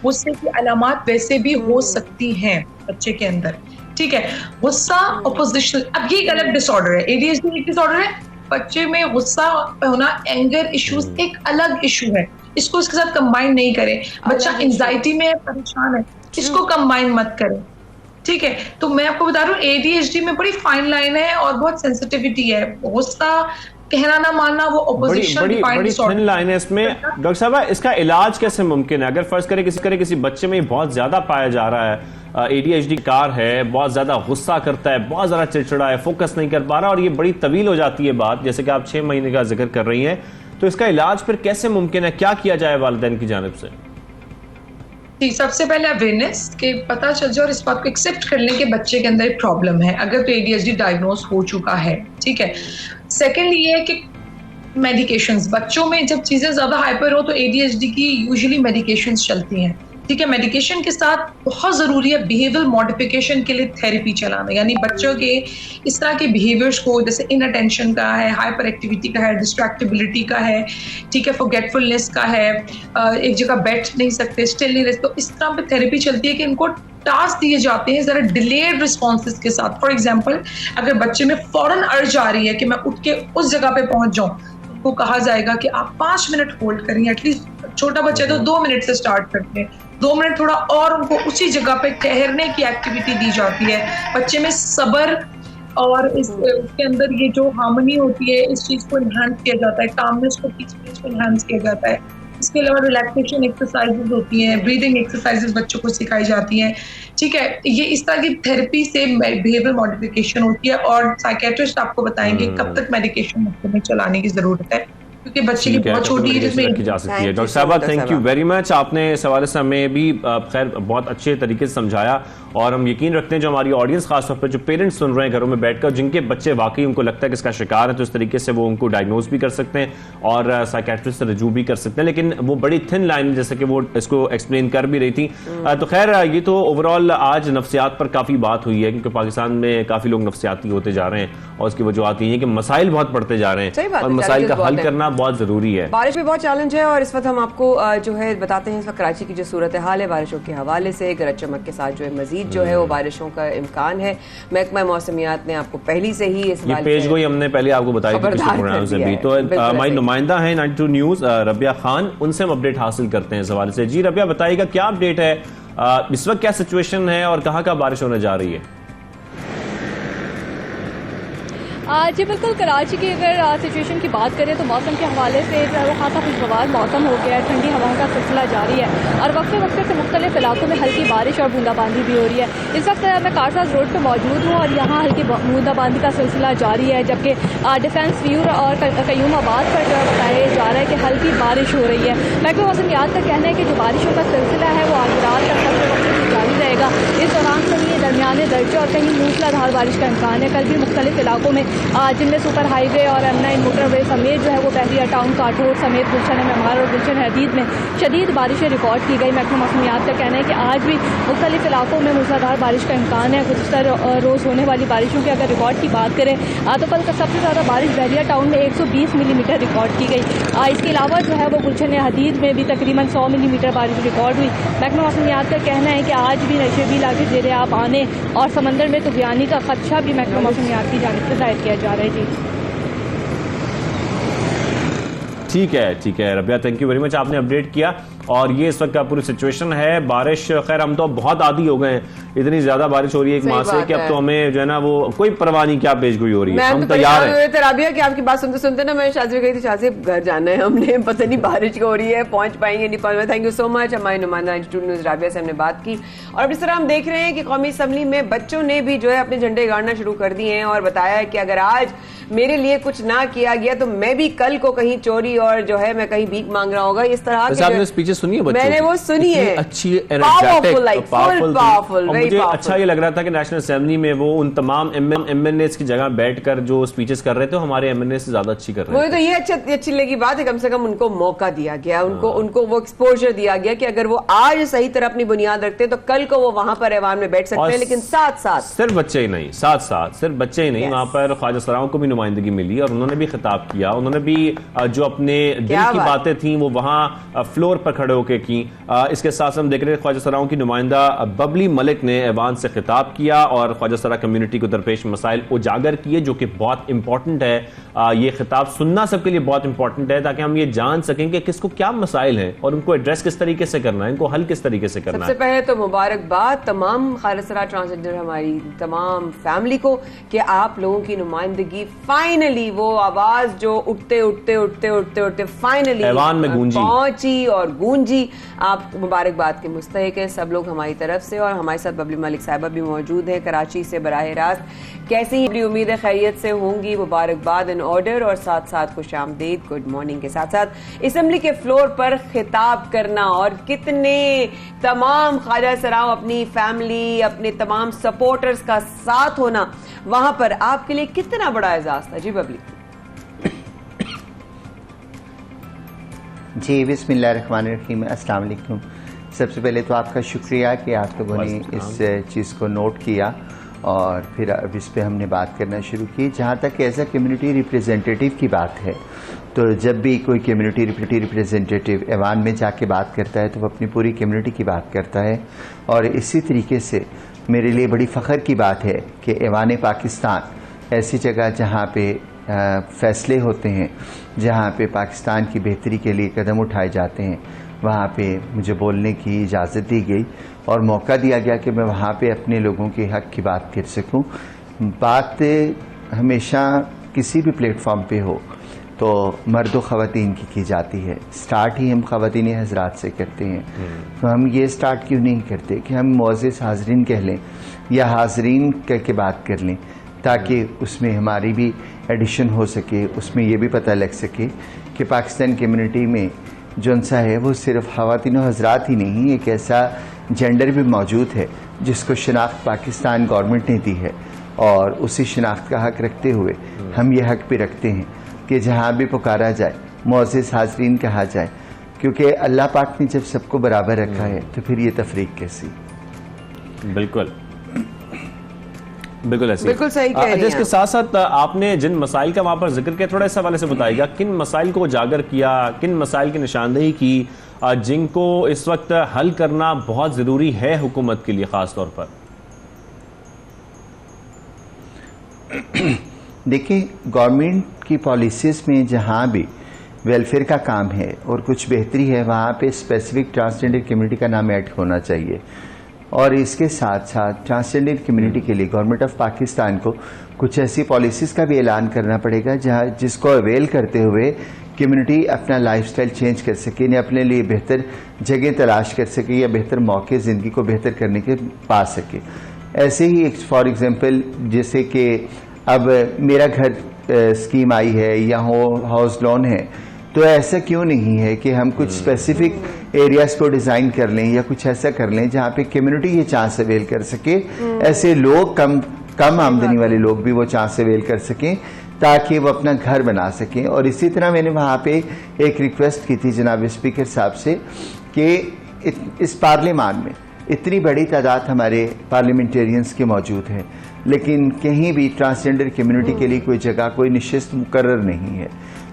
गुस्से की अलामत वैसे भी हो सकती हैं बच्चे के अंदर, ठीक है। गुस्सा ऑपोजिशनल, अब ये एक अलग डिसऑर्डर है, ADHD एक डिसऑर्डर है, बच्चे में गुस्सा होना, एंगर इश्यूज एक अलग इशू है, इसको इसके साथ कंबाइन नहीं करें। बच्चा एंजाइटी में परेशान है, इसको कंबाइन मत करें, ठीक है। तो मैं आपको बता रहा हूँ ADHD में बड़ी फाइन लाइन है और बहुत सेंसिटिविटी है। गुस्सा कहना ना मानना वो ऑपोजिशन डिफाइंड डिसऑर्डर, बड़ी लाइन है इसमें। डॉक्टर साहब, इसका इलाज कैसे मुमकिन है? अगर फर्ज करें किसी बच्चे में बहुत ज्यादा पाया जा रहा है, ADHD कार है, बहुत ज्यादा गुस्सा करता है, बहुत ज्यादा चिड़चिड़ा है, फोकस नहीं कर पा रहा और ये बड़ी तवील हो जाती है बात, जैसे कि आप 6 महीने का जिक्र कर रही हैं, तो इसका इलाज फिर कैसे मुमकिन है? क्या किया जाए वालिदैन की जानिब से? जी, सबसे पहले अवेयरनेस के पता चल जाए और इस बात को एक्सेप्ट कर लें कि बच्चे के अंदर एक प्रॉब्लम है, अगर तो ADHD डायग्नोज हो चुका है, ठीक है। सेकेंड ये है कि मेडिकेशंस, बच्चों में जब चीज़ें ज़्यादा हाइपर हो तो ADHD की यूजुअली मेडिकेशंस चलती हैं, ठीक है। मेडिकेशन के साथ बहुत ज़रूरी है बिहेवियर मॉडिफिकेशन के लिए थेरेपी चलाना, यानी बच्चों के इस तरह के बिहेवियर्स को, जैसे इनअटेंशन का है, हाइपर एक्टिविटी का है, डिस्ट्रैक्टिबिलिटी का है, ठीक है, फॉरगेटफुलनेस का है, एक जगह बैठ नहीं सकते, स्टिल नहीं रहते, तो इस तरह पे थेरेपी चलती है कि इनको टास्क दिए जाते हैं ज़रा डिलेड रिस्पॉन्सेज के साथ। फॉर एग्जाम्पल, अगर बच्चे में फौरन अर्ज आ रही है कि मैं उठ के उस जगह पे पहुंच जाऊं, तो कहा जाएगा कि आप 5 मिनट होल्ड करें, एटलीस्ट छोटा बच्चा है तो 2 मिनट से स्टार्ट करते हैं, 2 मिनट थोड़ा और उनको उसी जगह पे ठहरने की एक्टिविटी दी जाती है। बच्चे में सब्र और उसके अंदर ये जो हार्मनी होती है, इस चीज़ को इन्हांस किया जाता है, कामनेस को, पीसफुलनेस को इन्हांस किया जाता है। इसके अलावा रिलैक्सेशन एक्सरसाइजेज होती हैं, ब्रीदिंग एक्सरसाइजेज बच्चों को सिखाई जाती हैं, ठीक है। ये इस तरह की थेरेपी से बिहेवियर मॉडिफिकेशन होती है और साइकेट्रिस्ट आपको बताएंगे कब तक मेडिकेशन बच्चों में चलाने की जरूरत है, क्योंकि बच्चे की बहुत छोटी एज में की जा सकती है। डॉक्टर साहब, थैंक यू वेरी मच, आपने इस हवाले से हमें भी खैर बहुत अच्छे तरीके से समझाया और हम यकीन रखते हैं जो हमारी ऑडियंस खासतौर पर जो पेरेंट्स सुन रहे हैं घरों में बैठकर, जिनके बच्चे वाकई उनको लगता है कि इसका शिकार है, तो इस तरीके से वो उनको डायग्नोज भी कर सकते हैं और साइकेट्रिस्ट से रजू भी कर सकते हैं, लेकिन वो बड़ी थिन लाइन जैसे कि वो इसको एक्सप्लेन कर भी रही थी। तो खैर, ये तो ओवरऑल आज नफ्सियात पर काफ़ी बात हुई है, क्योंकि पाकिस्तान में काफ़ी लोग नफ्सियाती होते जा रहे हैं और उसकी वजूहत ये है कि मसाइल बहुत बढ़ते जा रहे हैं और मसाइल का हल करना बहुत ज़रूरी है। बारिश में बहुत चैलेंज है और इस वक्त हम आपको जो है बताते हैं इस वक्त कराची की जो सूरत हाल है बारिशों के हवाले से, गरज चमक के साथ जो है मजीद जो है वो बारिशों का इम्कान है। महकमा मौसमियात ने आपको पहले से ही इस पेज गोई हमने पहले आपको बताई थी पिछले प्रोग्राम से भी। तो हमारी नुमाइंदा है 92 न्यूज़ रबिया खान, उनसे हम अपडेट हासिल करते हैं इस हवाले से। जी रबिया, बताइएगा क्या अपडेट है, इस वक्त क्या सिचुएशन है और कहाँ का बारिश होने जा रही है? जी बिल्कुल, कराची की अगर सिचुएशन की बात करें तो मौसम के हवाले से जो है वो खासा खुशगवार मौसम हो गया है, ठंडी हवाओं का सिलसिला जारी है और वक्फे वक्फे से मुख्तलिफ इलाकों में हल्की बारिश और बूंदाबांदी भी हो रही है। इस वक्त मैं कारसाज रोड पर मौजूद हूँ और यहाँ हल्की बूंदाबांदी का सिलसिला जारी है, जबकि डिफेंस व्यू और कयूमाबाद पर जो है बताया जा रहा है कि हल्की बारिश हो रही है। महकमा मौसमियात का कहना है कि जो बारिशों का सिलसिला है वो आज रात तक वक्फे वक्फे से जारी रहेगा। इस दौरान कहीं दरमियाने दर्जे और कहीं मूसलाधार बारिश का इम्कान है। कल भी मुख्तलिफ इलाकों में जिनमें सुपर हाईवे और M9 मोटरवे समेत जो है वो बहरिया टाउन काठोर समेत गुलशन मेमार और गुलशन हदीद में शदीद बारिशें रिकॉर्ड की गई। महकमा मौसमियात का कहना है कि आज भी मुख्तलिफ इलाकों में मूसलाधार बारिश का इम्कान है। गुज़श्ता रोज़ होने वाली बारिशों के अगर रिकॉर्ड की बात करें तो कल सबसे ज़्यादा बारिश बहरिया टाउन में 120 मिलीमीटर रिकॉर्ड की गई। इसके अलावा जो है वो गुलशन हदीद में भी तकरीबन 100 मिलीमीटर बारिश रिकॉर्ड हुई। महकमा मौसमियात का कहना है कि आज भी नशेबी इलाके ज़ेरे आब आने और समंदर में तूफ़ानी का खदशा भी महकमा मौसमियात की जानिब से जाहिर किया जा रहा है। जी ठीक है Rabia, thank you very much, आपने अपडेट किया। और ये इस वक्त का पूरी सिचुएशन है। बारिश, खैर हम तो बहुत आदी हो गए हैं, इतनी ज्यादा बारिश हो रही है एक माह से कि अब तो हमें जो है ना वो कोई परवाह नहीं क्या पेशगोई हो रही है, हम तैयार हैं। राबिया की आपकी बात सुनते सुनते ना मैं शादी गई थी, शादी घर जाना है हमने, पता नहीं बारिश हो रही है, पहुंच पाएंगे नहीं पहुंच। थैंक यू सो मच, हमारी नुमाइंदा इंस्टीट्यूट न्यूज राबिया से हमने बात की। और अब इस तरह हम देख रहे हैं कि कौमी असम्बली में बच्चों ने भी जो है अपने झंडे गाड़ना शुरू कर दिए हैं और बताया है कि अगर आज मेरे लिए कुछ ना किया गया तो मैं भी कल को कहीं चोरी और जो है मैं कहीं भीख मांग रहा होगा। इस तरह की आपने स्पीचेस सुनी है बच्चों मैंने वो सुनी है, अच्छी पावरफुल। मुझे अच्छा ये लग रहा था कि नेशनल असेंबली में वो उन तमाम MNA की जगह बैठकर जो स्पीचेस कर रहे थे हमारे MNA से ज्यादा अच्छी कर रहे थे। वो तो ये अच्छी लगी बात है, कम से कम उनको मौका दिया गया, उनको वो एक्सपोजर दिया गया कि अगर वो आज सही तरह अपनी बुनियाद रखते तो कल को वो वहां पर ऐवान में बैठ सकते हैं। लेकिन साथ साथ सिर्फ बच्चे ही नहीं, सिर्फ बच्चे ही नहीं, वहां पर ख्वाजा सराओं को भी नुमाइंदगी मिली और उन्होंने भी खिताब किया, उन्होंने भी जो अपने दिल की बातें थी वो वहां फ्लोर पर खड़े होकर की। इसके साथ हम देख रहे हैं ख्वाजा सराओं की नुमाइंदा बबली मलिक ने ऐवान से खिताब किया और ख्वाजा सरा कम्युनिटी को दरपेश मसाइल उजागर किए, जो कि बहुत इंपॉर्टेंट है। ये खिताब सुनना सबके लिए बहुत इंपॉर्टेंट है ताकि हम ये जान सकें कि किसको क्या मसाइल हैं और उनको एड्रेस किस तरीके से करना है, इनको हल किस तरीके से करना है। सबसे पहले तो मुबारकबाद तमाम ख्वाजा सरा ट्रांसजेंडर हमारी तमाम फैमिली को कि आप लोगों की नुमाइंदगी फाइनली वो आवाज जो उठते फाइनली ऐवान में पहुंची और गूंजी। आप मुबारकबाद के मुस्तहिक हैं सब लोग हमारी तरफ से। और हमारे साथ बबली मलिक साहिबा भी मौजूद हैं कराची से बराह रास्त। कैसी ही बड़ी उम्मीद है खैरियत से होंगी, मुबारकबाद इन ऑर्डर और साथ साथ खुशामदीद गुड मॉर्निंग के साथ साथ असेंबली के फ्लोर पर खिताब करना और कितने तमाम ख्वाजा सराओं अपनी फैमिली अपने तमाम सपोर्टर्स का साथ होना वहां पर आपके लिए कितना बड़ा एजाज था। जी बबली। जी बिस्मिल्लाहिर्रहमानिर्रहीम, अस्सलाम वालेकुम। सबसे पहले तो आपका शुक्रिया कि आप लोगों ने इस चीज़ को नोट किया और फिर अब इस पे हमने बात करना शुरू की। जहाँ तक एज ए कम्युनिटी रिप्रेजेंटेटिव की बात है तो जब भी कोई कम्युनिटी रिप्रेजेंटेटिव ऐवान में जाके बात करता है तो वो अपनी पूरी कम्युनिटी की बात करता है। और इसी तरीके से मेरे लिए बड़ी फ़ख्र की बात है कि ऐवान पाकिस्तान ऐसी जगह जहाँ पे फैसले होते हैं, जहाँ पे पाकिस्तान की बेहतरी के लिए कदम उठाए जाते हैं, वहाँ पे मुझे बोलने की इजाज़त दी गई और मौका दिया गया कि मैं वहाँ पे अपने लोगों के हक़ की बात कर सकूँ। बात हमेशा किसी भी प्लेटफॉर्म पे हो तो मर्द व ख़वातीन की जाती है। स्टार्ट ही हम ख़वातीन हज़रात से करते हैं, तो हम ये स्टार्ट क्यों नहीं करते कि हम मुअज़्ज़िज़ हाज़रीन कह लें या हाज़रीन कह के बात कर लें, ताकि उसमें हमारी भी एडिशन हो सके, उसमें ये भी पता लग सके कि पाकिस्तान कम्युनिटी में जो सा है वो सिर्फ ख़वातीन व हज़रात ही नहीं, एक ऐसा जेंडर भी मौजूद है जिसको शनाख्त पाकिस्तान गवर्नमेंट ने दी है। और उसी शनाख्त का हक़ रखते हुए हम ये हक़ भी रखते हैं कि जहाँ भी पुकारा जाए मुअज़्ज़िज़ हाज़रीन कहा जाए, क्योंकि अल्लाह पाक ने जब सबको बराबर रखा है तो फिर ये तफरीक कैसी। बिल्कुल ऐसे बिल्कुल सही कह रही हैं। इसके साथ साथ आपने जिन मसाइल का वहां पर जिक्र किया, थोड़ा इस हवाले से बताइएगा किन मसाइल को उजागर किया, किन मसाइल की निशानदेही की जिनको इस वक्त हल करना बहुत जरूरी है हुकूमत के लिए खास तौर पर। देखिए, गवर्नमेंट की पॉलिसीज़ में जहाँ भी वेलफेयर का काम है और कुछ बेहतरी है, वहाँ पे स्पेसिफिक ट्रांसजेंडर कम्युनिटी का नाम ऐड होना चाहिए। और इसके साथ साथ ट्रांसजेंडर कम्युनिटी के लिए गवर्नमेंट ऑफ पाकिस्तान को कुछ ऐसी पॉलिसीज़ का भी ऐलान करना पड़ेगा जिसको अवेल करते हुए कम्युनिटी अपना लाइफस्टाइल चेंज कर सके, या अपने लिए बेहतर जगह तलाश कर सके या बेहतर मौके ज़िंदगी को बेहतर करने के पा सके। ऐसे ही एक फॉर एग्जांपल जैसे कि अब मेरा घर स्कीम आई है या हाउस लोन है, तो ऐसा क्यों नहीं है कि हम कुछ स्पेसिफिक एरियाज को डिज़ाइन कर लें या कुछ ऐसा कर लें जहाँ पे कम्युनिटी ये चांस अवेल कर सके, ऐसे लोग कम आमदनी वाले लोग भी वो चांस अवेल कर सकें ताकि वो अपना घर बना सकें। और इसी तरह मैंने वहाँ पे एक रिक्वेस्ट की थी जनाब स्पीकर साहब से कि इस पार्लियामान में इतनी बड़ी तादाद हमारे पार्लियामेंटेरियंस के मौजूद हैं, लेकिन कहीं भी ट्रांसजेंडर कम्युनिटी के लिए कोई जगह, कोई निश्चित मुकर्रर नहीं है।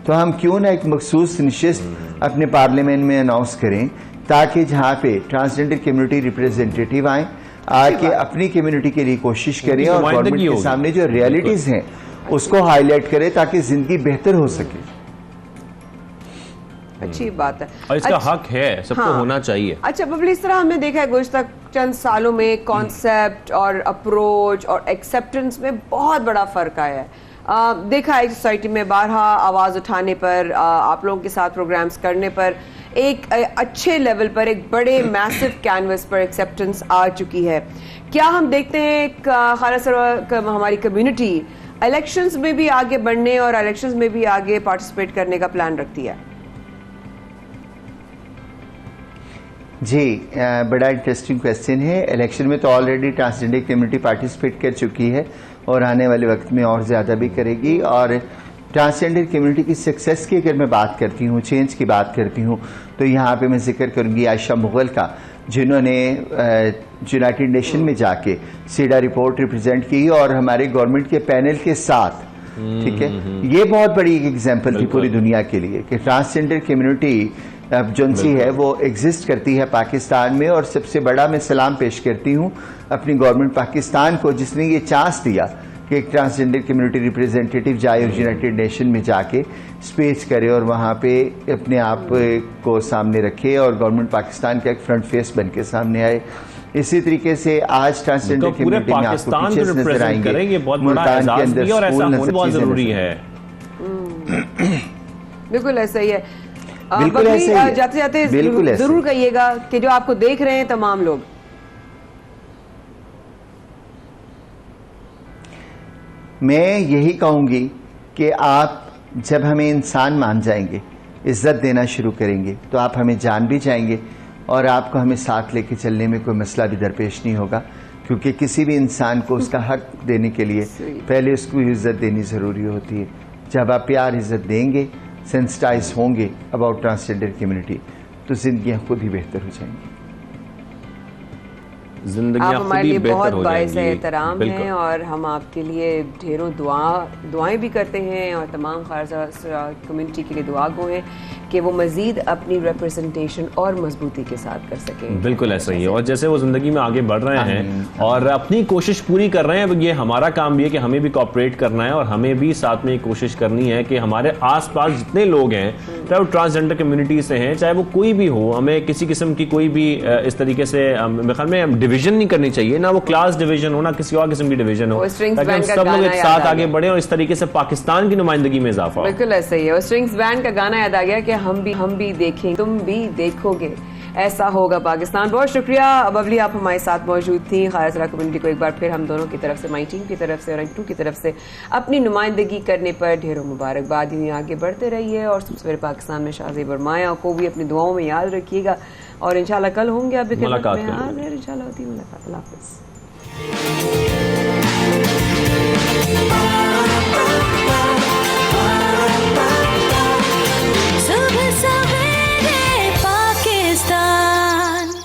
तो हम क्यों ना एक मखसूस निश्चित अपने पार्लियामेंट में अनाउंस करें ताकि जहाँ पे ट्रांसजेंडर कम्युनिटी रिप्रेजेंटेटिव आके अपनी कम्युनिटी के लिए कोशिश करें और गवर्नमेंट के सामने जो रियलिटीज हैं उसको हाईलाइट करें ताकि जिंदगी बेहतर हो सके। अच्छी बात है और इसका हक है, सबको होना चाहिए। अच्छा बबली, इस तरह हमने देखा है गुज़श्ता चंद सालों में कॉन्सेप्ट और अप्रोच और एक्सेप्टेंस में बहुत बड़ा फर्क आया है। देखा है सोसाइटी में बारहा आवाज़ उठाने पर, आप लोगों के साथ प्रोग्राम्स करने पर, एक अच्छे लेवल पर, एक बड़े मैसिव कैनवस पर एक्सेप्टेंस आ चुकी है। क्या हम देखते हैं खाला सर हमारी कम्युनिटी इलेक्शंस में भी आगे बढ़ने और इलेक्शंस में भी आगे पार्टिसिपेट करने का प्लान रखती है? जी, बड़ा इंटरेस्टिंग क्वेश्चन है। इलेक्शन में तो ऑलरेडी ट्रांसजेंडर कम्युनिटी पार्टिसिपेट कर चुकी है और आने वाले वक्त में और ज़्यादा भी करेगी। और ट्रांसजेंडर कम्युनिटी की सक्सेस की अगर मैं बात करती हूँ, चेंज की बात करती हूँ, तो यहाँ पे मैं जिक्र करूँगी आयशा मुगल का, जिन्होंने यूनाइटेड नेशन में जाके सीडा रिपोर्ट रिप्रेजेंट की और हमारे गवर्नमेंट के पैनल के साथ, ठीक है, ये बहुत बड़ी एक एग्जाम्पल थी पूरी दुनिया के लिए कि ट्रांसजेंडर कम्युनिटी अब जो सी है वो एग्जिस्ट करती है पाकिस्तान में। और सबसे बड़ा मैं सलाम पेश करती हूँ अपनी गवर्नमेंट पाकिस्तान को जिसने ये चांस दिया कि एक ट्रांसजेंडर कम्युनिटी रिप्रेजेंटेटिव जाए और यूनाइटेड नेशन में जाके स्पीच करे और वहाँ पे अपने आप को सामने रखे और गवर्नमेंट पाकिस्तान का एक फ्रंट फेस बन के सामने आए। इसी तरीके से आज ट्रांसजेंडर कम्युनिटी में आपको टीचर्स नजर आएंगे, मुल्तान के अंदर स्कूल बहुत जरूरी है। बिल्कुल ऐसा ही है। बिल्कुल ऐसे ही है। जाते जाते जरूर कहिएगा कि जो आपको देख रहे हैं तमाम लोग, मैं यही कहूंगी कि आप जब हमें इंसान मान जाएंगे, इज्जत देना शुरू करेंगे, तो आप हमें जान भी जाएंगे और आपको हमें साथ लेके चलने में कोई मसला भी दरपेश नहीं होगा, क्योंकि किसी भी इंसान को उसका हक देने के लिए पहले उसको इज्जत देनी ज़रूरी होती है। जब आप प्यार इज्जत देंगे, सेंसिटाइज होंगे अबाउट ट्रांसजेंडर कम्युनिटी, तो जिंदगियां खुद ही बेहतर हो जाएंगी। आप हमारे लिए बहुत बाइज़ एहतराम हैं और हम आपके लिए ढेरों दुआएं भी करते हैं और तमाम खारजा कम्युनिटी के लिए दुआ गो हैं कि वो मजीद अपनी रिप्रेजेंटेशन और मजबूती के साथ कर सकें। बिल्कुल ऐसा ही है। और जैसे वो जिंदगी में आगे बढ़ रहे हैं और अपनी कोशिश पूरी कर रहे हैं, ये हमारा काम भी है कि हमें भी कोऑपरेट करना है और हमें भी साथ में कोशिश करनी है कि हमारे आसपास जितने लोग हैं, चाहे वो ट्रांसजेंडर कम्युनिटी से हैं, चाहे वो कोई भी हो, हमें किसी किस्म की कोई भी इस तरीके से मेरे ख्याल में डिवीजन नहीं करनी चाहिए, ना वो क्लास डिवीजन हो ना किसी और किस्म की डिवीजन हो, ताकि हम सब लोग एक साथ आगे बढ़े और इस तरीके से पाकिस्तान की नुमाइंदगी में इजाफा हो। बिल्कुल ऐसा ही है। और स्ट्रिंग्स बैंड का गाना याद आ गया कि हम भी देखें, तुम भी देखोगे, ऐसा होगा पाकिस्तान। बहुत शुक्रिया बबली, आप हमारे साथ मौजूद थी। खारजा कम्युनिटी को एक बार फिर हम दोनों की तरफ से, माई टीम की तरफ से और टू की तरफ से अपनी नुमाइंदगी करने पर ढेरों मुबारकबाद। यूँ आगे बढ़ते रहिए और सवेरे पाकिस्तान में शाहज़ेब और माया को भी अपनी दुआओं में याद रखिएगा और इंशाल्लाह कल होंगे आप भी मुलाकात में। इंशाल्लाह होती मुलाकात। अल्लाह हाफ़िज़।